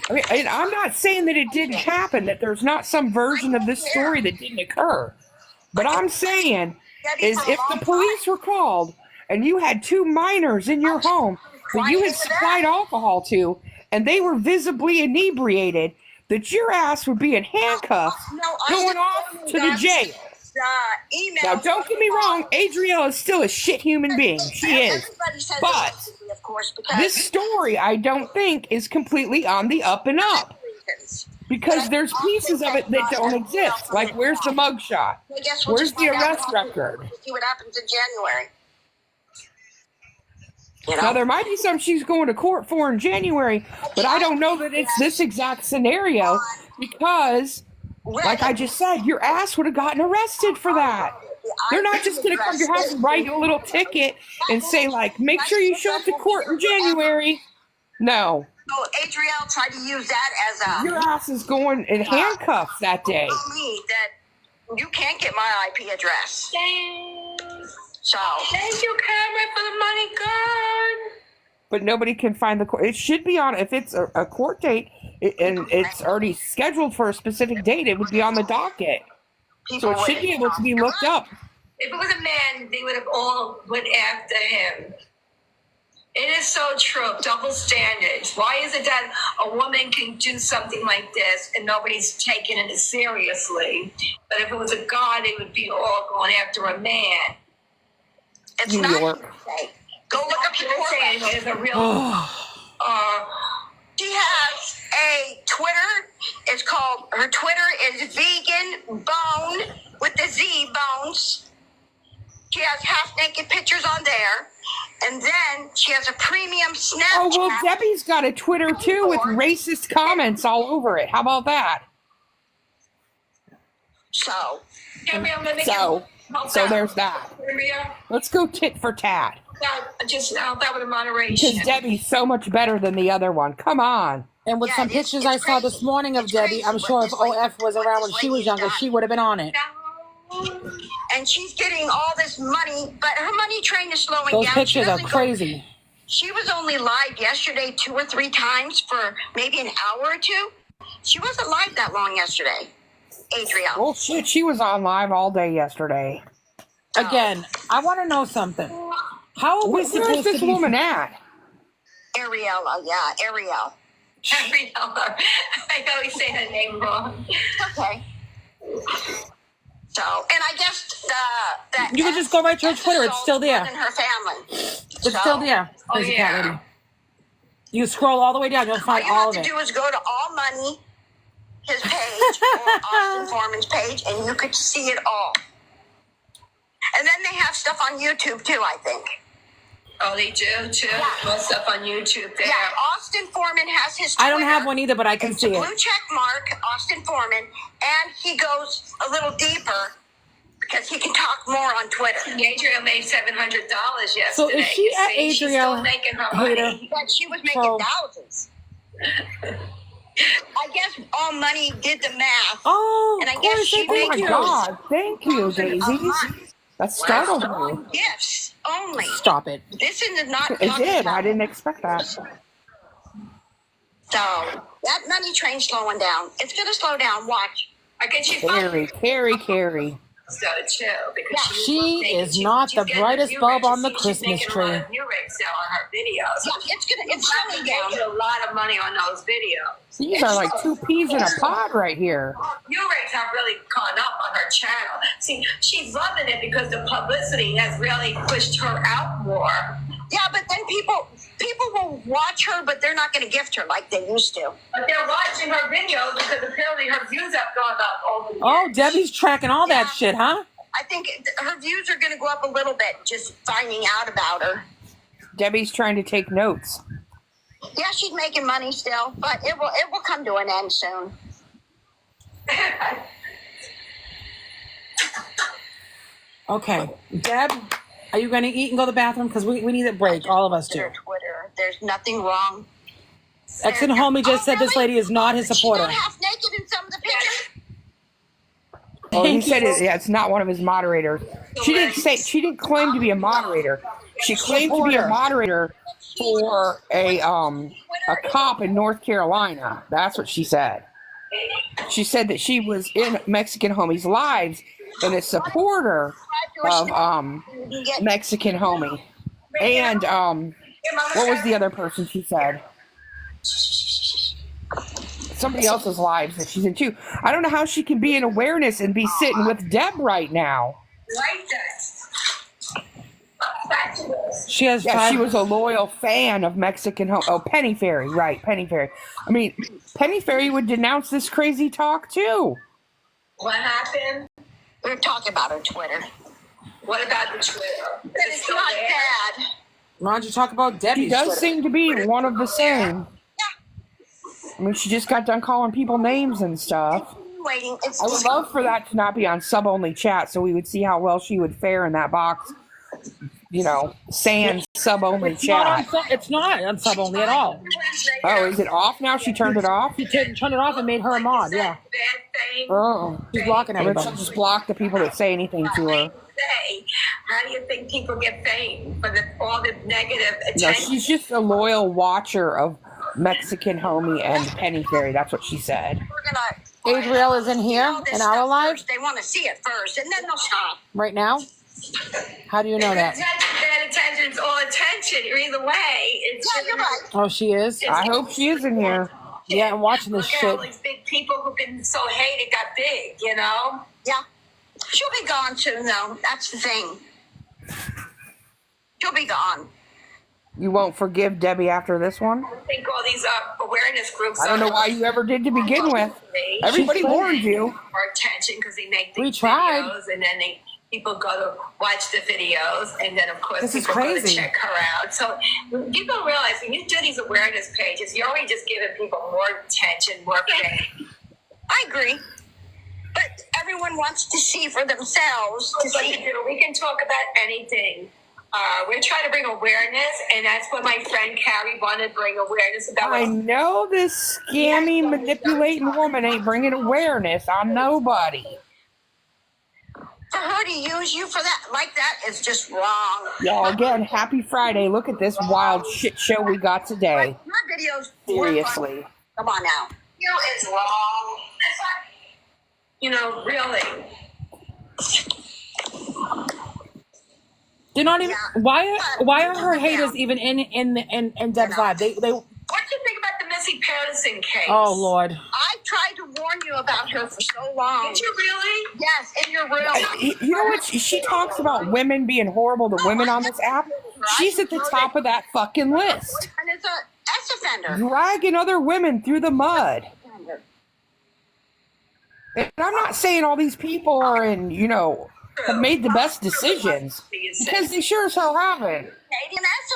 I mean, and I'm not saying that it didn't happen, that there's not some version of this story that didn't occur. But I'm saying is if the police were called and you had 2 minors in your home that you had supplied alcohol to, and they were visibly inebriated, that your ass would be in handcuffs going off to the jail. Now, don't get me wrong, Adrielle is still a shit human being. She is. But this story, I don't think, is completely on the up and up. Because there's pieces of it that don't exist. Like, where's the mugshot? Where's the arrest record? See what happens in January. Now, there might be some she's going to court for in January, but I don't know that it's this exact scenario because, like I just said, your ass would have gotten arrested for that. They're not just going to come to your house and write you a little ticket and say, like, make sure you show up to court in January. No. So Adrielle tried to use that as a... Your ass is going in handcuffs that day. Tell me that you can't get my IP address. So... Thank you, Cameron, for the money, God. But nobody can find the court. It should be on, if it's a court date and it's already scheduled for a specific date, it would be on the docket. So it should be able to be looked up. If it was a man, they would have all went after him. It is so true. Double standards. Why is it that a woman can do something like this and nobody's taking it seriously? But if it was a guy, they would be all going after a man. It's New not York. Go look up your court record. It's a real... She has a Twitter. It's called, her Twitter is Vegan Bone with the Z, Bones. She has half-naked pictures on there. And then she has a premium Snapchat. Oh, well, Debbie's got a Twitter, too, with racist comments all over it. How about that? So there's that. Let's go tit for tat. Just that with a moderation. Because Debbie's so much better than the other one. Come on. And with some pictures I saw this morning of Debbie, I'm sure if OF was around when she was younger, she would have been on it. And she's getting all this money, but her money train is slowing Those down. pictures are crazy. She was only live yesterday 2 or 3 times for maybe an hour or 2. She wasn't live that long yesterday. Adrielle. Well, shit, she was on live all day yesterday. Again, I want to know something. How are we Where's supposed this to be? woman at? Ariella, yeah, Arielle. Adrielle. I always say her name wrong. Okay. So, and I guess that You can just go right to her Twitter. It's still there. And her family. It's still there. Crazy yeah. cat lady. You scroll all the way down. You'll find All you all have of to it. do is go to All Money, his page, or Austin Foreman's page, and you could see it all. And then they have stuff on YouTube too, I think. Oh, they do too. Yeah. More stuff on YouTube there. Yeah, Austin Foreman has his Twitter. I don't have one either, but I can It's see a blue it. check mark, Austin Foreman, and he goes a little deeper because he can talk more on Twitter. Adrielle made $700 yesterday. So is she you at see? She's still Adrielle making her Hater? money. But she was making So- thousands. I guess All Money did the math. Oh, And I of guess course. she Oh Thank my you. God. Thank you, $1,000 a Daisies. month That startled me. on gifts only. Stop it. This is not It did. I didn't expect that. So that money train's slowing down. It's going to slow down. Watch. I get you Carrie. so too because She is not the brightest bulb on the Christmas tree. New rates now on her videos. Yeah, it's She's slowing down. making a lot of money on those videos. These are like two peas in a pod right here. New rates have really gone up on her channel. See, she's loving it because the publicity has really pushed her out more. Yeah, but then people will watch her, but they're not going to gift her like they used to. But they're watching her videos because apparently her views have gone up over the years. Oh, Debbie's tracking all that Yeah. shit, huh? I think her views are going to go up a little bit just finding out about her. Debbie's trying to take notes. Yeah, she's making money still, but it will come to an end soon. Okay. Deb, are you going to eat and go to the bathroom? Because we need a break. All of us do. Twitter. There's nothing wrong. Ex and homie just said this lady is not his supporter. She's not half naked in some of the pictures. Oh, he Thank said you. it's not one of his moderators. She didn't claim to be a moderator. She claimed to be a moderator for a cop in North Carolina. That's what she said. She said that she was in Mexican Homie's lives and a supporter of Mexican Homie. And what was the other person she said? Somebody else's lives that she's in too. I don't know how she can be in awareness and be sitting with Deb right now. Like that. She has Yeah, five. she was a loyal fan of Mexican Home. Oh, Penny Fairy, right? Penny Fairy. I mean, Penny Fairy would denounce this crazy talk too. What happened? We were talking about her Twitter. What about the Twitter? It's not bad. Why don't you talk about Debbie's She does Twitter? seem to be one of the same. I mean, she just got done calling people names and stuff. Waiting. It's I would love for that to not be on sub-only chat so we would see how well she would fare in that box. You know, sans sub-only chat. It's not on sub only at all. Oh, is it off now? She turned it off? She turned it off and made her a mod, yeah. Bad thing. Oh. She's blocking Let's everybody. just block the people that say anything to her. Say, how do you think people get fame for all the negative No, attention? she's just a loyal watcher of Mexican Homie and Penny Fairy. That's what she said. we're gonna. Adrielle is in here all this in our stuff live first. They want to see it first, and then they'll stop. right now. How do you know that? Bad attention's all attention. Either way, it's Yeah, you're right. Oh, she is. I hope she is in here. Yeah, I'm watching this Look at all shit. these big people who've been so hated got big, you know? Yeah, she'll be gone soon, though. That's the thing. She'll be gone. You won't forgive Debbie after this one? I think all these awareness groups I don't know why you ever did to begin with. Everybody warned you. more attention because they make We these tried. videos and then people go to watch the videos and then of course This is people go to crazy. check her out. So you don't realize when you do these awareness pages, you're only just giving people more attention, more fame. I agree, but everyone wants to see for themselves. To But see. we can talk about anything. We're trying to bring awareness, and that's what my friend Carrie wanted to bring awareness about. I know this scammy, manipulating woman ain't bringing awareness on nobody. For her to use you for that like that is just wrong. Y'all, again, happy Friday. Look at this wild shit show we got today. Your videos. Seriously. Come on now. You is wrong. You know, really. They're not even. Yeah. Why are her haters even in Deb's live? They. What do you think about the Missy Patterson case? Oh Lord. I tried to warn you about her for so long. Did you really? Yes, in your room. You know what? She talks about women being horrible to women on this app. She's at the top of that fucking list. And it's a ex offender. Dragging other women through the mud. And I'm not saying all these people are in, have made the best decisions. Because they sure as hell haven't.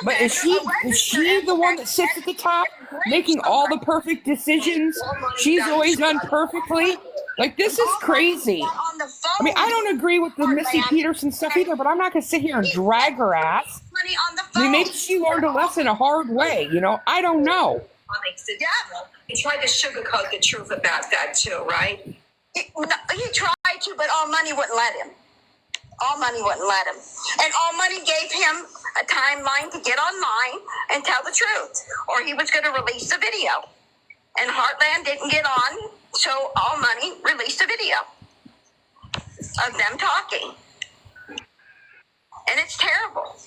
But is she the one that sits at the top, making all the perfect decisions? She's always done perfectly. Like, this is crazy. I mean, I don't agree with the Missy Peterson stuff either, but I'm not going to sit here and drag her ass. Money on the I phone. mean, maybe she learned a lesson a hard way, I don't know. He tried to sugarcoat the truth about that too, right? He tried to, but All Money wouldn't let him. All Money wouldn't let him. And All Money gave him a timeline to get online and tell the truth, or he was going to release the video. And Heartland didn't get on, so All Money released a video of them talking. And it's terrible.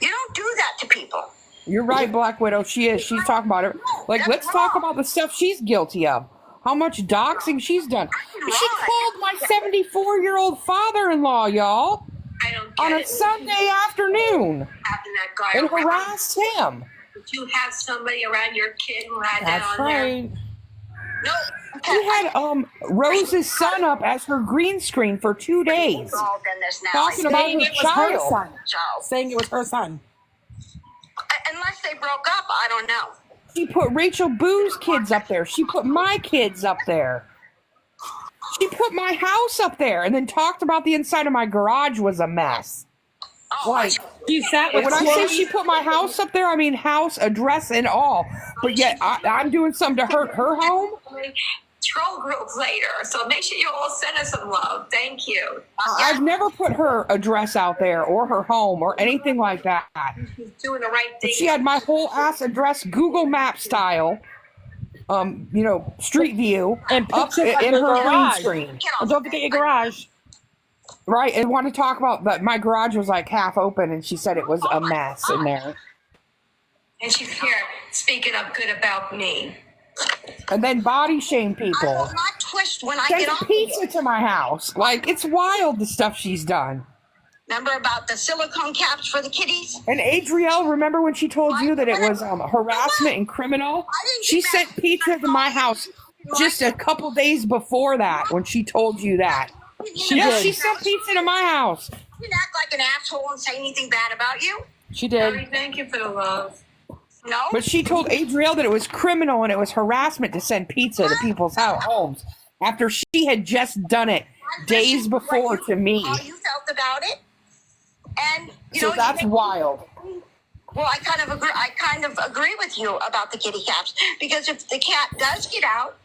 You don't do that to people. You're right, Black Widow. She is. She's talking about it. Like, let's talk about the stuff she's guilty of. How much doxing she's done. She called my 74-year-old father-in-law, y'all, I don't get on a it. Sunday afternoon Having that guy and around. harassed him. Did you have somebody around your kid who had That's that on right. No. She had Rose's son up as her green screen for 2 days, Involved in this now. talking about Saying her it was her child. son. Child. Saying it was her son. Unless they broke up, I don't know. She put Rachel Boo's kids up there. She put my kids up there. She put my house up there and then talked about the inside of my garage was a mess. Like, She sat with when I say Chloe. she put my house up there, I mean house, address, and all. But yet I'm doing something to hurt her home? Troll group later, so make sure you all send us some love. Thank you. I've never put her address out there or her home or anything like that. She's doing the right thing. She had my whole ass address Google Map style, Street View, And up pictures of in the her green garage. screen. And don't forget your garage. Right, and want to talk about that. My garage was like half open, and she said it was a mess in there. And she's here speaking up good about me. And then body shame I people. will not twist when I Send get off pizza here. to my house. Like, it's wild, the stuff she's done. Remember about the silicone caps for the kitties? And Adrielle, remember when she told you that it was harassment and criminal? She sent pizza to my house just a couple days before that when she told you that. She Yes, did. she sent pizza to my house. You didn't act like an asshole and say anything bad about you. She Sorry, did. thank you for the love. No? But she told Adrielle that it was criminal and it was harassment to send pizza to people's homes after she had just done it days before to me. How you felt about it. And, So that's wild. Well, I kind of agree with you about the kitty caps, because if the cat does get out,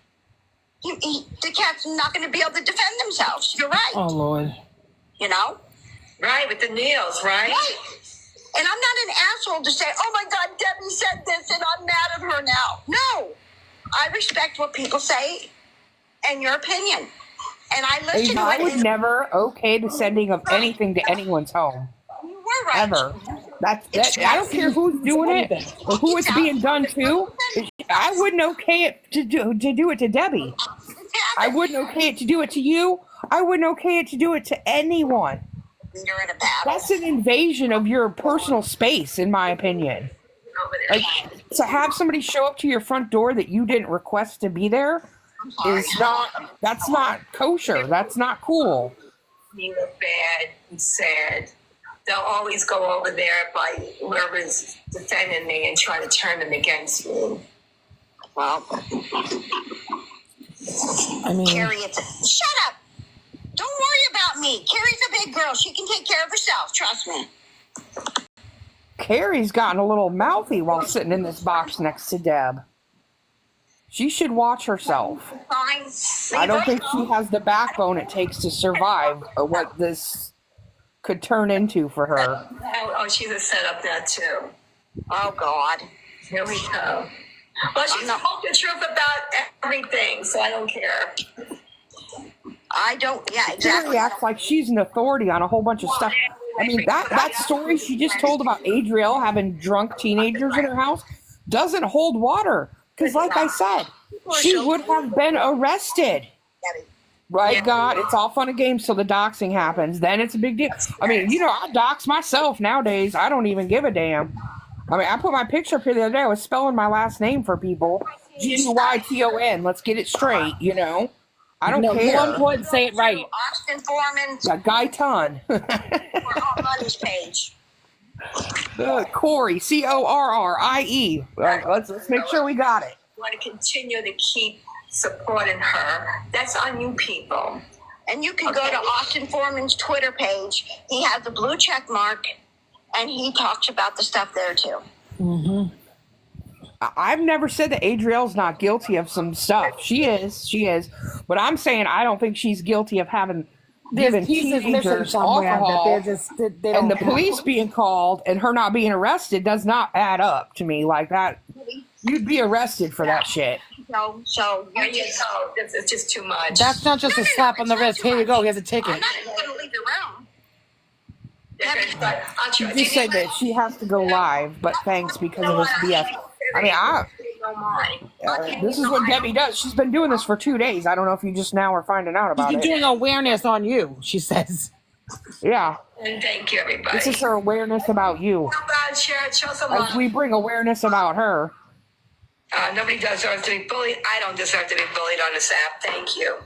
the cat's not going to be able to defend themselves. You're right. Oh Lord. You know? Right, with the nails, right? Right. And I'm not an asshole to say, oh my God, Debbie said this and I'm mad at her now. No. I respect what people say and your opinion. And I listen to I it. would never okay the sending of anything to anyone's home. You were right. Ever. That's I don't care who's doing it or who it's being done to. I wouldn't okay it to do it to Debbie. I wouldn't okay it to do it to you. I wouldn't okay it to do it to anyone. You're in a battle. That's an invasion of your personal space, in my opinion. Like, to have somebody show up to your front door that you didn't request to be there is that's not kosher. That's not cool. Me look bad and sad. They'll always go over there by whoever's defending me and try to turn them against me. Well, I mean, Carrie, shut up. Don't worry about me. Carrie's a big girl. She can take care of herself. Trust me. Carrie's gotten a little mouthy while sitting in this box next to Deb. She should watch herself. Fine. I don't think she has the backbone it takes to survive what this could turn into for her. Oh, she's a setup now too. Oh, God. Here we go. Well, she's told the truth about everything, so I don't care. I don't. Yeah, Carrie exactly. acts like she's an authority on a whole bunch of stuff. I mean, that story she just told about Adrielle having drunk teenagers in her house doesn't hold water. Because, like I said, she would have been arrested. Right, God? It's all fun and games till the doxing happens. Then it's a big deal. I mean, you know, I dox myself nowadays. I don't even give a damn. I mean, I put my picture up here the other day. I was spelling my last name for people. Guyton. Let's get it straight, you know? I don't care. More important, say it right. Austin Foreman's Yeah, Guyton. Hot Money's page. Corey, Corrie. Let's make sure we got it. Want to continue to keep supporting her. That's on you people. And you can go to Austin Foreman's Twitter page. He has a blue check mark, and he talks about the stuff there too. Mm-hmm. I've never said that Adrielle's not guilty of some stuff. She is. But I'm saying I don't think she's guilty of having given teenagers alcohol, and the police being called and her not being arrested does not add up to me like that. You'd be arrested for that shit. So It's just too much. That's not just a slap on the wrist. Here you go. Here's a ticket. I'm not even going to leave the room. You said that she has to go live, but thanks because of this BS. I mean, this is what Debbie does. She's been doing this for 2 days. I don't know if you just now are finding out about She's it. been doing awareness on you, she says. Yeah. And thank you, everybody. This is her awareness about you. Show some As love. we bring awareness about her. Nobody deserves to be bullied. I don't deserve to be bullied on this app. Thank you.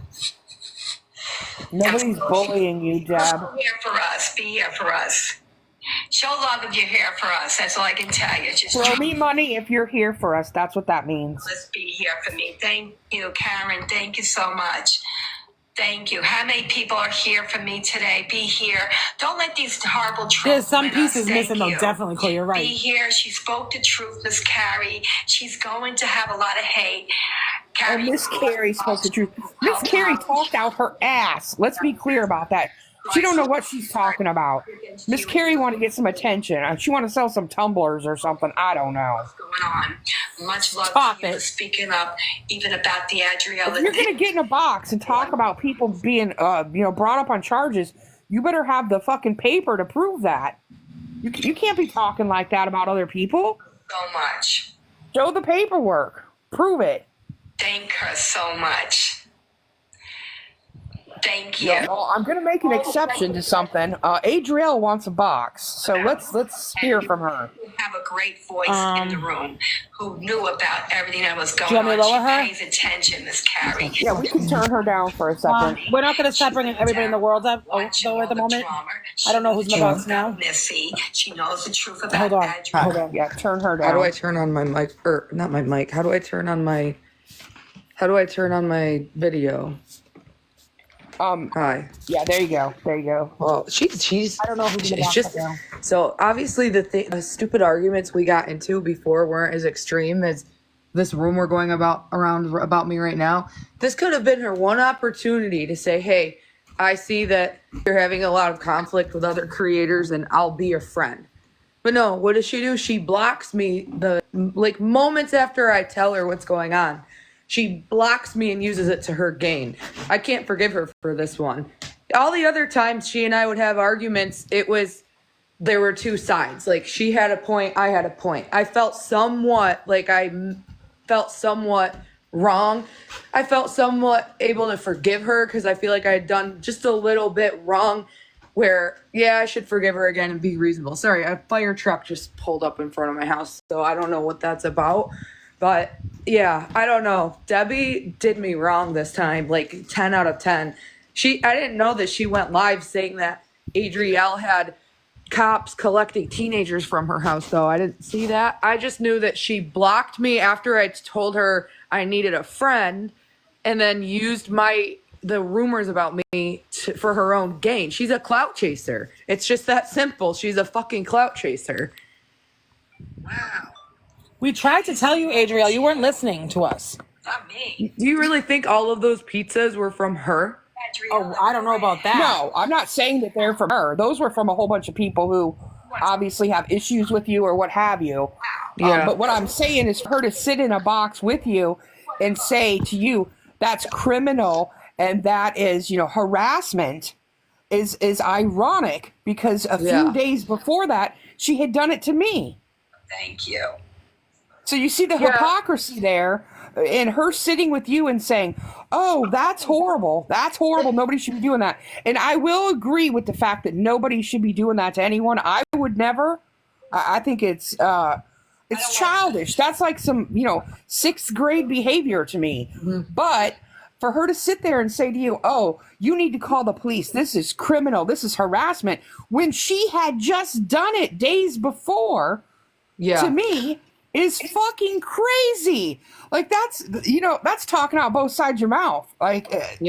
Nobody's bullying you, Deb. Be here for us. Be here for us. Show love if you're here for us. That's all I can tell you. Just Throw me money if you're here for us. That's what that means. let's be here for me. Thank you, Karen. Thank you so much. Thank you. How many people are here for me today? Be here. Don't let these horrible trolls There's some win us. pieces Thank missing, though. you. Definitely, Claire, you're right. Be here. She spoke the truth, Miss Carrie. She's going to have a lot of hate. And Miss Carrie spoke the truth. Miss Carrie talked out her ass. Let's be clear about that. She don't know what she's talking about. Miss Carrie want to get some attention. She want to sell some tumblers or something. I don't know. What's going on? Much love Stop to you it. for speaking up, even about the Adrielle. If you're gonna get in a box and talk about people being, brought up on charges, you better have the fucking paper to prove that. You can't be talking like that about other people. So much. Show the paperwork. Prove it. Thank her so much. Thank you. Yeah, well, I'm gonna make an exception to something. Adrielle wants a box, so let's hear from her. Have a great voice in the room who knew about everything that was going Do you want me on. to lower her? She pays attention, Miss Carrie. Yeah, we can turn her down for a second. We're not going to stop bringing everybody in the world up, though, at the moment. I don't know who's in the box now. Missy, she knows the truth about Hold on. Adrielle. Hold on, yeah, turn her down. How do I turn on my mic? Or not my mic. How do I turn on my video? Hi. Yeah, there you go. Well, she's. I don't know who's in the It's box just right now. so obviously the stupid arguments we got into before weren't as extreme as this rumor going around about me right now. This could have been her one opportunity to say, "Hey, I see that you're having a lot of conflict with other creators, and I'll be your friend." But no, what does she do? She blocks me moments after I tell her what's going on. She blocks me and uses it to her gain. I can't forgive her for this one. All the other times she and I would have arguments, there were two sides. Like, she had a point, I had a point. I felt somewhat wrong. I felt somewhat able to forgive her because I feel like I had done just a little bit wrong where, yeah, I should forgive her again and be reasonable. Sorry, a fire truck just pulled up in front of my house, so I don't know what that's about. But yeah, I don't know. Debbie did me wrong this time, like 10 out of 10. I didn't know that she went live saying that Adrielle had cops collecting teenagers from her house, though. I didn't see that. I just knew that she blocked me after I told her I needed a friend and then used the rumors about me for her own gain. She's a clout chaser. It's just that simple. She's a fucking clout chaser. Wow. We tried to tell you, Adrielle. You weren't listening to us. Not me. Do you really think all of those pizzas were from her? Adrielle. Oh, I don't know about that. No, I'm not saying that they're from her. Those were from a whole bunch of people who obviously have issues with you or what have you. Yeah. But what I'm saying is for her to sit in a box with you and say to you, that's criminal, and that is, harassment is ironic because a few days before that, she had done it to me. Thank you. So you see the hypocrisy there in her sitting with you and saying, oh, that's horrible. That's horrible. Nobody should be doing that. And I will agree with the fact that nobody should be doing that to anyone. I would never. I think it's childish. That's like some, 6th grade behavior to me. Mm-hmm. But for her to sit there and say to you, oh, you need to call the police. This is criminal. This is harassment. When she had just done it days before, to me, is fucking crazy. Like that's talking out both sides of your mouth. Like, that's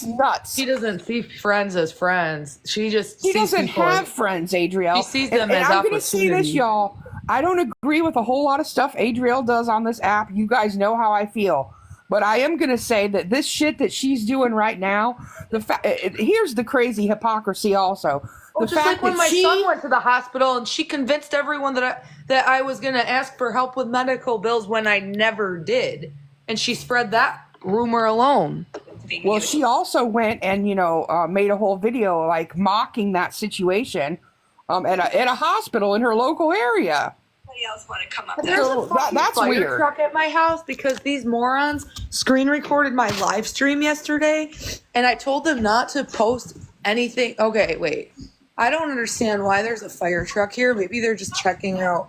nuts. She doesn't see friends as friends. She doesn't have friends, Adrielle. She sees them as I'm going to say this, y'all. I don't agree with a whole lot of stuff Adrielle does on this app. You guys know how I feel. But I am going to say that this shit that she's doing right now, here's the crazy hypocrisy also. Well, just like when my son went to the hospital and she convinced everyone that I was going to ask for help with medical bills when I never did. And she spread that rumor alone. Well, she also went and, made a whole video like mocking that situation at a hospital in her local area. Anybody else want to come up? There's a that's fire weird. Truck at my house because these morons screen recorded my live stream yesterday, and I told them not to post anything. Okay, wait. I don't understand why there's a fire truck here. Maybe they're just checking out.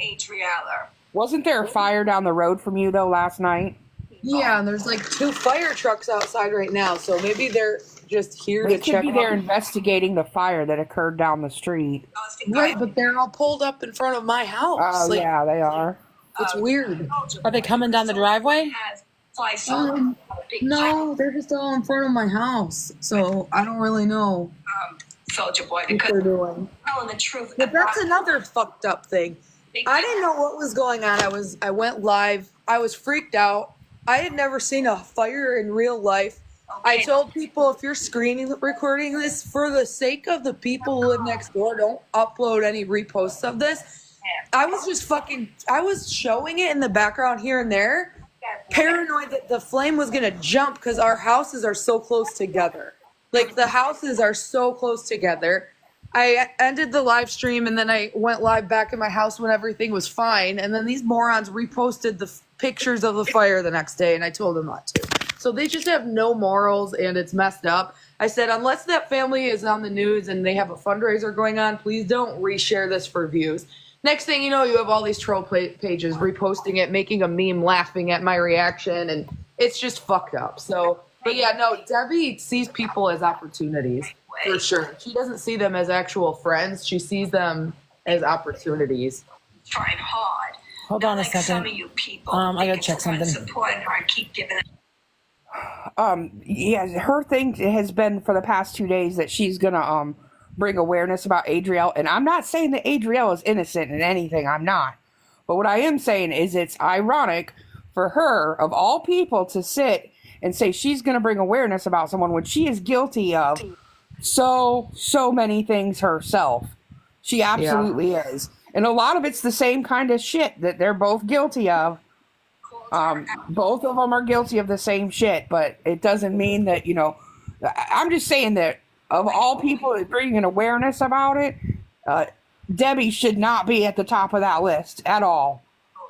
Adrielle. Wasn't there a fire down the road from you though last night? Yeah, and there's like 2 fire trucks outside right now, so maybe they're just here to check. Maybe they're investigating the fire that occurred down the street. Right, but they're all pulled up in front of my house. Oh, yeah, they are. It's weird. Are they coming down the driveway? No, they're just all in front of my house, so I don't really know Soldier Boy, what because they're doing. telling the truth. But that's another fucked up thing. I didn't know what was going on. I went live. I was freaked out. I had never seen a fire in real life. I told people, if you're recording this, for the sake of the people who live next door, don't upload any reposts of this. I was showing it in the background here and there, paranoid that the flame was going to jump because our houses are so close together. Like, the houses are so close together. I ended the live stream, and then I went live back in my house when everything was fine. And then these morons reposted the pictures of the fire the next day, and I told them not to. So they just have no morals, and it's messed up. I said, unless that family is on the news and they have a fundraiser going on, please don't reshare this for views. Next thing you know, you have all these troll pages reposting it, making a meme, laughing at my reaction, and it's just fucked up. So, but yeah, no, Debbie sees people as opportunities, for sure. She doesn't see them as actual friends. She sees them as opportunities. Trying hard. Hold on a second. Some of you people, I gotta check something. Supporting her, keep giving it. Yeah, her thing has been for the past 2 days that she's gonna bring awareness about Adrielle, and I'm not saying that Adrielle is innocent in anything. I'm not, but what I am saying is it's ironic for her, of all people, to sit and say she's gonna bring awareness about someone when she is guilty of so many things herself. She absolutely is, and a lot of it's the same kind of shit that they're both guilty of. Both of them are guilty of the same shit, but it doesn't mean that, I'm just saying that of all people that bring an awareness about it, Debbie should not be at the top of that list at all.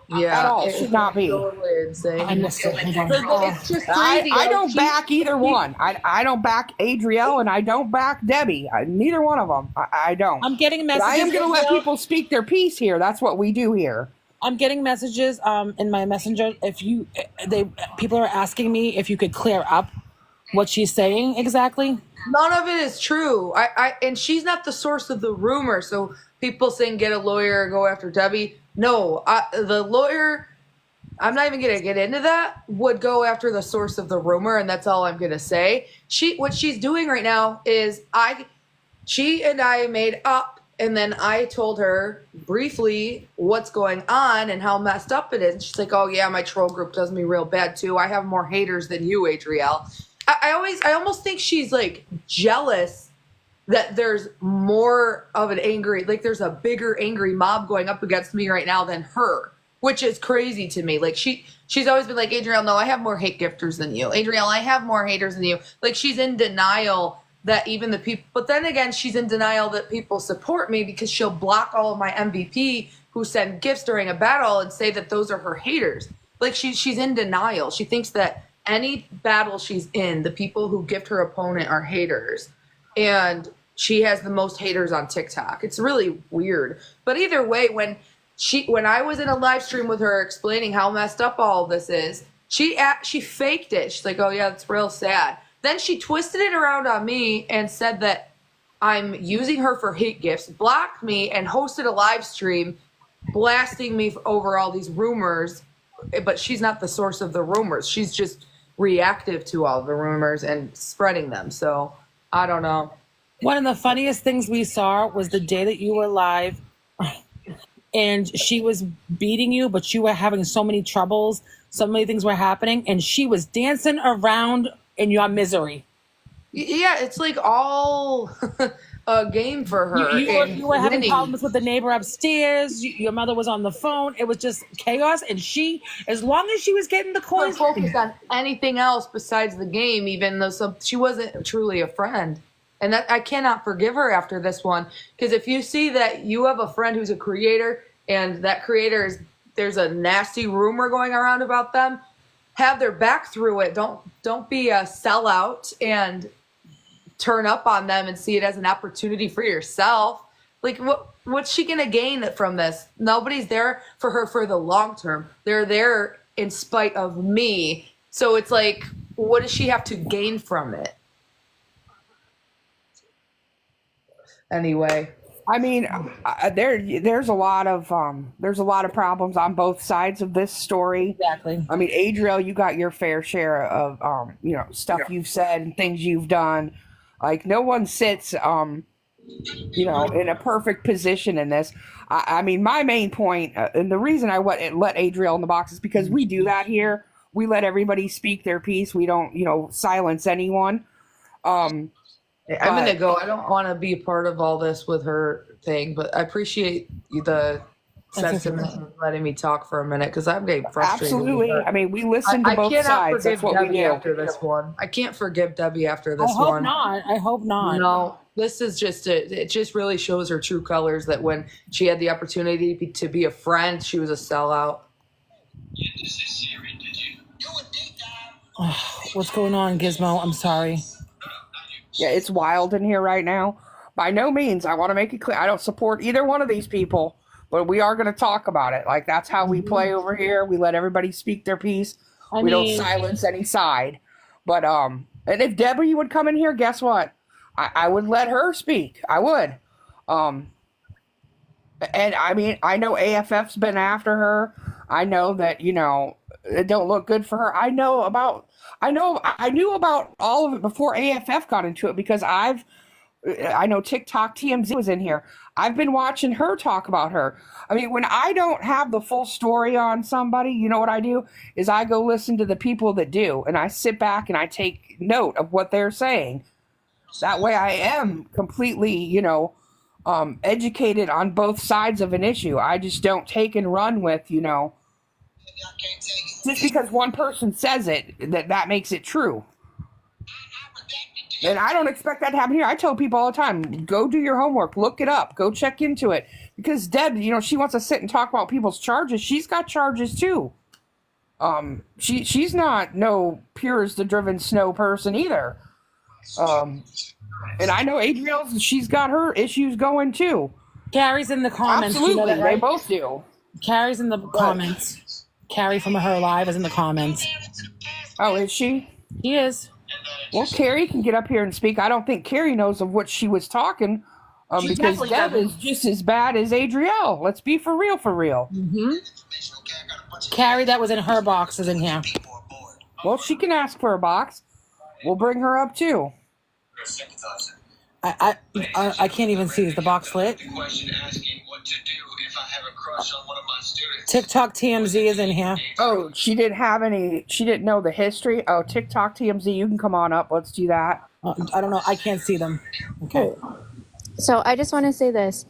Yeah. At all. Should not be. Totally insane. I missed it. It's just crazy. I don't back either one. I don't back Adrielle and I don't back Debbie. Neither one of them. I don't. I'm getting messages. But I am going to let people speak their piece here. That's what we do here. I'm getting messages in my messenger. People are asking me if you could clear up what she's saying exactly. None of it is true. And she's not the source of the rumor. So people saying get a lawyer, go after Debbie. No, the lawyer, I'm not even going to get into that, would go after the source of the rumor, and that's all I'm going to say. What she's doing right now is she and I made up. And then I told her briefly what's going on and how messed up it is. And she's like, oh, yeah, my troll group does me real bad, too. I have more haters than you, Adrielle. I almost think she's, like, jealous that there's more of an angry, like, there's a bigger angry mob going up against me right now than her. which is crazy to me. Like she's always been like, Adrielle, no, I have more hate gifters than you. Adrielle, I have more haters than you. Like she's in denial that even the people, but then again, she's in denial that people support me because she'll block all of my MVP who send gifts during a battle and say that those are her haters. Like she's in denial. She thinks that any battle she's in, the people who gift her opponent are haters. And she has the most haters on TikTok. It's really weird. But either way, when I was in a live stream with her explaining how messed up all this is, she faked it. She's like, oh yeah, it's real sad. Then she twisted it around on me and said that I'm using her for hate gifts, blocked me, and hosted a live stream blasting me over all these rumors. But she's not the source of the rumors. She's just reactive to all the rumors and spreading them. So I don't know. One of the funniest things we saw was the day that you were live and she was beating you, but you were having so many troubles. So many things were happening and she was dancing around in your misery. Yeah, it's like all a game for her. You were having problems with the neighbor upstairs. Your mother was on the phone. It was just chaos. And she, as long as she was getting the coins, focused on anything else besides the game, even though she wasn't truly a friend. And that I cannot forgive her after this one. Because if you see that you have a friend who's a creator and that creator there's a nasty rumor going around about them, have their back through it. Don't be a sellout and turn up on them and see it as an opportunity for yourself. Like what's she gonna gain from this? Nobody's there for her for the long term. They're there in spite of me. So it's like, what does she have to gain from it? Anyway, I mean, there's a lot of problems on both sides of this story. Exactly. I mean, Adrielle, you got your fair share of stuff you've said and things you've done. Like no one sits in a perfect position in this. I mean, my main point and the reason I let Adrielle in the box is because we do that here. We let everybody speak their piece. We don't silence anyone. I'm going to go. I don't want to be a part of all this with her thing, but I appreciate the sentiment and letting me talk for a minute because I'm getting frustrated. Absolutely. I mean, we listen to both sides. That's what we do. After this one. I can't forgive Debbie after this one. I hope not. No, this is just it just really shows her true colors that when she had the opportunity to be a friend, she was a sellout. What's going on, Gizmo? I'm sorry. Yeah, it's wild in here right now. By no means, I want to make it clear, I don't support either one of these people, but we are going to talk about it. Like, that's how we play over here. We let everybody speak their piece. We don't silence any side. But, and if Debbie would come in here, guess what? I would let her speak. I would. And, I mean, I know AFF's been after her. I know that, it don't look good for her. I knew about all of it before AFF got into it because I know TikTok TMZ was in here. I've been watching her talk about her. I mean, when I don't have the full story on somebody, you know what I do is I go listen to the people that do, and I sit back and I take note of what they're saying. That way I am completely, educated on both sides of an issue. I just don't take and run with, just because one person says it, that makes it true. And I don't expect that to happen here. I tell people all the time, go do your homework, look it up, go check into it. Because Deb, she wants to sit and talk about people's charges. She's got charges too. She's not no pure as the driven snow person either. And I know Adrielle, she's got her issues going too. Carrie's in the comments. Absolutely, you know that, right? They both do. Carrie's in the comments. Carrie from Her Live is in the comments. Oh, is she? He is. Well, Carrie can get up here and speak. I don't think Carrie knows of what she was talking, because Deb is just as bad as Adrielle. Let's be for real, for real. Mm-hmm. Carrie, that was in her box, is in here. Well, she can ask for a box. We'll bring her up too. I can't even see. Is the box lit? TikTok TMZ is in here. Oh, she didn't know the history. Oh, TikTok TMZ, you can come on up. Let's do that. I don't know. I can't see them. Okay. So I just want to say this.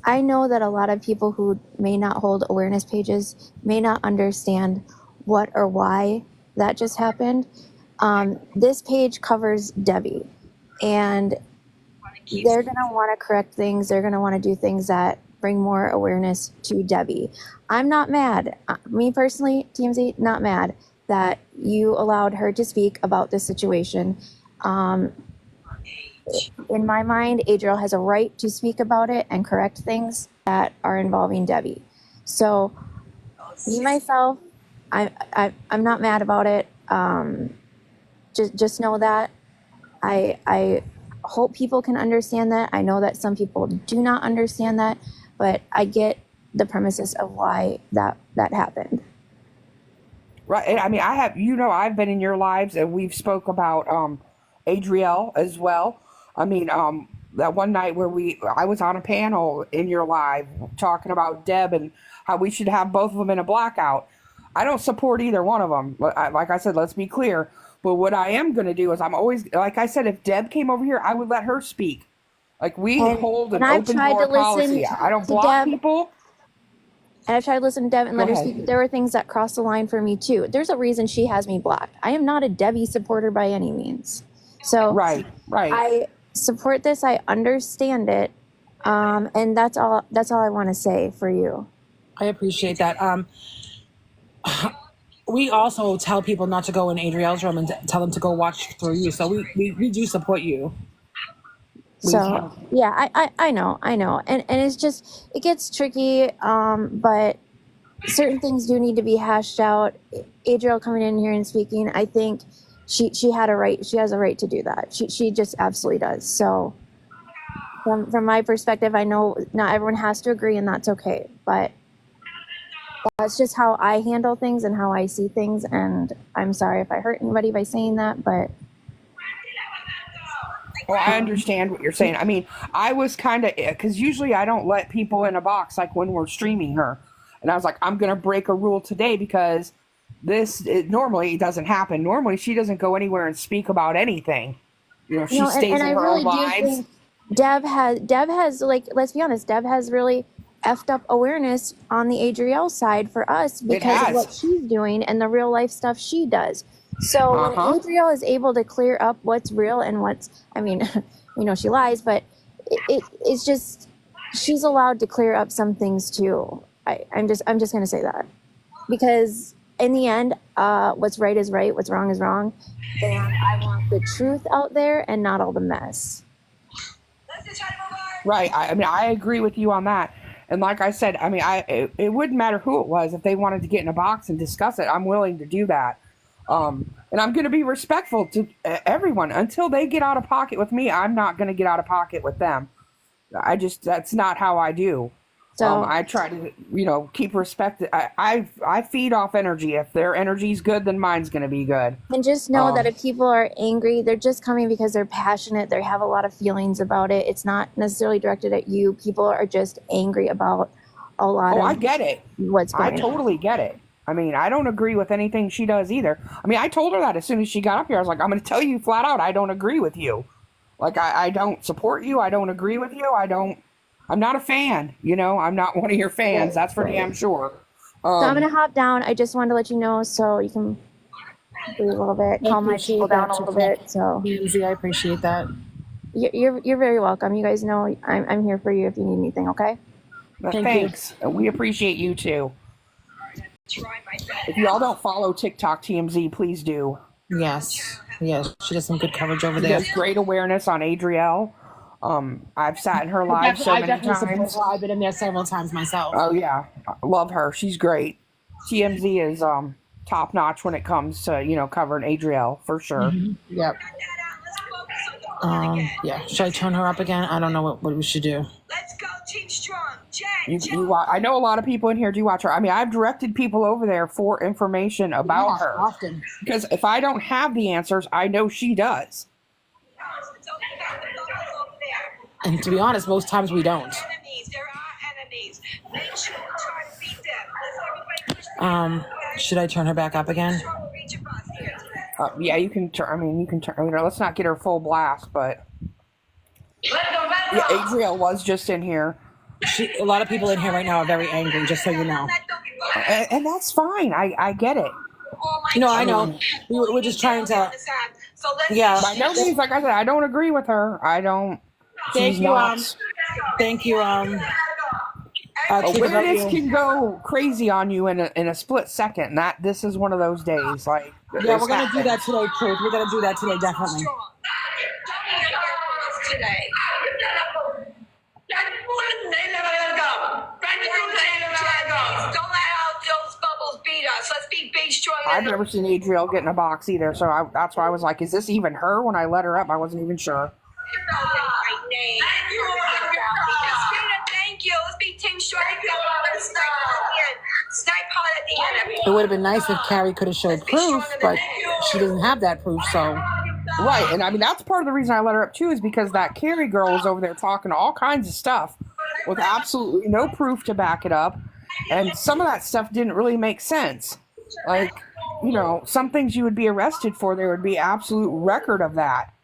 I know that a lot of people who may not hold awareness pages may not understand what or why that just happened. This page covers Debbie, and they're going to want to correct things. They're going to want to do things that bring more awareness to Debbie. I'm not mad. Me personally, TMZ, not mad that you allowed her to speak about this situation. In my mind, Adrielle has a right to speak about it and correct things that are involving Debbie. So, me myself, I'm not mad about it. Just know that I hope people can understand that. I know that some people do not understand that, but I get the premises of why that happened. Right. I mean, I have, I've been in your lives and we've spoke about Adrielle as well. I mean, that one night where I was on a panel in your live talking about Deb and how we should have both of them in a blackout. I don't support either one of them. Like I said, let's be clear. But what I am going to do is I'm always, like I said, if Deb came over here, I would let her speak. Like we hold an I've open tried door to listen policy. I don't to block Deb. people. And I've tried to listen to Deb and let her ahead. speak. There were things that crossed the line for me too. There's a reason she has me blocked. I am not a Debbie supporter by any means. So Right. I support this. I understand it. And that's all I want to say for you. I appreciate that. We also tell people not to go in Adrielle's room and tell them to go watch through you. So we do support you. So yeah, I know. And it's just, it gets tricky. But certain things do need to be hashed out. Adrielle coming in here and speaking, I think she had a right. She has a right to do that. She just absolutely does. So from my perspective, I know not everyone has to agree, and that's okay. But that's just how I handle things and how I see things. And I'm sorry if I hurt anybody by saying that, but. Well, I understand what you're saying. I mean, I was kind of, because usually I don't let people in a box like when we're streaming her. And I was like, I'm going to break a rule today because normally it doesn't happen. Normally she doesn't go anywhere and speak about anything. She stays in her own lives. Deb has, like, let's be honest, Deb has really effed up awareness on the Adrielle side for us because of what she's doing and the real life stuff she does. So when Adrielle is able to clear up what's real and she lies, but it's just, she's allowed to clear up some things too. I'm just going to say that, because in the end, what's right is right, what's wrong is wrong. And I want the truth out there and not all the mess. Right. I mean, I agree with you on that. And like I said, I mean, it wouldn't matter who it was. If they wanted to get in a box and discuss it, I'm willing to do that. And I'm going to be respectful to everyone until they get out of pocket with me. I'm not going to get out of pocket with them. That's not how I do. So I try to, keep respect. I feed off energy. If their energy's good, then mine's going to be good. And just know that if people are angry, they're just coming because they're passionate. They have a lot of feelings about it. It's not necessarily directed at you. People are just angry about a lot of. I get it. What's going on. I totally get it. I mean, I don't agree with anything she does either. I mean, I told her that as soon as she got up here. I was like, I'm going to tell you flat out, I don't agree with you. Like, I don't support you. I don't agree with you. I'm not a fan. I'm not one of your fans. That's for damn sure. So I'm going to hop down. I just wanted to let you know so you can breathe a little bit, calm my people down a little bit. So I appreciate that. You're very welcome. You guys know I'm here for you if you need anything, okay? Thanks. We appreciate you too. If y'all don't follow TikTok TMZ, please do. Yes. She does some good coverage over there. She does great awareness on Adrielle. I've sat in her live so many times. I've been in there several times myself. Oh yeah, I love her. She's great. TMZ is top notch when it comes to covering Adrielle for sure. Mm-hmm. Yep. Yeah. Should I turn her up again? I don't know what we should do. Let's go, Team Strong. I know a lot of people in here do watch her. I mean, I've directed people over there for information about her. Often. Because if I don't have the answers, I know she does. And to be honest, most times we don't. There are enemies. Make sure we try to beat them. Should I turn her back up again? Yeah, you can turn. I mean, you can turn. Let's not get her full blast, but yeah, Adrielle was just in here. A lot of people in here right now are very angry, just so you know. And that's fine. I get it. No, I know. We're just trying to. Yeah. By no means, like I said, I don't agree with her. I don't. Thank you. Thank you. Awareness can go crazy on you in a split second. And this is one of those days. Like, yeah, we're gonna do that today, Truth. We're gonna do that today, definitely. Today. Don't let out those bubbles beat us. Let's be big, strong. I've never seen Adrielle get in a box either, so that's why I was like, is this even her? When I let her up, I wasn't even sure. Thank you. Let's be team strong. Snipe hard at the end. It would have been nice if Carrie could have showed proof, but she doesn't have that proof, so. Right, and I mean, that's part of the reason I let her up, too, is because that Carrie girl was over there talking all kinds of stuff with absolutely no proof to back it up, and some of that stuff didn't really make sense. Like, you know, some things you would be arrested for, there would be absolute record of that.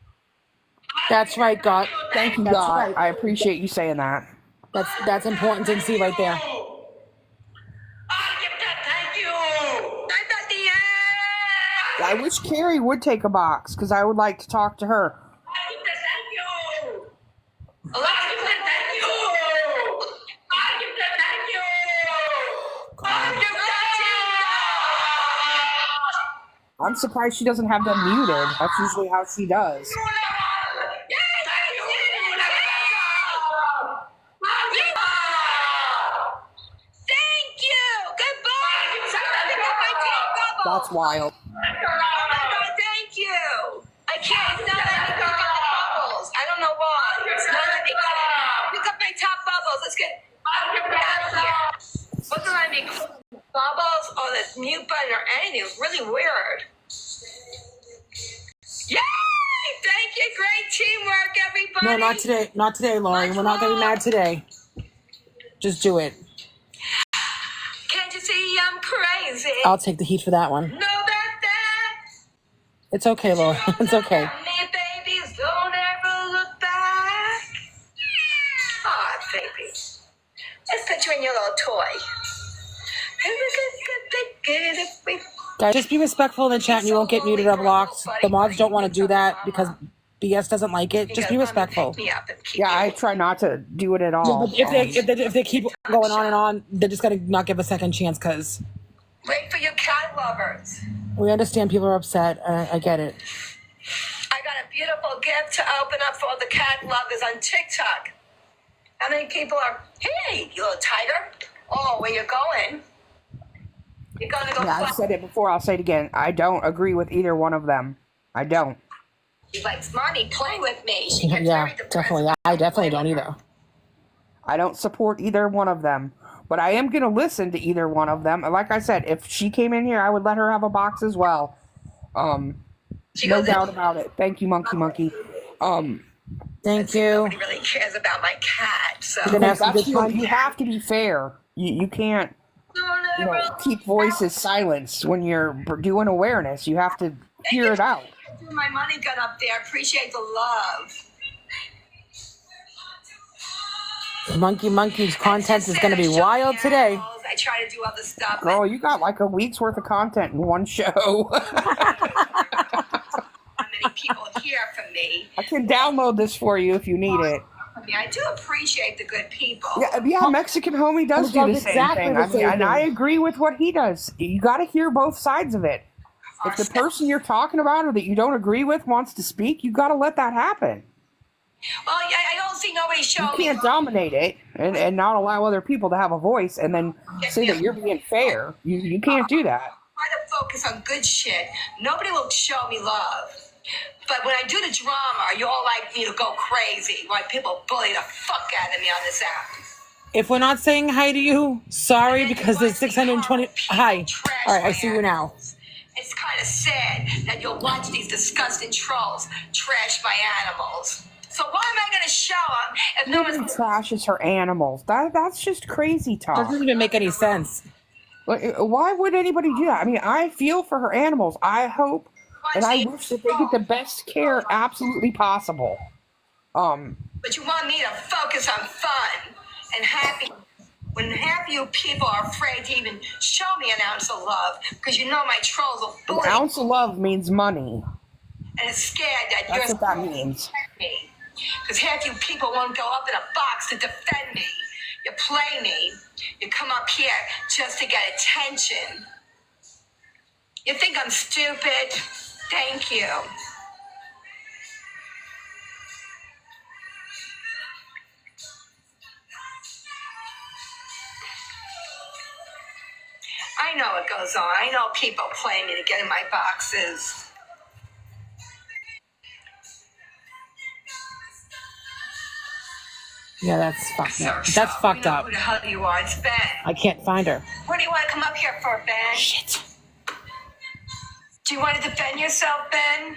That's right, God. Thank you, God. Right. I appreciate you saying that. That's important to see right there. I wish Carrie would take a box, because I would like to talk to her. I'm surprised she doesn't have them muted. That's usually how she does. Thank you. Goodbye. That's wild. Thank you. I can't. It's not letting me pick up the bubbles. I don't know why. It's not letting me pick up my top bubbles. Let's get out of here. What's letting me bubbles or the mute button or anything? It's really weird. Yay! Thank you. Great teamwork, everybody. No, not today. Not today, Laurie. We're not gonna be mad today. Just do it. Can't you see I'm crazy? I'll take the heat for that one. Know that. It's okay, Laura. It's okay. Me, babies, don't ever look back. Aw, baby. Let's put you in your little toy. Guys, just be respectful in the chat and you won't get muted or blocked. The mods don't want to do that because BS doesn't like it. Just be respectful. Yeah, I try not to do it at all. Yeah, but if they keep going on and on, they're just gonna not give a second chance because. Wait for your cat lovers. We understand people are upset. I get it. I got a beautiful gift to open up for all the cat lovers on TikTok. How many people are? Hey, you little tiger! Oh, where you going? You're gonna go. Yeah, I've said it before. I'll say it again. I don't agree with either one of them. I don't. She likes mommy playing with me. She gets Yeah, very depressed. definitely. I definitely don't either. I don't support either one of them. But I am going to listen to either one of them. Like I said, if she came in here, I would let her have a box as well. No doubt about it. Thank you, Monkey. Thank you. Nobody really cares about my cat, so. You have to be fair. You can't keep voices silenced when you're doing awareness. You have to hear it out. My money gun up there. Appreciate the love. Monkey's content is going to be wild today. I try to do other stuff. Girl, you got like a week's worth of content in one show. How many people hear from me? I can download this for you if you need it. I mean, I do appreciate the good people. Yeah, Mexican homie does do the same thing. And I agree with what he does. You got to hear both sides of it. If the person you're talking about or that you don't agree with wants to speak, you got to let that happen. Well, I don't see nobody showing me. You can't dominate it and not allow other people to have a voice and then say that you're being fair. You can't do that. Try to focus on good shit. Nobody will show me love. But when I do the drama, you all like me to go crazy. Why people bully the fuck out of me on this app. If we're not saying hi to you, sorry, because there's 620. Hi. All right, I see you now. It's kind of sad that you'll watch these disgusting trolls trash my animals. So why am I going to show them if no Nobody trashes her animals? That's just crazy talk. Doesn't even make any sense. Why would anybody do that? I mean, I feel for her animals. I hope and I wish that they get the best care absolutely possible. But you want me to focus on fun and happy. When half of you people are afraid to even show me an ounce of love, because you know my trolls will An bully ounce of love means money. and is scared that That's you're what that means. me. Because half you people won't go up in a box to defend me. You play me. You come up here just to get attention. You think I'm stupid? Thank you. I know what goes on. I know people play me to get in my boxes. Yeah, that's fucked up. So, That's fucked you know up. who the hell you are. It's Ben. I can't find her. What do you want to come up here for, Ben? Shit. Do you want to defend yourself, Ben?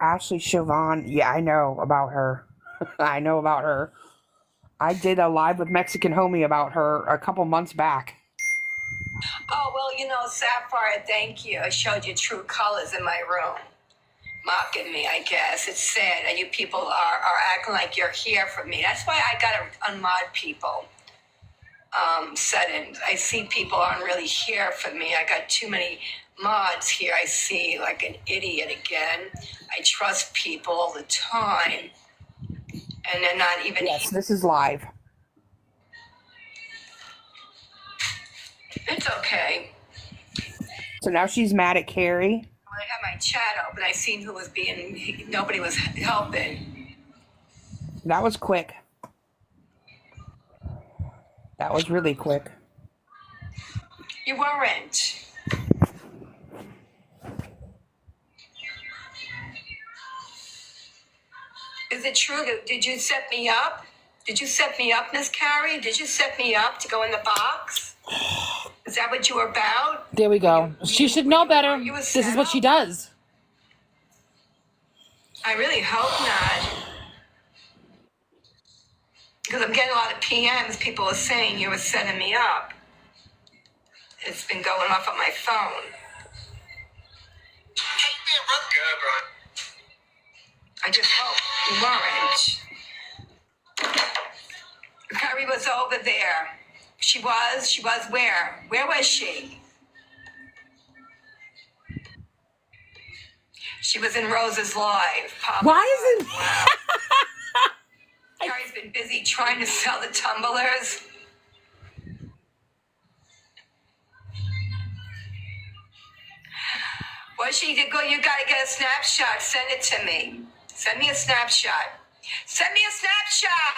Ashley Siobhan, yeah, I know about her. I know about her. I did a live with Mexican Homie about her a couple months back. Oh, well, you know, Sapphire, thank you. I showed you true colors in my room. Mocking me, I guess. It's sad that you people are acting like you're here for me. That's why I got to unmod people. Settings. I see people aren't really here for me. I got too many mods here. I see like an idiot again. I trust people all the time. And they're not even Yes, this is live. It's okay. So now she's mad at Carrie. I had my chat open. I seen who was being, nobody was helping. That was quick. That was really quick. You weren't. Is it true? Did you set me up? Did you set me up, Miss Carrie? Did you set me up to go in the box? Is that what you were about? There we go. She should know better. You This is what she does. I really hope not. Because I'm getting a lot of PMs. People are saying you were setting me up. It's been going off on my phone. Good, bro. I just hope you weren't. Carrie was over there. She was where? Where was she? She was in Rose's live. Why isn't... Wow. Carrie's been busy trying to sell the tumblers. Was she to go? You gotta get a snapshot. Send it to me. Send me a snapshot. Send me a snapshot.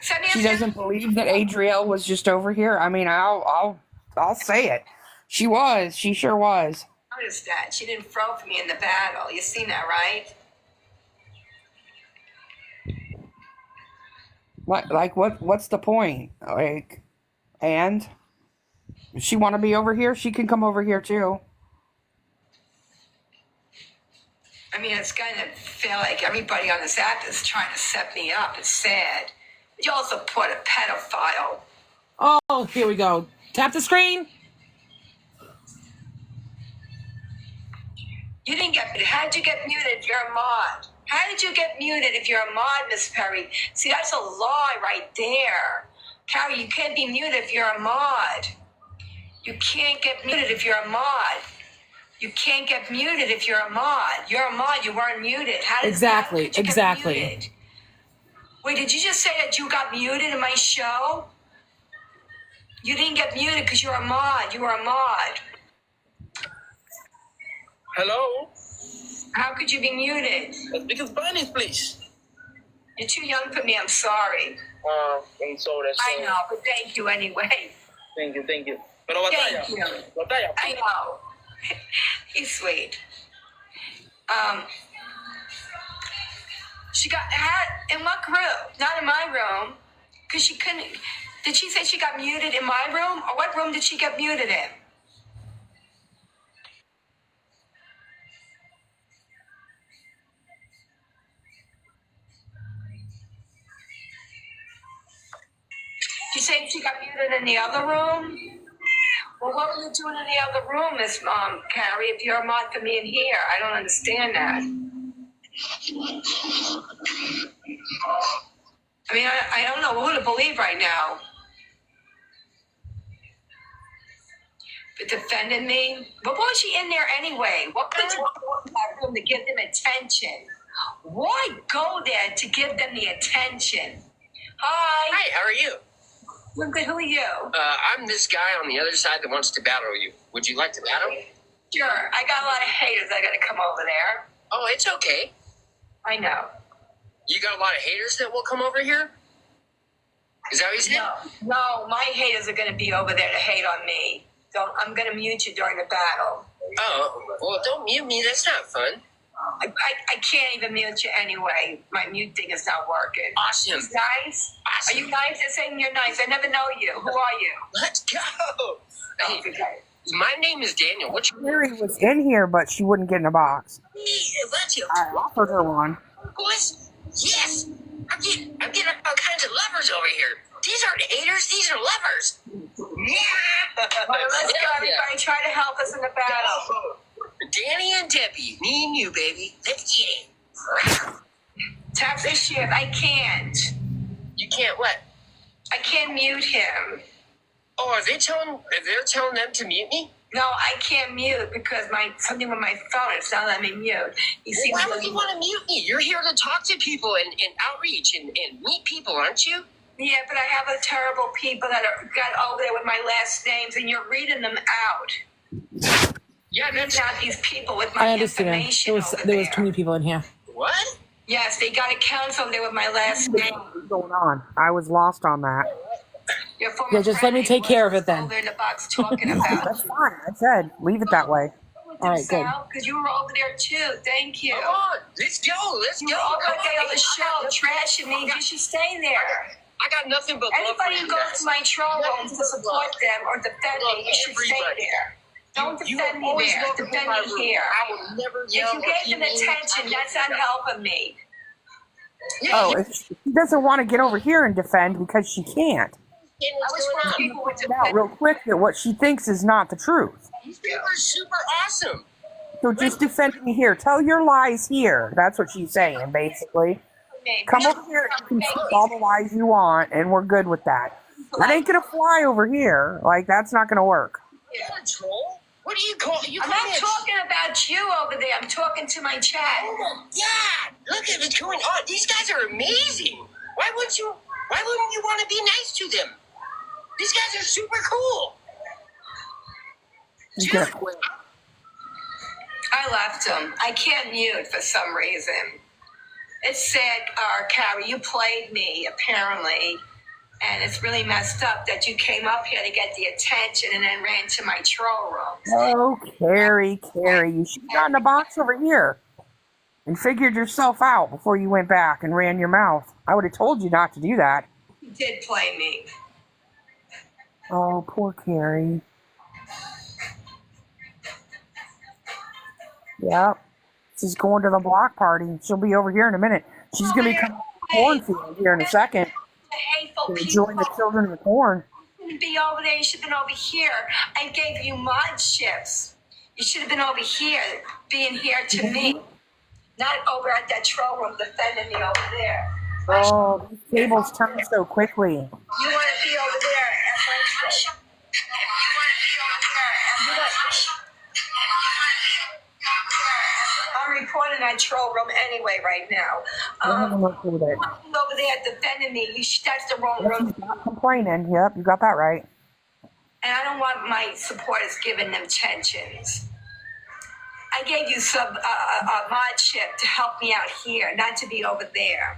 Send me a She doesn't believe that Adrielle was just over here. I mean, I'll say it. She was. She sure was. Noticed that. She didn't throw for me in the battle. You seen that, right? What's the point? Like, and if she want to be over here, she can come over here too. I mean, it's going to feel like everybody on this app is trying to set me up. It's sad. You also put a pedophile. Oh, here we go. Tap the screen. You didn't get muted. How did you get muted if you're a mod? How did you get muted if you're a mod, Miss Perry? See, that's a lie right there. Carrie, you can't be muted if you're a mod. You can't get muted if you're a mod. You can't get muted if you're a mod. You're a mod. You weren't muted. How did Exactly. Get Exactly. muted? Wait, did you just say that you got muted in my show? You didn't get muted because you're a mod. You were a mod. Hello? How could you be muted? Speak Spanish, please. You're too young for me. I'm sorry. I'm sorry. I know, but thank you anyway. Thank you. Pero batalla. Thank you. Batalla. I know. He's sweet. She got in what group? Not in my room. Because she couldn't. Did she say she got muted in my room? Or what room did she get muted in? She said she got muted in the other room. Well, what were you doing in the other room, Miss Carrie? If you're a mod for me in here, I don't understand that. I mean, I don't know who to believe right now. But defending me? But what was she in there anyway? What could you go in that room to give them attention? Why go there to give them the attention? Hi. Hi, how are you? I'm good. Who are you? I'm this guy on the other side that wants to battle you. Would you like to battle? Sure. I got a lot of haters that are going to come over there. Oh, it's okay. I know. You got a lot of haters that will come over here? Is that what you said? No, my haters are going to be over there to hate on me. I'm going to mute you during the battle. Oh, well, don't mute me. That's not fun. I can't even mute you anyway. My mute thing is not working. Awesome. It's nice. Awesome. Are you nice? They're saying you're nice. I never know you. Who are you? Let's go. Hey, my name is Daniel. What's your Mary was in here, but she wouldn't get in a box. Let's go. I offered her one. Boys, yes. I'm getting all kinds of lovers over here. These aren't haters. These are lovers. Yeah. Well, let's go, everybody. Try to help us in the battle. Danny and Debbie, me and you, baby. Let's get it. Tap this ship. I can't. You can't what? I can't mute him. Oh, they're telling them to mute me? No, I can't mute because something with my phone. It's not letting me mute. You see, why would you want to mute me? You're here to talk to people and outreach and meet people, aren't you? Yeah, but I have a terrible people that got over there with my last names, and you're reading them out. Yeah, that's not these people with my I understand. information. There was too many people in here. What? Yes, they got accounts over there with my last name. What's going on? I was lost on that. Your former Yeah, just let me friend take care of it was then. over in the box talking about. That's fine. I said, leave it that way. All right, good. Because you were over there too. Thank you. Come on, let's go. Let's You're go. all Come day on the show, trashing me. You should stay there. I got nothing but love for Anybody who you goes guys. to my troll rooms to support them or defend me, you should stay there. Don't defend me there. Defend me here. I will never yell. If you gave them attention, that's not helping me. Oh, she doesn't want to get over here and defend because she can't. I wish more people would Find out defend real quick that what she thinks is not the truth. These people are super awesome. So just defend me here. Tell your lies here. That's what she's saying, basically. me. Come over here and you can speak all the lies you want, and we're good with that. That ain't gonna fly over here. Like, that's not gonna work. You're a troll? What do you call you? I'm not talking about you over there. I'm talking to my chat. Oh, yeah, look at what's going on. These guys are amazing. Why wouldn't you want to be nice to them? These guys are super cool. You gotta quit. I left him. I can't mute for some reason. It said, Carrie, you played me, apparently. And it's really messed up that you came up here to get the attention and then ran to my troll room. Oh, Carrie, you should have gotten a box over here and figured yourself out before you went back and ran your mouth. I would have told you not to do that. You did play me. Oh, poor Carrie. Yep. She's going to the block party. She'll be over here in a minute. She's going to be coming to the cornfield here in a second. The hateful To people. join the children of the corn. You shouldn't be over there. You should have been over here. I gave you mod shifts. You should have been over here, being here to me. Not over at that troll room defending me over there. Oh, these tables turn so quickly. You want to be over there at my troll. You want to be over there at my troll. I'm reporting that troll room anyway right now. With it. Over there defending me. That's the wrong room. She's not complaining. Yep, you got that right. And I don't want my supporters giving them tensions. I gave you a mod ship to help me out here, not to be over there.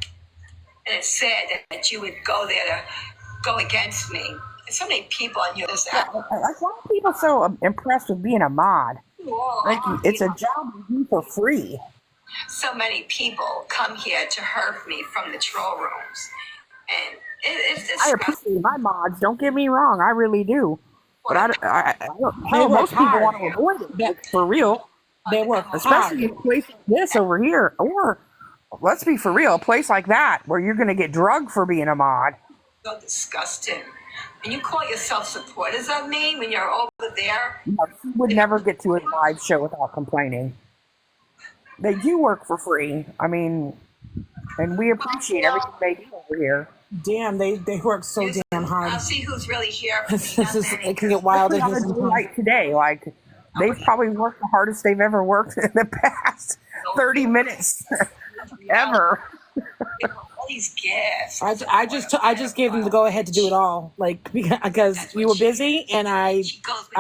And it said that you would go there to go against me. And so many people on your side. Like, why are people so impressed with being a mod? Like, it's a job you do for free. So many people come here to hurt me from the troll rooms. And it's I disgusting. appreciate my mods. Don't get me wrong. I really do. But I don't, most people want to avoid it. Like, for real. They work Especially in a place like this over here. Or, let's be for real, a place like that where you're going to get drugged for being a mod. So disgusting. And you call yourself supporters of me when you're over there? You know, she would never get to a live show without complaining. They do work for free. I mean, and we appreciate everything they do over here. Damn, they work so damn hard. I'll see who's really here. It can get wild in here sometimes. Like today, like they've probably worked the hardest they've ever worked in the past 30 minutes ever. All these gifts. I just gave them the go ahead to do it all, like because you were busy and I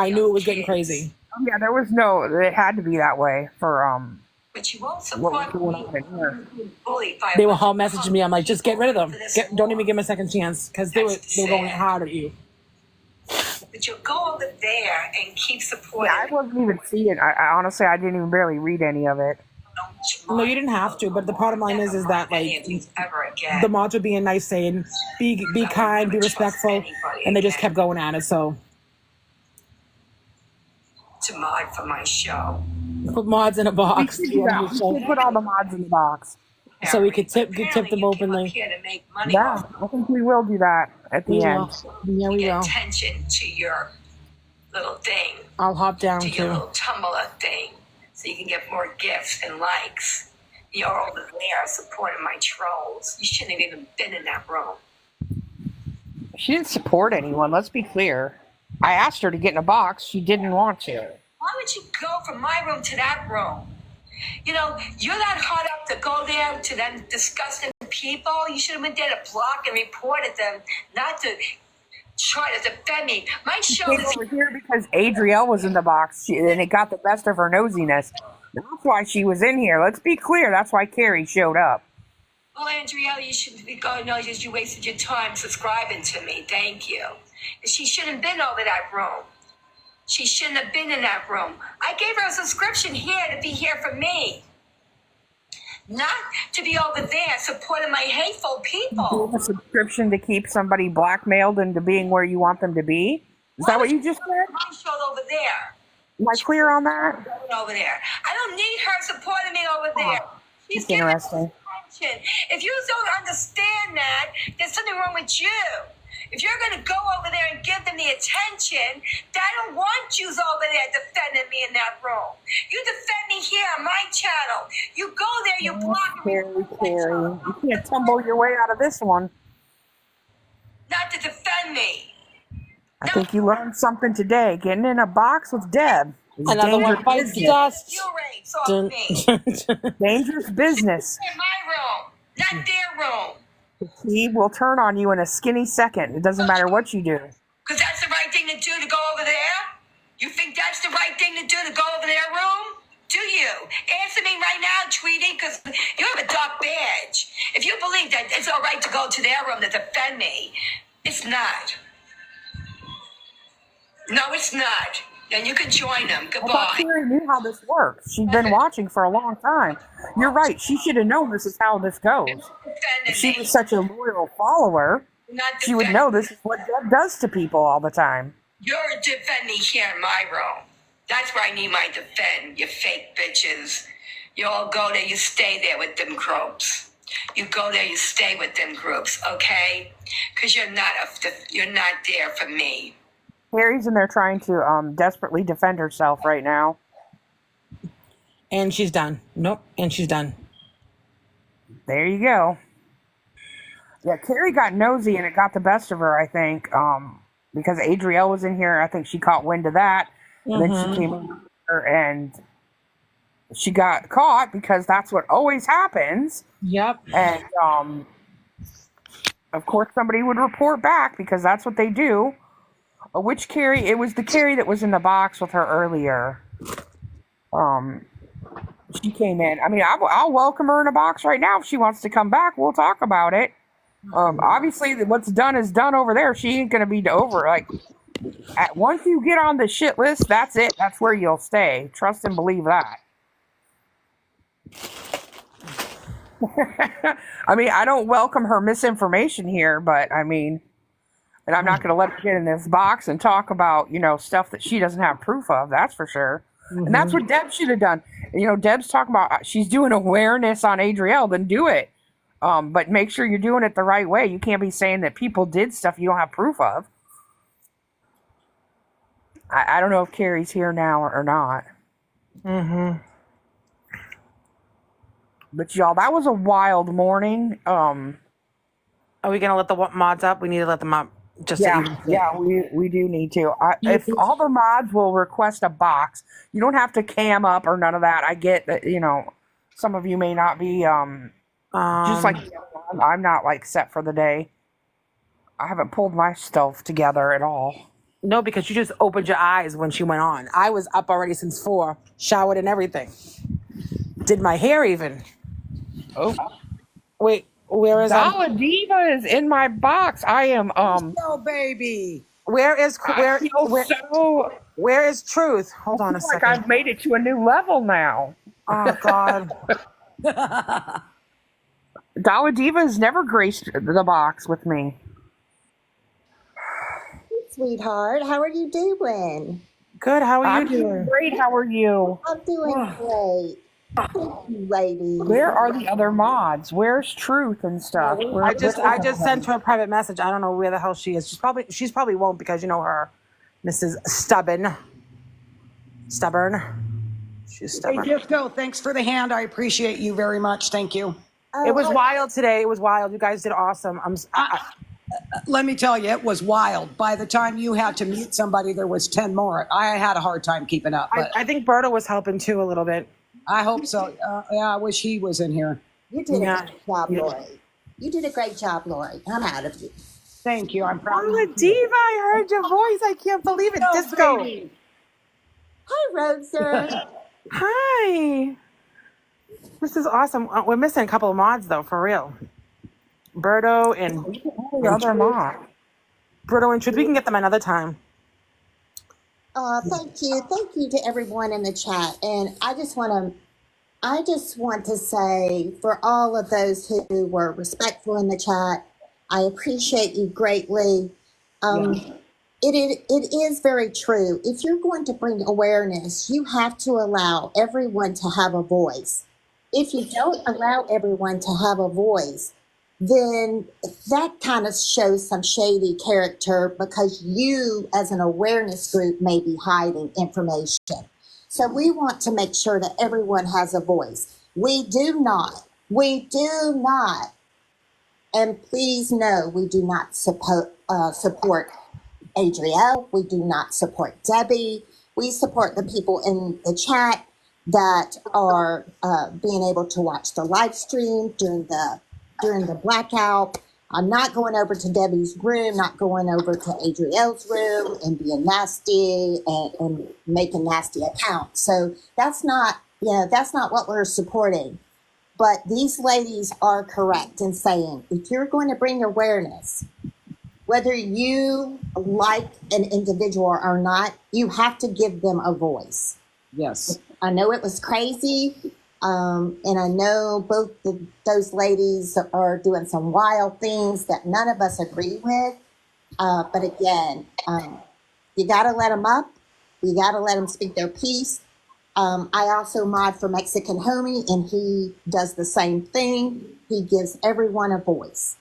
knew it was getting crazy. Yeah, there was no. It had to be that way for But you won't what was support going me. on in here. Bullied by They were all messaging me. I'm like, just get rid of them. Don't even give them a second chance because they were going hard at you. But you'll go over there and keep supporting. Yeah, I wasn't even seeing. I honestly, I didn't even barely read any of it. No, you didn't have to. But the bottom line is that like ever again. the mods were being nice, saying be kind, be respectful, and they just kept going at it. So to mod for my show. put mods in a box. We should put all the mods in the box. So we could tip them openly. Here to make money. Yeah, I think we will do that at the We end. will. Yeah, we Get will. attention to your little thing, I'll hop down to your too. little Tumblr thing, so you can get more gifts and likes. You're over there supporting my trolls. You shouldn't have even been in that room. She didn't support anyone. Let's be clear. I asked her to get in a box. She didn't want to. Why would you go from my room to that room? You know, you're that hot up to go there to them disgusting people. You should have been there to block and reported them, not to try to defend me. My show Came is over here because Adrielle was in the box, and it got the best of her nosiness. That's why she was in here. Let's be clear. That's why Carrie showed up. well, Adrielle, you should be going. No, you wasted your time subscribing to me. Thank you. She shouldn't have been over that room. She shouldn't have been in that room. I gave her a subscription here to be here for me, not to be over there supporting my hateful people. A subscription to keep somebody blackmailed into being where you want them to be? Is that what you just said? My show over there. Am I clear on that? Over there. I don't need her supporting me over there. She's That's giving me interesting. attention. If you don't understand that, there's something wrong with you. If you're going to go over there and give them the attention, I don't want you over there defending me in that room. You defend me here on my channel. You go there, you block me. Carrie. You can't tumble your way out of this one. Not to defend me. I think you learned something today. Getting in a box with Deb is Another one dangerous bites the business. dust. You race off me. Dangerous business. In my room, not their room. He will turn on you in a skinny second. It doesn't matter what you do. Because that's the right thing to do to go over there? You think that's the right thing to do to go over their room? Do you? Answer me right now, Tweety, because you have a dark badge. If you believe that it's all right to go to their room to defend me, it's not. No, it's not. Then you can join them. I thought Goodbye. Carrie knew how this works. She's been watching for a long time. You're right. She should have known this is how this goes. If she was such a loyal follower, she would know this is what Deb does to people all the time. You're defending me here in my room. That's where I need my defend, you fake bitches. You all go there, you stay there with them groups. You go there, you stay with them groups, okay? Because you're not there for me. Carrie's in there trying to desperately defend herself right now. And she's done. Nope. And she's done. There you go. Yeah, Carrie got nosy and it got the best of her, I think. Because Adrielle was in here. I think she caught wind of that. And then she came over and she got caught because that's what always happens. Yep. And of course somebody would report back because that's what they do. Which Carrie? It was the Carrie that was in the box with her earlier. She came in. I mean, I'll welcome her in a box right now if she wants to come back. We'll talk about it. Obviously, what's done is done over there. She ain't gonna be over. Like, once you get on the shit list, that's it. That's where you'll stay. Trust and believe that. I mean, I don't welcome her misinformation here, but I mean. And I'm not going to let her get in this box and talk about, stuff that she doesn't have proof of. That's for sure. And that's what Deb should have done. Deb's talking about she's doing awareness on Adrielle. Then do it. But make sure you're doing it the right way. You can't be saying that people did stuff you don't have proof of. I don't know if Carrie's here now or not. Mm-hmm. But y'all, that was a wild morning. Are we gonna let the mods up? We need to let them up. Just to even we do need to. If all the mods will request a box, you don't have to cam up or none of that. I get that, some of you may not be just like I'm not like set for the day. I haven't pulled my stuff together at all. No, because you just opened your eyes when she went on. I was up already since 4, showered and everything. Did my hair even. Oh. Wait, where is Dollar Diva is in my box. I am no baby. Where is Truth? Hold on a second. Like I've made it to a new level now. Oh God. Dollar Diva has never graced the box with me. Sweetheart, how are you doing? Good. How are you doing? Great. How are you? I'm doing great. Thank you, ladies. Where are the other mods? Where's Truth and stuff? I just sent her a private message. I don't know where the hell she is. She's probably won't, because you know her, Mrs. Stubborn. She's stubborn. Hey, Disco, thanks for the hand. I appreciate you very much. Thank you. It was wild today. It was wild. You guys did awesome. Let me tell you, it was wild. By the time you had to mute somebody, there was 10 more. I had a hard time keeping up. But I think Berta was helping too a little bit. I hope so. Yeah, I wish he was in here. You did a great job, Lori. You did a great job, Lori. I'm out of you. Thank you. I'm proud of you. Diva, I heard your voice. I can't believe it. Disco. Baby. Hi, Rosa. Hi. This is awesome. We're missing a couple of mods, though, for real. Berto and the other mod. Berto and Truth. We can get them another time. Thank you. Thank you to everyone in the chat. And I just want to say, for all of those who were respectful in the chat, I appreciate you greatly. It is very true. If you're going to bring awareness, you have to allow everyone to have a voice. If you don't allow everyone to have a voice, then that kind of shows some shady character, because you as an awareness group may be hiding information. So we want to make sure that everyone has a voice. We do not, and please know, we do not support Adrielle. We do not support Debbie. We support the people in the chat that are being able to watch the live stream during the blackout. I'm not going over to Debbie's room, not going over to Adrielle's room and being nasty and making nasty accounts. So that's not what we're supporting. But these ladies are correct in saying, if you're going to bring awareness, whether you like an individual or not, you have to give them a voice. Yes. I know it was crazy. And I know both those ladies are doing some wild things that none of us agree with. But again, you got to let them up. You got to let them speak their piece. I also mod for Mexican Homie, and he does the same thing. He gives everyone a voice.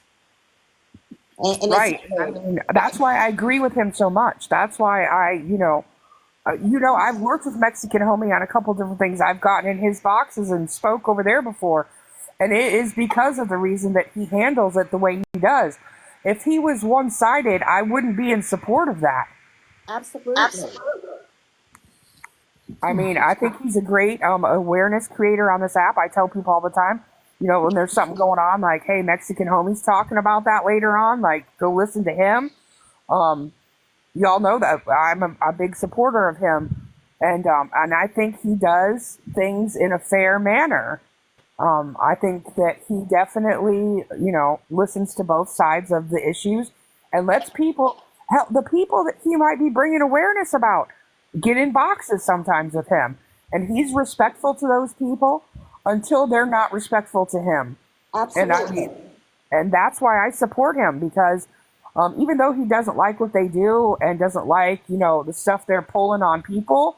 And right. I mean, that's why I agree with him so much. That's why I've worked with Mexican Homie on a couple different things. I've gotten in his boxes and spoke over there before. And it is because of the reason that he handles it the way he does. If he was one-sided, I wouldn't be in support of that. Absolutely. I mean, I think he's a great awareness creator on this app. I tell people all the time, when there's something going on, like, hey, Mexican Homie's talking about that later on, like, go listen to him. Y'all know that I'm a big supporter of him, and I think he does things in a fair manner. I think that he definitely, listens to both sides of the issues and lets people help the people that he might be bringing awareness about get in boxes sometimes with him, and he's respectful to those people until they're not respectful to him. Absolutely. And that's why I support him, because even though he doesn't like what they do and doesn't like, the stuff they're pulling on people,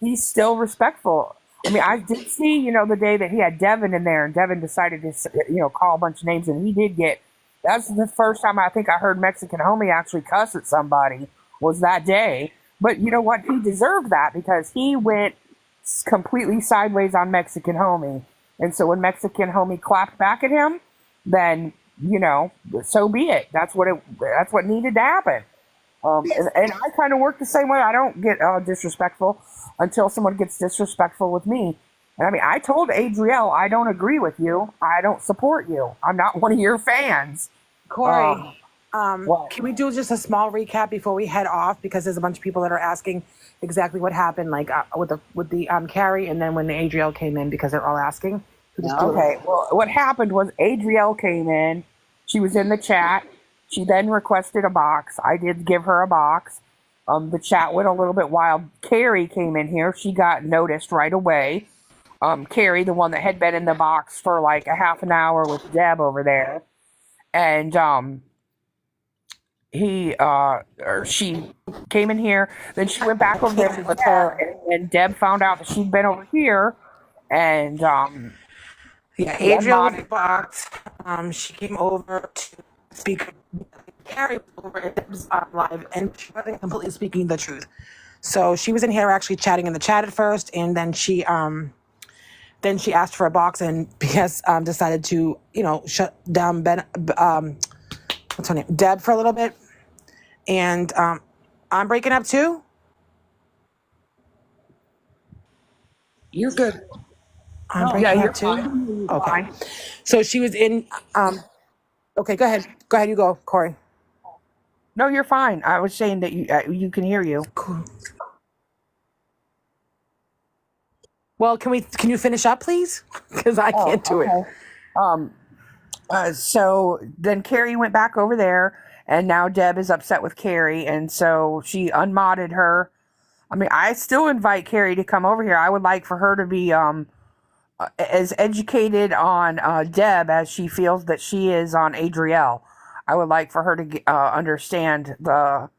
he's still respectful. I mean, I did see, the day that he had Devin in there, and Devin decided to, call a bunch of names, and he did get. That's the first time I think I heard Mexican Homie actually cuss at somebody was that day. But you know what? He deserved that because he went completely sideways on Mexican Homie, and so when Mexican Homie clapped back at him, then so be it. That's what needed to happen. And I kind of work the same way. I don't get disrespectful until someone gets disrespectful with me. And I mean, I told Adrielle, I don't agree with you. I don't support you. I'm not one of your fans. Corey, What? can we do just a small recap before we head off? Because there's a bunch of people that are asking exactly what happened, like with the Carrie, and then when Adrielle came in, because they're all asking. Okay. Well, what happened was Adrielle came in. She was in the chat. She then requested a box. I did give her a box. The chat went a little bit wild. Carrie came in here. She got noticed right away. Carrie, the one that had been in the box for like a half an hour with Deb over there. And she came in here. Then she went back over there with her, and Deb found out that she'd been over here. And Adrielle was in the box. She came over to speak. Carrie was over at Deb's live, and she wasn't completely speaking the truth. So she was in here actually chatting in the chat at first, and then she asked for a box, and BS decided to shut down what's her name, Deb, for a little bit. And I'm breaking up too. You're good. I'm breaking up too. Okay. Fine. So she was in. Okay, go ahead. Go ahead. You go, Corey. No, you're fine. I was saying that you can hear you. Cool. Well, can you finish up, please? Because I can't do it. So then Carrie went back over there, and now Deb is upset with Carrie, and so she unmodded her. I mean, I still invite Carrie to come over here. I would like for her to be as educated on Deb as she feels that she is on Adrielle. I would like for her to understand because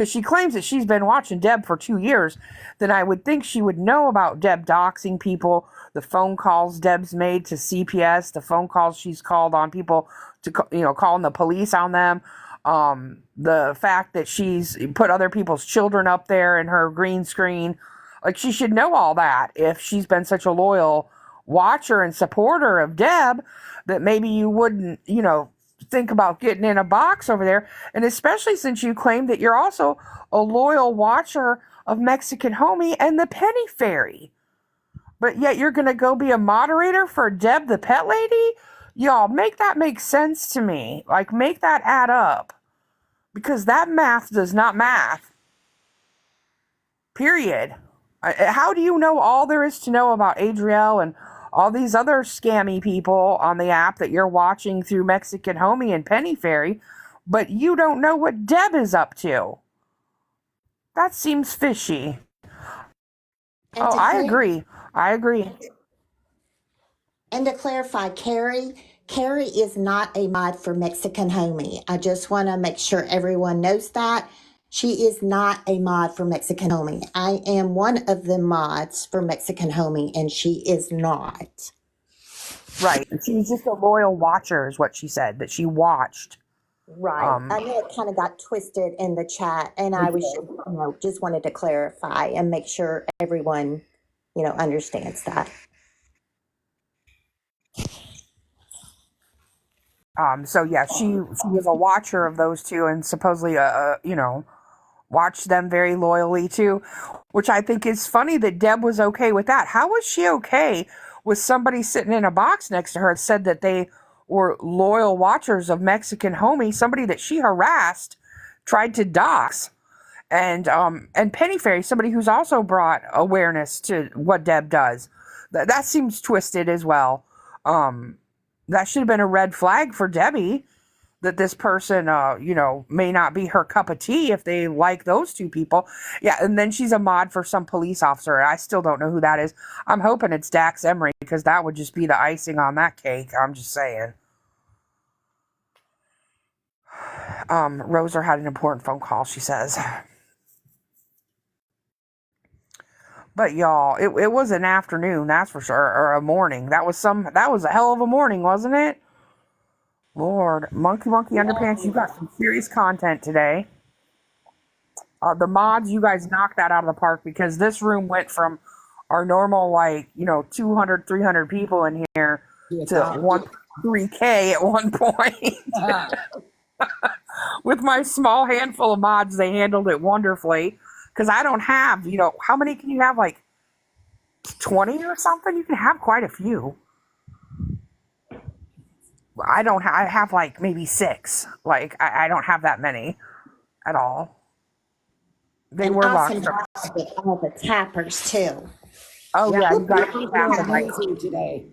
she claims that she's been watching Deb for 2 years. Then I would think she would know about Deb doxing people, the phone calls Deb's made to CPS, the phone calls she's called on people to calling the police on them. The fact that she's put other people's children up there in her green screen, like she should know all that if she's been such a loyal watcher and supporter of Deb, that maybe you wouldn't, think about getting in a box over there. And especially since you claim that you're also a loyal watcher of Mexican Homie and the Penny Fairy. But yet you're going to go be a moderator for Deb the Pet Lady? Y'all, make that make sense to me. Like, make that add up. Because that math does not math. Period. How do you know all there is to know about Adrielle and all these other scammy people on the app that you're watching through Mexican Homie and Penny Fairy, but you don't know what Deb is up to? That seems fishy. I agree. And to clarify, Carrie is not a mod for Mexican Homie. I just want to make sure everyone knows that. She is not a mod for Mexican Homie. I am one of the mods for Mexican Homie, and she is not. Right. She's just a loyal watcher, is what she said, that she watched. Right. I know it kind of got twisted in the chat, and I was, just wanted to clarify and make sure everyone, understands that. So yeah, she was a watcher of those two, and supposedly, watched them very loyally too, which I think is funny that Deb was okay with that. How was she okay with somebody sitting in a box next to her and said that they were loyal watchers of Mexican Homie, somebody that she harassed, tried to dox, and Penny Fairy, somebody who's also brought awareness to what Deb does. That seems twisted as well. That should have been a red flag for Debbie, that this person, may not be her cup of tea if they like those two people. Yeah, and then she's a mod for some police officer. I still don't know who that is. I'm hoping it's Dax Emery, because that would just be the icing on that cake. I'm just saying. Roser had an important phone call, she says. But y'all, it was an afternoon, that's for sure, or a morning. That was a hell of a morning, wasn't it? Lord, Monkey Underpants, you got some serious content today. The mods, you guys knocked that out of the park, because this room went from our normal, 200, 300 people in here to 3K at one point. With my small handful of mods, they handled it wonderfully. Because I don't have, how many can you have? Like 20 or something? You can have quite a few. I have like maybe 6. Like, I don't have that many at all. They were awesome locked. job with all the tappers too. Oh yeah, you guys Were tapping like amazing today.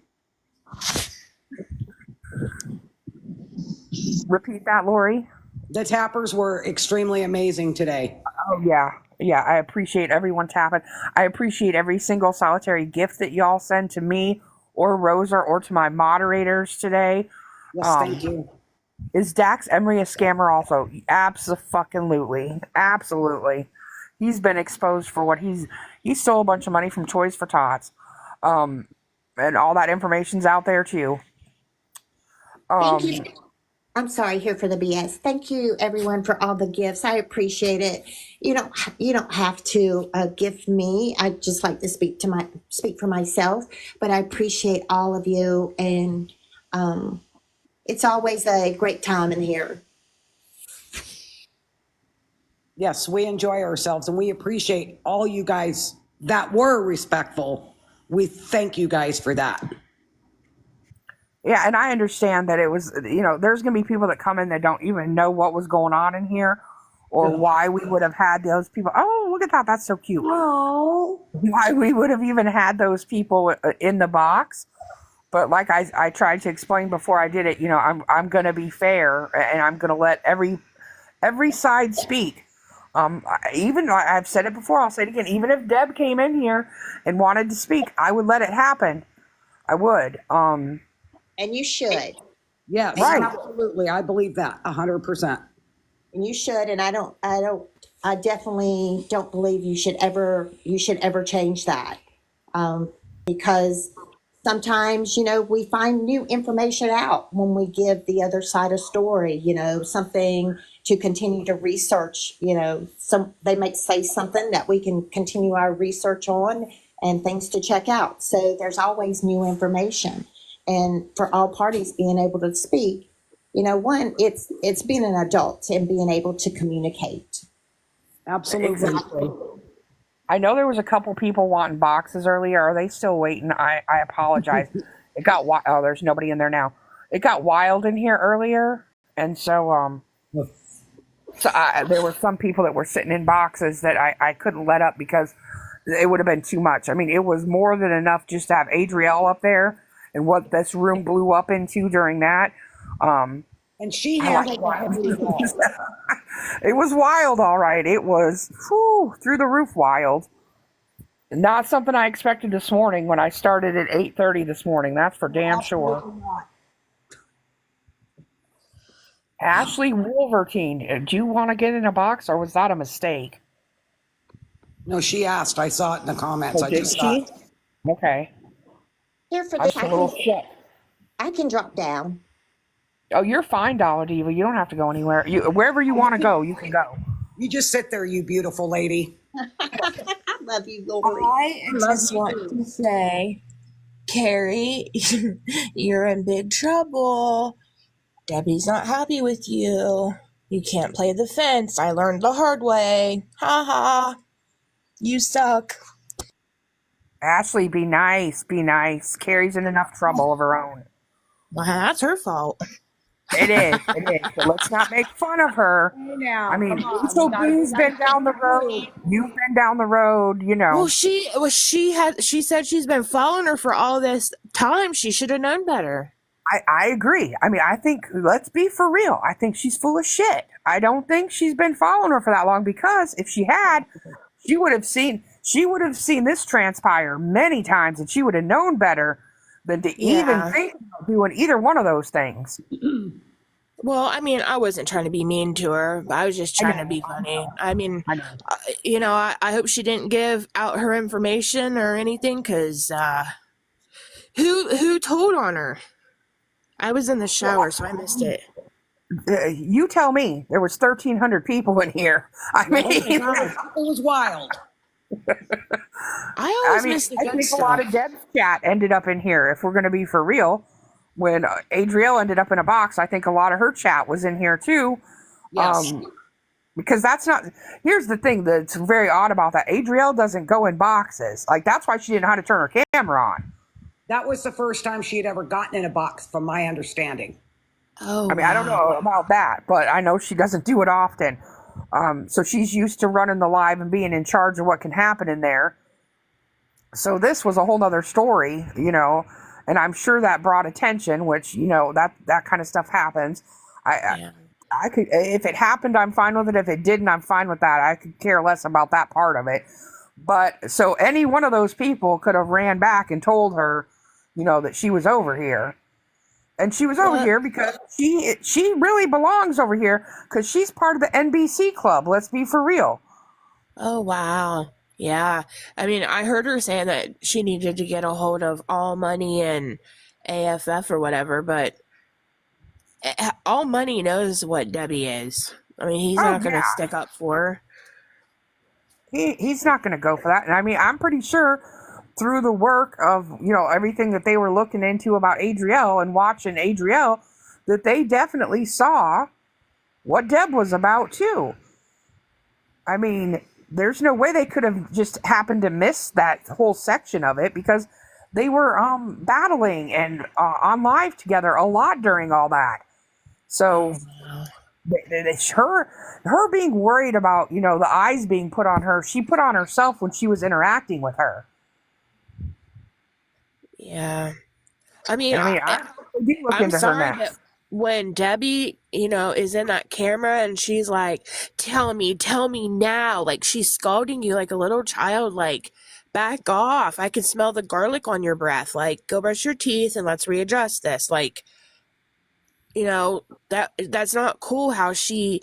Repeat that, Lori. The tappers were extremely amazing today. Oh yeah. Yeah, I appreciate everyone tapping. I appreciate every single solitary gift that y'all send to me or Rosa or to my moderators today. Yes, thank you. Is Dax Emery a scammer also? Absolutely. Absolutely. He's been exposed for what he stole a bunch of money from Toys for Tots. And all that information's out there too. Thank you. I'm sorry here for the BS. Thank you everyone for all the gifts. I appreciate it. You don't have to gift me. I just like to speak for myself, but I appreciate all of you, and it's always a great time in here. Yes, we enjoy ourselves, and we appreciate all you guys that were respectful. We thank you guys for that. Yeah, and I understand that it was, there's going to be people that come in that don't even know what was going on in here or why we would have had those people. Oh, look at that. That's so cute. Oh. Why we would have even had those people in the box. But like I tried to explain before I did it, I'm going to be fair, and I'm going to let every side speak. Even I've said it before, I'll say it again. Even if Deb came in here and wanted to speak, I would let it happen. I would. And you should. Yes, right. Absolutely. I believe that 100%. And you should. And I definitely don't believe you should ever change that. Because sometimes, we find new information out when we give the other side a story, something to continue to research, they might say something that we can continue our research on and things to check out. So there's always new information. And for all parties being able to speak, one, it's being an adult and being able to communicate. Absolutely. Exactly. I know there was a couple people wanting boxes earlier. Are they still waiting? I apologize. It got wild. Oh, there's nobody in there now. It got wild in here earlier, and so there were some people that were sitting in boxes that I couldn't let up because it would have been too much. I mean, it was more than enough just to have Adrielle up there and what this room blew up into during that. And she had it was wild, all right. It was through the roof wild. Not something I expected this morning when I started at 8:30 this morning. That's for damn sure. Ashley Wolvertine, do you want to get in a box, or was that a mistake? No, she asked. I saw it in the comments. Oh, did she? Okay. Here for I'm a little shook. I can drop down. Oh, you're fine, Dollar Diva. You don't have to go anywhere. Wherever you want to go, you can go. You just sit there, you beautiful lady. I love you, Lori. I just want to say, Carrie, you're in big trouble. Debbie's not happy with you. You can't play the fence. I learned the hard way. Ha ha. You suck. Ashley, be nice. Be nice. Carrie's in enough trouble of her own. Well, that's her fault. It is. It is. So let's not make fun of her. I mean, Rachel B's been down the road. You've been down the road, Well, she said she's been following her for all this time. She should have known better. I agree. I mean, I think, let's be for real. I think she's full of shit. I don't think she's been following her for that long, because if she had, she would have seen this transpire many times, and she would have known better than to even think about doing either one of those things. Well, I mean, I wasn't trying to be mean to her. I was just I trying to know. be funny. I mean, I know. I hope she didn't give out her information or anything, because who told on her? I was in the shower, so I missed it. You tell me. There was 1,300 people in here. I mean, It was wild. I always miss the I good think stuff. a lot of Deb's chat ended up in here. If we're going to be for real, when Adrielle ended up in a box, I think a lot of her chat was in here too. Yes. Because that's not. Here's the thing that's very odd about that. Adrielle doesn't go in boxes. Like, that's why she didn't know how to turn her camera on. That was the first time she had ever gotten in a box, from my understanding. Oh, I mean, I don't know about that, but I know she doesn't do it often. So she's used to running the live and being in charge of what can happen in there. So this was a whole nother story, and I'm sure that brought attention, which, that kind of stuff happens. I could, if it happened, I'm fine with it. If it didn't, I'm fine with that. I could care less about that part of it. But so any one of those people could have ran back and told her, that she was over here. And she was over here because she really belongs over here, because she's part of the NBC club. Let's be for real. Oh, wow. Yeah. I mean, I heard her saying that she needed to get a hold of All Money and AFF or whatever, but All Money knows what Debbie is. I mean, he's not going to stick up for her. He's not going to go for that. And I mean, I'm pretty sure through the work of, everything that they were looking into about Adrielle and watching Adrielle, that they definitely saw what Deb was about too. I mean, there's no way they could have just happened to miss that whole section of it, because they were battling and on live together a lot during all that. So her being worried about, the eyes being put on her, she put on herself when she was interacting with her. Yeah. I mean, I'm sorry, but when Debbie, is in that camera and she's like, tell me now, like she's scolding you like a little child, like, back off. I can smell the garlic on your breath. Like, go brush your teeth and let's readjust this. Like, that's not cool how she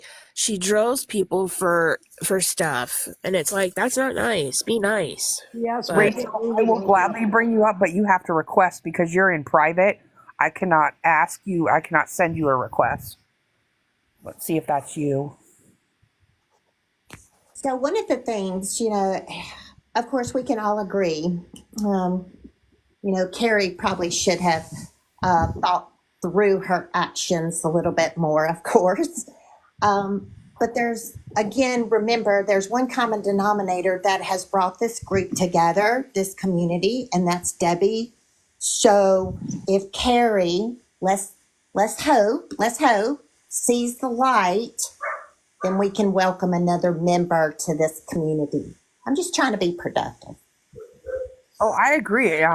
drills people for stuff, and it's like, that's not nice. Be nice. Yes, Rachel, I will gladly bring you up, but you have to request, because you're in private. I cannot send you a request. Let's see if that's you. So one of the things, of course, we can all agree, Carrie probably should have thought through her actions a little bit more, of course. But remember, there's one common denominator that has brought this group together, this community, and that's Debbie. So if Carrie, let's hope, sees the light, then we can welcome another member to this community. I'm just trying to be productive. Oh, I agree.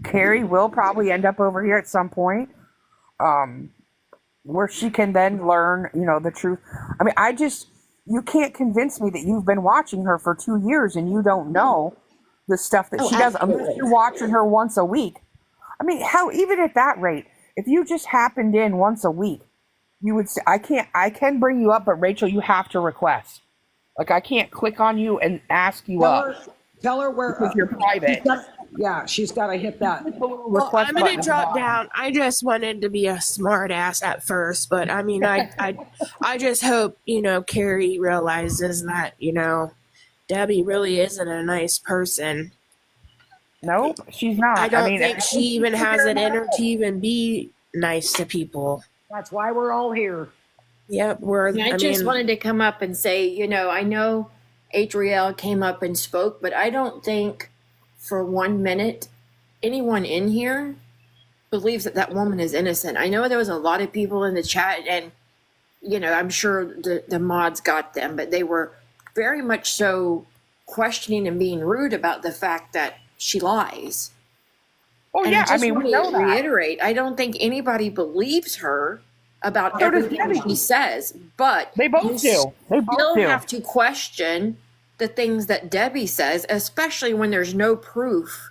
Carrie will probably end up over here at some point, where she can then learn, the truth. I mean, you can't convince me that you've been watching her for 2 years and you don't know the stuff that she does, unless you're watching her once a week. I mean, even at that rate, if you just happened in once a week, you would say, I can bring you up, but Rachel, you have to request. Like, I can't click on you and ask you Tell her where, because you're private. She's got to hit that. Well, I'm going to drop down. I just wanted to be a smart ass at first, but I mean, I just hope, Carrie realizes that, Debbie really isn't a nice person. Nope, she's not. I don't think she even has it in her to even be nice to people. That's why we're all here. Yep, I just wanted to come up and say, I know Adrielle came up and spoke, but I don't think for 1 minute anyone in here believes that woman is innocent. I know there was a lot of people in the chat, and I'm sure the mods got them, but they were very much so questioning and being rude about the fact that she lies. Oh, and yeah, I we know that. Reiterate, I don't think anybody believes her about everything she says, but they both do. They both do. Have to question the things that Debbie says, especially when there's no proof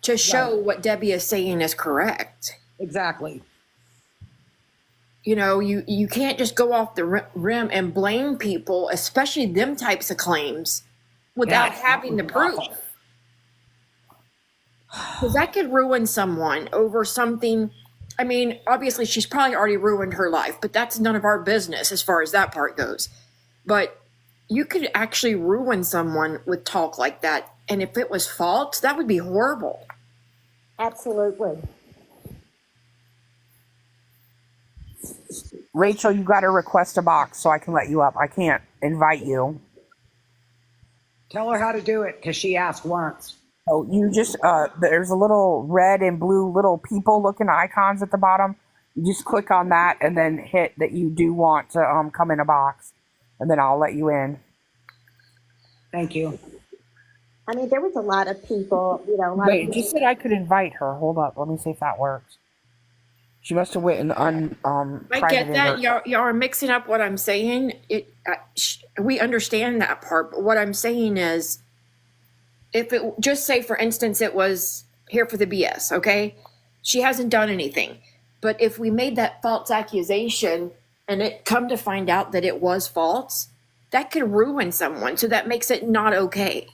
to show what Debbie is saying is correct. Exactly. you know, you can't just go off the rim and blame people, especially them types of claims, without having the proof. Because that could ruin someone over something. I mean, obviously, she's probably already ruined her life, but that's none of our business as far as that part goes. But you could actually ruin someone with talk like that. And if it was false, that would be horrible. Absolutely. Rachel, you got to request a box so I can let you up. I can't invite you. Tell her how to do it because she asked once. Oh, you just, there's a little red and blue little people looking icons at the bottom. You just click on that and then hit that you do want to come in a box. And then I'll let you in. Thank you. I mean, there was a lot of people, you know. Wait, it just said I could invite her. Hold up. Let me see if that works. She must have went and I get that. Y'all are mixing up what I'm saying. We understand that part. But what I'm saying is, if it just say, for instance, it was here for the BS, okay? She hasn't done anything. But if we made that false accusation and it come to find out that it was false, that could ruin someone. So that makes it not okay.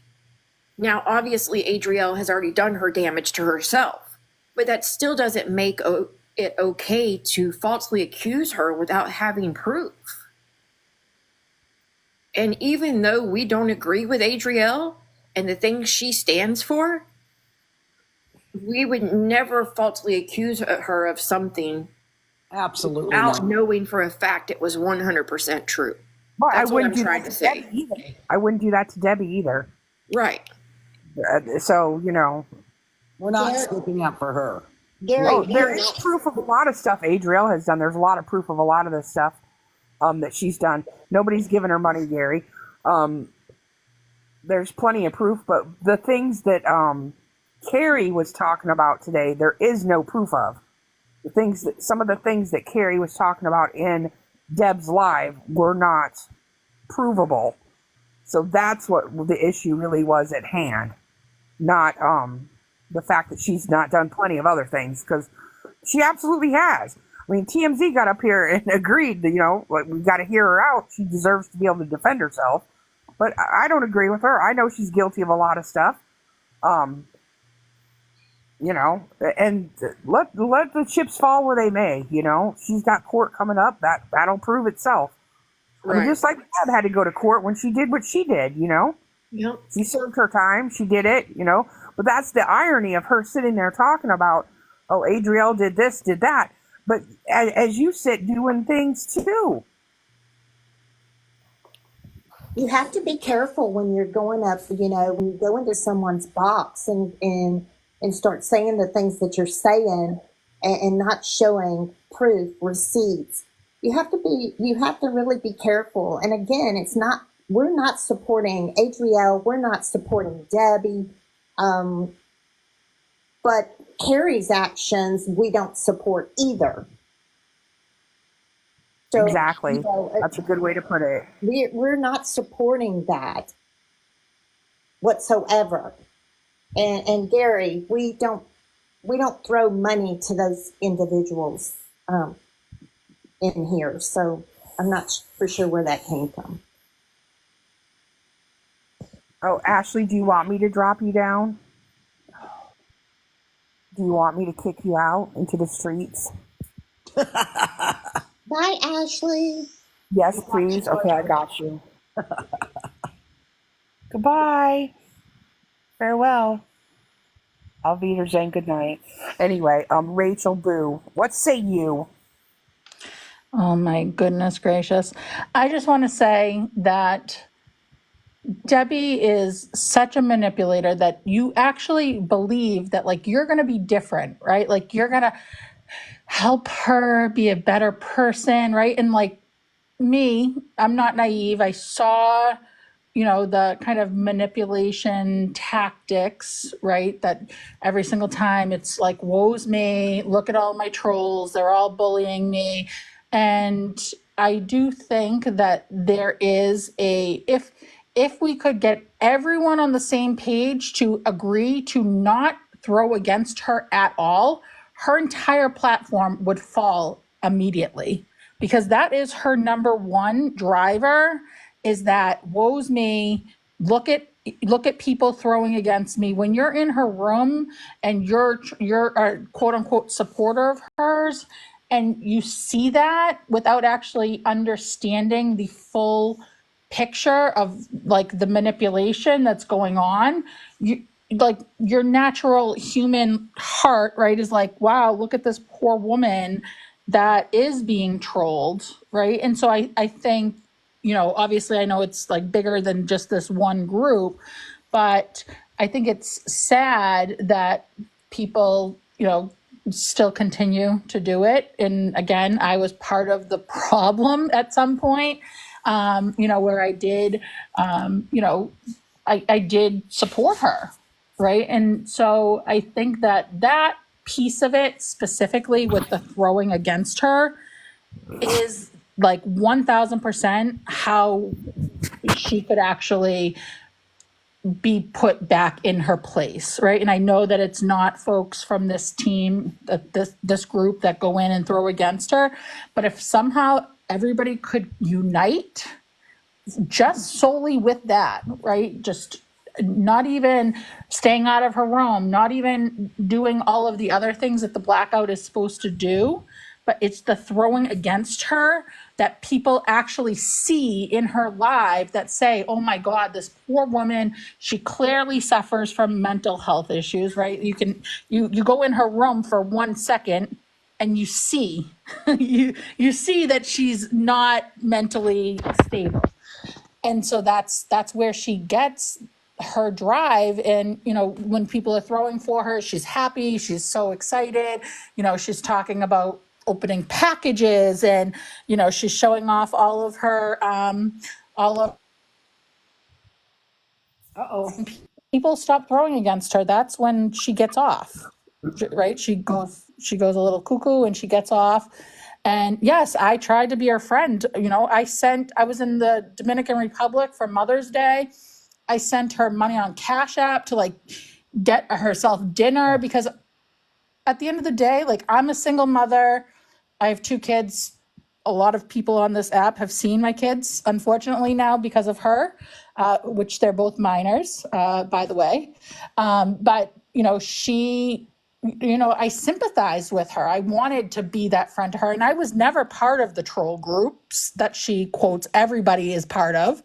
Now, obviously, Adrielle has already done her damage to herself, but that still doesn't make it okay to falsely accuse her without having proof. And even though we don't agree with Adrielle and the things she stands for, we would never falsely accuse her of something. Absolutely without not. knowing for a fact it was 100% true. Well, That's what I'm do trying that to say. Debbie either. I wouldn't do that to Debbie either. Right. So, you know. We're not sticking up for her. Gary, there is proof of a lot of stuff Adrielle has done. There's a lot of proof of a lot of this stuff that she's done. Nobody's given her money, Gary. There's plenty of proof, but the things that Carrie was talking about today, there is no proof of. Some of the things that Carrie was talking about in Deb's live were not provable. So that's what the issue really was at hand. Not the fact that she's not done plenty of other things, because she absolutely has. I mean, TMZ got up here and agreed that, you know, like, we've got to hear her out. She deserves to be able to defend herself. But I don't agree with her. I know she's guilty of a lot of stuff. You know, and let the chips fall where they may, you know. She's got court coming up. That'll prove itself. Right. I mean, just like Deb had to go to court when she did what she did, you know. Yep. She served her time. She did it, you know. But that's the irony of her sitting there talking about, oh, Adrielle did this, did that. But as you sit doing things too. You have to be careful when you're going up, you know, when you go into someone's box and start saying the things that you're saying and not showing proof, receipts. You have to really be careful. And again, we're not supporting Adrielle. We're not supporting Debbie. But Carrie's actions, we don't support either. So, exactly. You know, that's a good way to put it. We're not supporting that whatsoever. And Gary, we don't throw money to those individuals in here. So I'm not for sure where that came from. Oh, Ashley, do you want me to drop you down? Do you want me to kick you out into the streets? Bye, Ashley. Yes, please. Okay, I got you. Goodbye. Farewell. Auf Wiedersehen. Good night. Anyway, Rachel Boo, what say you? Oh my goodness gracious. I just want to say that Debbie is such a manipulator that you actually believe that, like, you're going to be different, right? Like, you're going to help her be a better person, right? And like me, I'm not naive. I saw, you know, the kind of manipulation tactics, right? That every single time it's like, woe's me, look at all my trolls, they're all bullying me. And I do think that there is if we could get everyone on the same page to agree to not throw against her at all, her entire platform would fall immediately. because that is her number one driver, is that woe's me, look at people throwing against me. When you're in her room and you're a quote unquote supporter of hers, and you see that without actually understanding the full picture of like the manipulation that's going on, you like your natural human heart, right, is like, wow, look at this poor woman that is being trolled, right? And so I think, obviously I know it's like bigger than just this one group, but I think it's sad that people, still continue to do it. And again, I was part of the problem at some point, where I did, I did support her, right? And so I think that piece of it, specifically with the throwing against her, is like 1000% how she could actually be put back in her place, right? And I know that it's not folks from this team, this group that go in and throw against her, but if somehow everybody could unite just solely with that, right? Just not even staying out of her room, not even doing all of the other things that the blackout is supposed to do, but it's the throwing against her that people actually see in her live that say, oh my God, this poor woman, she clearly suffers from mental health issues, right? You go in her room for 1 second and you see, you see that she's not mentally stable. And so that's where she gets her drive. And, when people are throwing for her, she's happy. She's so excited. She's talking about opening packages and, she's showing off all of her, people stop throwing against her. That's when she gets off, right? She goes a little cuckoo and she gets off. And yes, I tried to be her friend. I was in the Dominican Republic for Mother's Day. I sent her money on Cash App to like get herself dinner, because at the end of the day, like, I'm a single mother. I have 2 kids. A lot of people on this app have seen my kids, unfortunately, now because of her, which they're both minors, by the way. But, I sympathized with her. I wanted to be that friend to her. And I was never part of the troll groups that she quotes everybody is part of.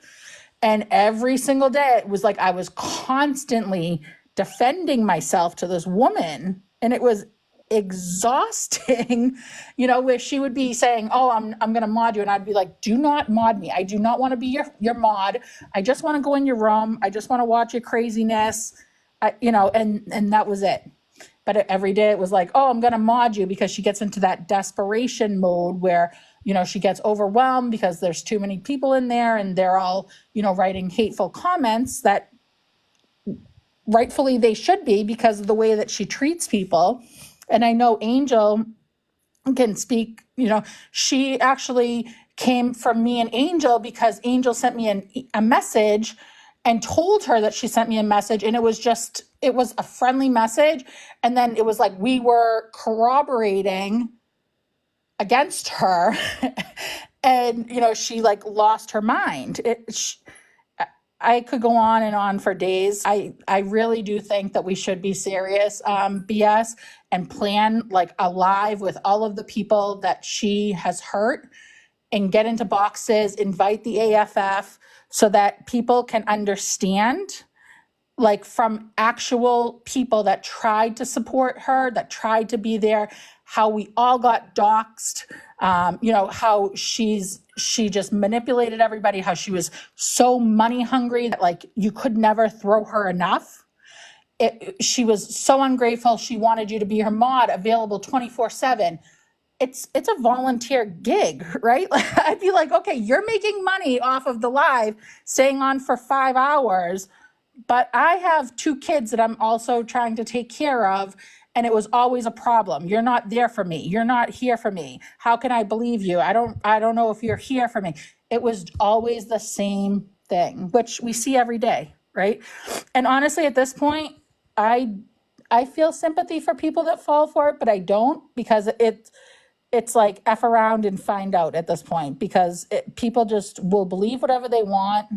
And every single day, it was like I was constantly defending myself to this woman. And it was exhausting, where she would be saying, oh, I'm going to mod you. And I'd be like, do not mod me. I do not want to be your mod. I just want to go in your room. I just want to watch your craziness. And that was it. But every day it was like, oh, I'm going to mod you, because she gets into that desperation mode where, she gets overwhelmed because there's too many people in there and they're all, writing hateful comments that rightfully they should be because of the way that she treats people. And I know Angel can speak, she actually came from me and Angel because Angel sent me a message and told her that she sent me a message, and it was a friendly message. And then it was like we were corroborating against her and she like lost her mind. I could go on and on for days. I really do think that we should be serious, BS, and plan like a live with all of the people that she has hurt and get into boxes, invite the AFF so that people can understand, like from actual people that tried to support her, that tried to be there, how we all got doxxed, how she just manipulated everybody, how she was so money hungry that like you could never throw her enough. She was so ungrateful. She wanted you to be her mod, available 24/7. It's a volunteer gig, right? I'd be like, okay, you're making money off of the live, staying on for 5 hours, but I have 2 kids that I'm also trying to take care of. And it was always a problem. You're not there for me. You're not here for me. How can I believe you? I don't know if you're here for me. It was always the same thing, which we see every day, right? And honestly, at this point, I feel sympathy for people that fall for it, but I don't, because it's like F around and find out at this point, because people just will believe whatever they want.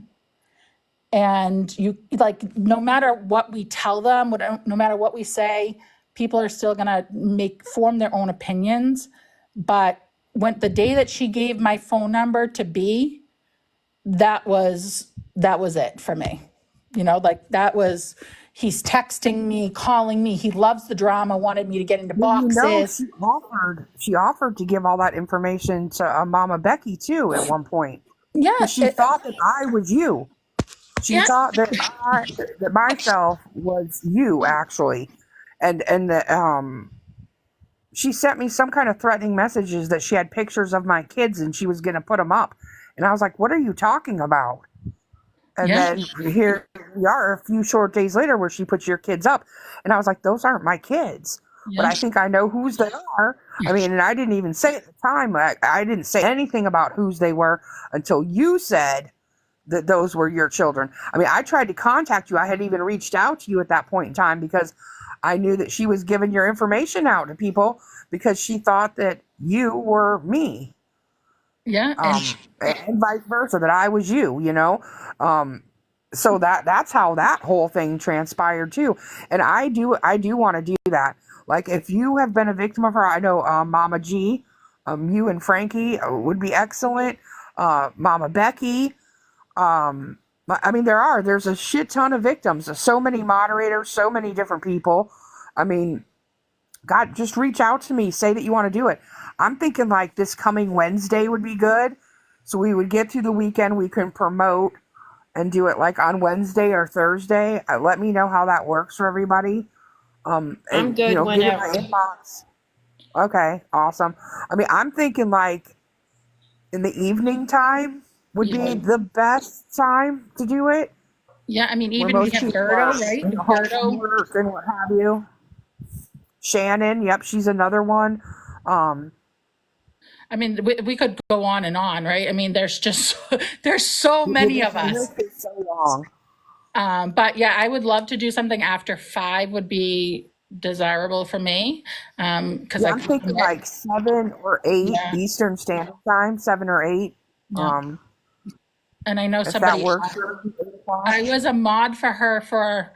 And you, like, no matter what we tell them, no matter what we say, people are still going to form their own opinions. But when the day that she gave my phone number to B, that was it for me. Like, that was, he's texting me, calling me. He loves the drama, wanted me to get into boxes. She offered to give all that information to Mama Becky too at one point. Yeah. Because she thought that I was you. She thought that that myself was you, actually. And that she sent me some kind of threatening messages that she had pictures of my kids and she was going to put them up. And I was like, what are you talking about? And then here we are a few short days later where she puts your kids up. And I was like, those aren't my kids. But I think I know whose they are. I mean, and I didn't even say at the time, I didn't say anything about whose they were until you said that those were your children. I mean, I tried to contact you. I had even reached out to you at that point in time because I knew that she was giving your information out to people because she thought that you were me. Yeah. And vice versa, that I was you, so that's how that whole thing transpired too. And I do want to do that. Like, if you have been a victim of her, I know Mama G, you and Frankie would be excellent. Mama Becky. I mean, there's a shit ton of victims, so many moderators, so many different people. I mean, God, just reach out to me, say that you want to do it. I'm thinking like this coming Wednesday would be good. So we would get through the weekend, we can promote and do it like on Wednesday or Thursday. Let me know how that works for everybody. I'm good whenever. Give it my inbox. Okay, awesome. I mean, I'm thinking like in the evening time would be the best time to do it. Yeah, I mean, even we have Gerdo, right? Gerdo work and what have you. Shannon, yep, she's another one. I mean, we could go on and on, right? I mean, there's so many of us. It's so long. But yeah, I would love to do something after 5 would be desirable for me. Because I'm thinking like 7 or 8 Eastern Standard Time, 7 or 8. Yeah. And I know somebody. That works. I was a mod for her for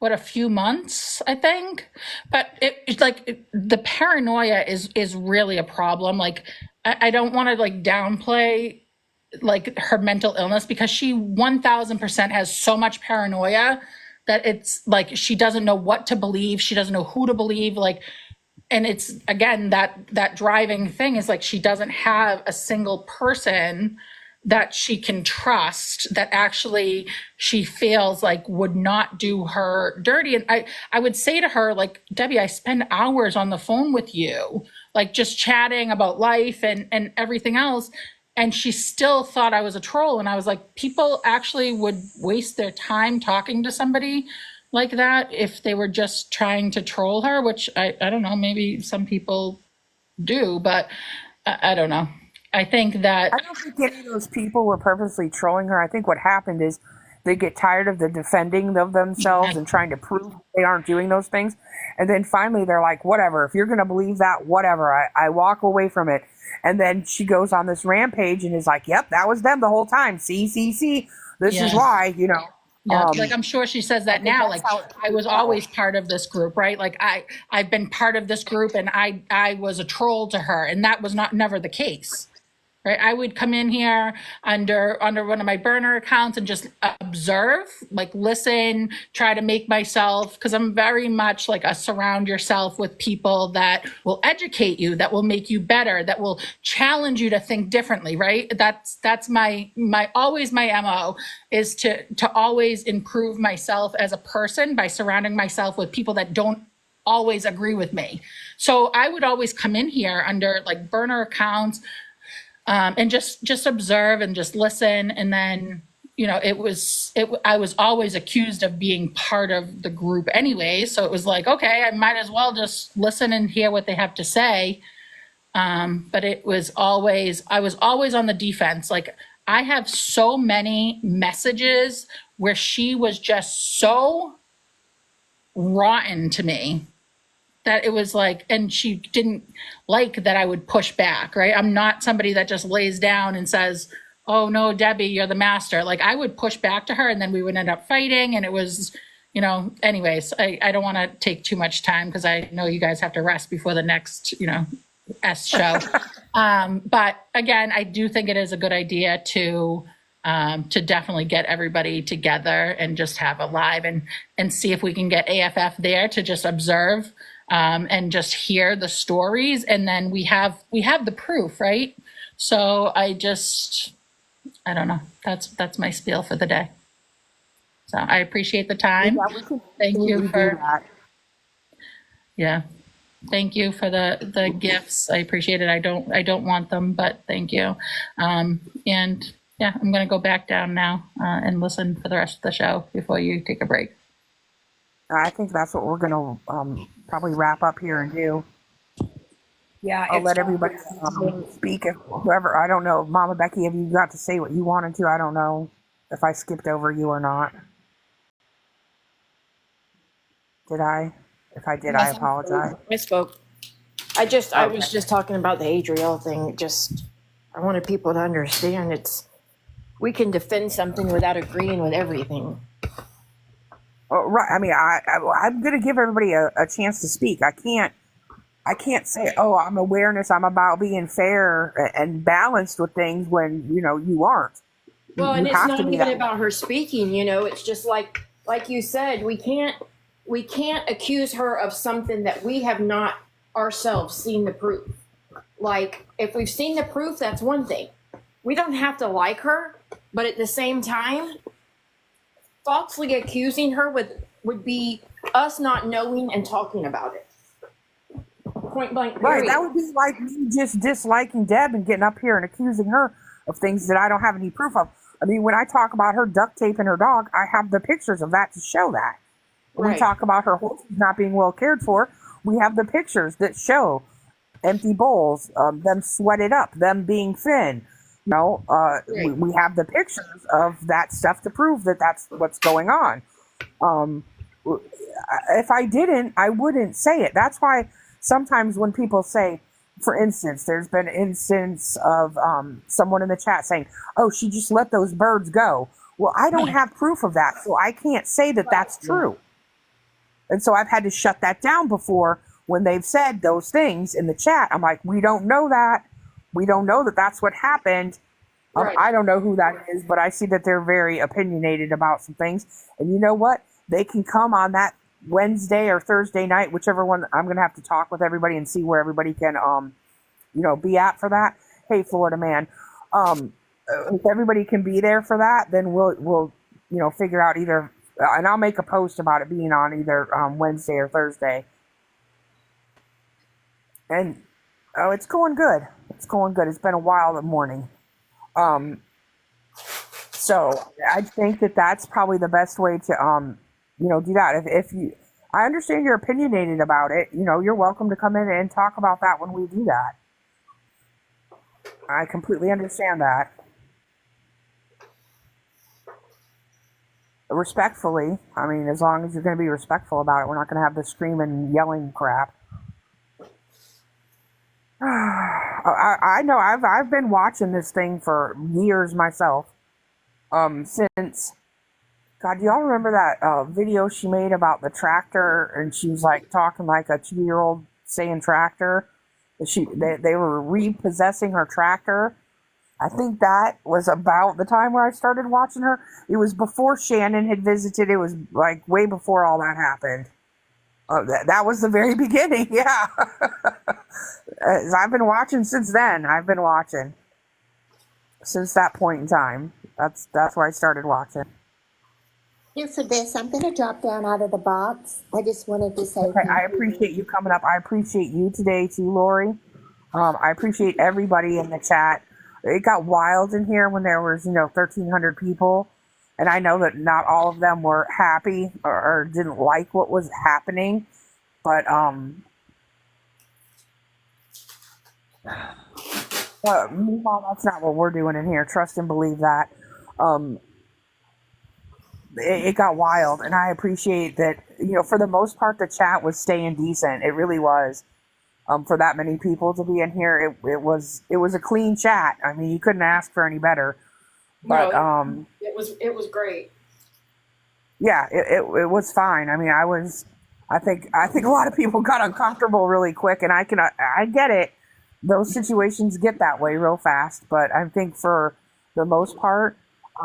a few months, I think. But it's like the paranoia is really a problem. Like, I don't want to like downplay like her mental illness, because she 1000% has so much paranoia that it's like she doesn't know what to believe, she doesn't know who to believe, like. And it's, again, that driving thing is like she doesn't have a single person that she can trust, that actually she feels like would not do her dirty. And I would say to her, like, Debbie, I spend hours on the phone with you, like just chatting about life and everything else. And she still thought I was a troll. And I was like, people actually would waste their time talking to somebody like that if they were just trying to troll her, which I don't know, maybe some people do, but I don't know. I think that... I don't think any of those people were purposely trolling her. I think what happened is they get tired of the defending of themselves and trying to prove they aren't doing those things. And then finally they're like, whatever, if you're going to believe that, whatever, I walk away from it. And then she goes on this rampage and is like, yep, that was them the whole time. See, this is why, Yeah, like I'm sure she says that now. Like, I was always part of this group, right? Like I've been part of this group, and I was a troll to her, and that was never the case, right? I would come in here under one of my burner accounts and just observe, like listen, try to make myself, because I'm very much like a surround yourself with people that will educate you, that will make you better, that will challenge you to think differently, right? That's my always my MO is to always improve myself as a person by surrounding myself with people that don't always agree with me. So I would always come in here under like burner accounts, and just observe and just listen. And then, I was always accused of being part of the group anyway. So it was like, okay, I might as well just listen and hear what they have to say. But I was always on the defense. Like, I have so many messages where she was just so rotten to me that it was like, and she didn't like that I would push back, right? I'm not somebody that just lays down and says, oh no, Debbie, you're the master. Like I would push back to her and then we would end up fighting. And it was, anyways, I don't want to take too much time because I know you guys have to rest before the next, S show. But again, I do think it is a good idea to definitely get everybody together and just have a live and see if we can get AFF there to just observe and just hear the stories. And then we have the proof, right? So I don't know. That's my spiel for the day. So I appreciate the time. Thank you for that. Yeah. Thank you for the gifts. I appreciate it. I don't want them, but thank you. And yeah, I'm going to go back down now and listen for the rest of the show before you take a break. I think that's what we're going to probably wrap up here and do. Yeah, I'll let everybody speak. If whoever, I don't know, Mama Becky, have you got to say what you wanted to? I don't know if I skipped over you or not. Did I? If I did, I apologize. I spoke. I was just talking about the Adrielle thing. I wanted people to understand we can defend something without agreeing with everything. Oh, right. I mean, I'm going to give everybody a chance to speak. I can't say, oh, I'm awareness. I'm about being fair and balanced with things when, you aren't. Well, and it's not even about her speaking, it's just like you said, we can't accuse her of something that we have not ourselves seen the proof. Like, if we've seen the proof, that's one thing. We don't have to like her, but at the same time, falsely accusing her would be us not knowing and talking about it. Point blank. Period. Right, that would be like me just disliking Deb and getting up here and accusing her of things that I don't have any proof of. I mean, when I talk about her duct taping her dog, I have the pictures of that to show that. When we talk about her horses not being well cared for, we have the pictures that show empty bowls, them sweated up, them being thin. We have the pictures of that stuff to prove that that's what's going on. If I didn't, I wouldn't say it. That's why sometimes when people say, for instance, there's been an instance of someone in the chat saying, oh, she just let those birds go. Well, I don't have proof of that, so I can't say that that's true. And so I've had to shut that down before when they've said those things in the chat. I'm like, we don't know that. We don't know that that's what happened. I don't know who that is, but I see that they're very opinionated about some things. And you know what? They can come on that Wednesday or Thursday night, whichever one. I'm going to have to talk with everybody and see where everybody can, be at for that. Hey, Florida man. If everybody can be there for that, then we'll figure out either. And I'll make a post about it being on either Wednesday or Thursday. And, it's going good. It's going good. It's been a while this morning. So I think that that's probably the best way to, do that. If you, I understand you're opinionated about it, you're welcome to come in and talk about that when we do that. I completely understand that. Respectfully, I mean, as long as you're going to be respectful about it, we're not going to have the screaming, yelling crap. I know I've been watching this thing for years myself. Since, God, do y'all remember that video she made about the tractor? And she was like talking like a 2-year-old saying tractor. They were repossessing her tractor. I think that was about the time where I started watching her. It was before Shannon had visited. It was like way before all that happened. That was the very beginning, yeah. I've been watching since then. I've been watching since that point in time. That's where I started watching. Here for this, I'm going to drop down out of the box. I just wanted to say okay, I appreciate you coming up. I appreciate you today too, Lori. I appreciate everybody in the chat. It got wild in here when there was, 1,300 people. And I know that not all of them were happy or didn't like what was happening. But, meanwhile, that's not what we're doing in here. Trust and believe that. it got wild, and I appreciate that. For the most part, the chat was staying decent. It really was. For that many people to be in here, it was a clean chat. I mean, you couldn't ask for any better. But it was great. Yeah, it was fine. I mean, I think a lot of people got uncomfortable really quick, and I get it. Those situations get that way real fast, but I think for the most part,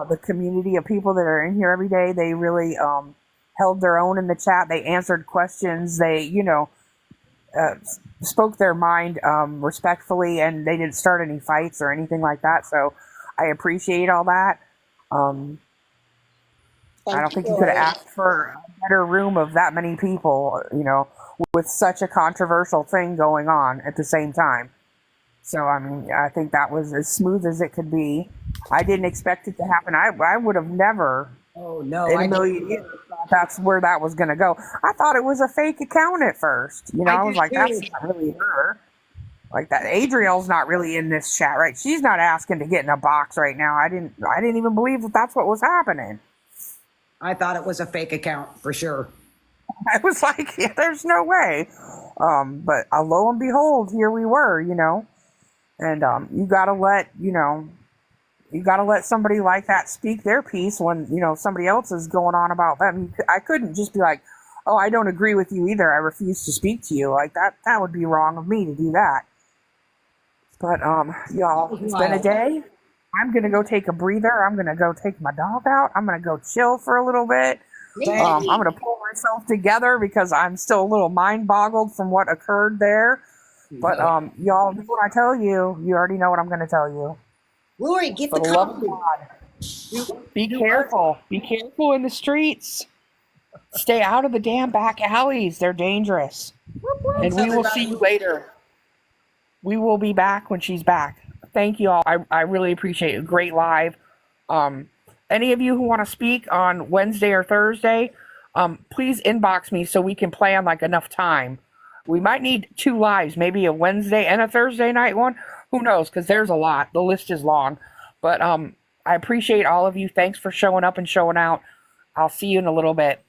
the community of people that are in here every day, they really held their own in the chat. They answered questions. They, spoke their mind respectfully, and they didn't start any fights or anything like that. So I appreciate all that. I don't think you could have asked for a better room of that many people, with such a controversial thing going on at the same time. So, I mean, I think that was as smooth as it could be. I didn't expect it to happen. I would have never, in a million years, thought that's where that was going to go. I thought it was a fake account at first. I was like, that's not really her. Like that, Adrielle's not really in this chat, right? She's not asking to get in a box right now. I didn't even believe that that's what was happening. I thought it was a fake account for sure. I was like, yeah, there's no way. But lo and behold, here we were, and you gotta let somebody like that speak their piece when, somebody else is going on about them. I couldn't just be like, oh, I don't agree with you either. I refuse to speak to you. Like that would be wrong of me to do that. But, y'all, it's been a day. I'm going to go take a breather. I'm going to go take my dog out. I'm going to go chill for a little bit. I'm going to pull myself together because I'm still a little mind boggled from what occurred there. But, y'all, when I tell you, you already know what I'm going to tell you. Lori, get For the love of God. Be careful. Be careful in the streets. Stay out of the damn back alleys. They're dangerous. And we will see you later. We will be back when she's back. Thank you all. I really appreciate it. Great live. Any of you who want to speak on Wednesday or Thursday, please inbox me so we can plan like enough time. We might need 2 lives, maybe a Wednesday and a Thursday night one. Who knows? Because there's a lot. The list is long. But I appreciate all of you. Thanks for showing up and showing out. I'll see you in a little bit.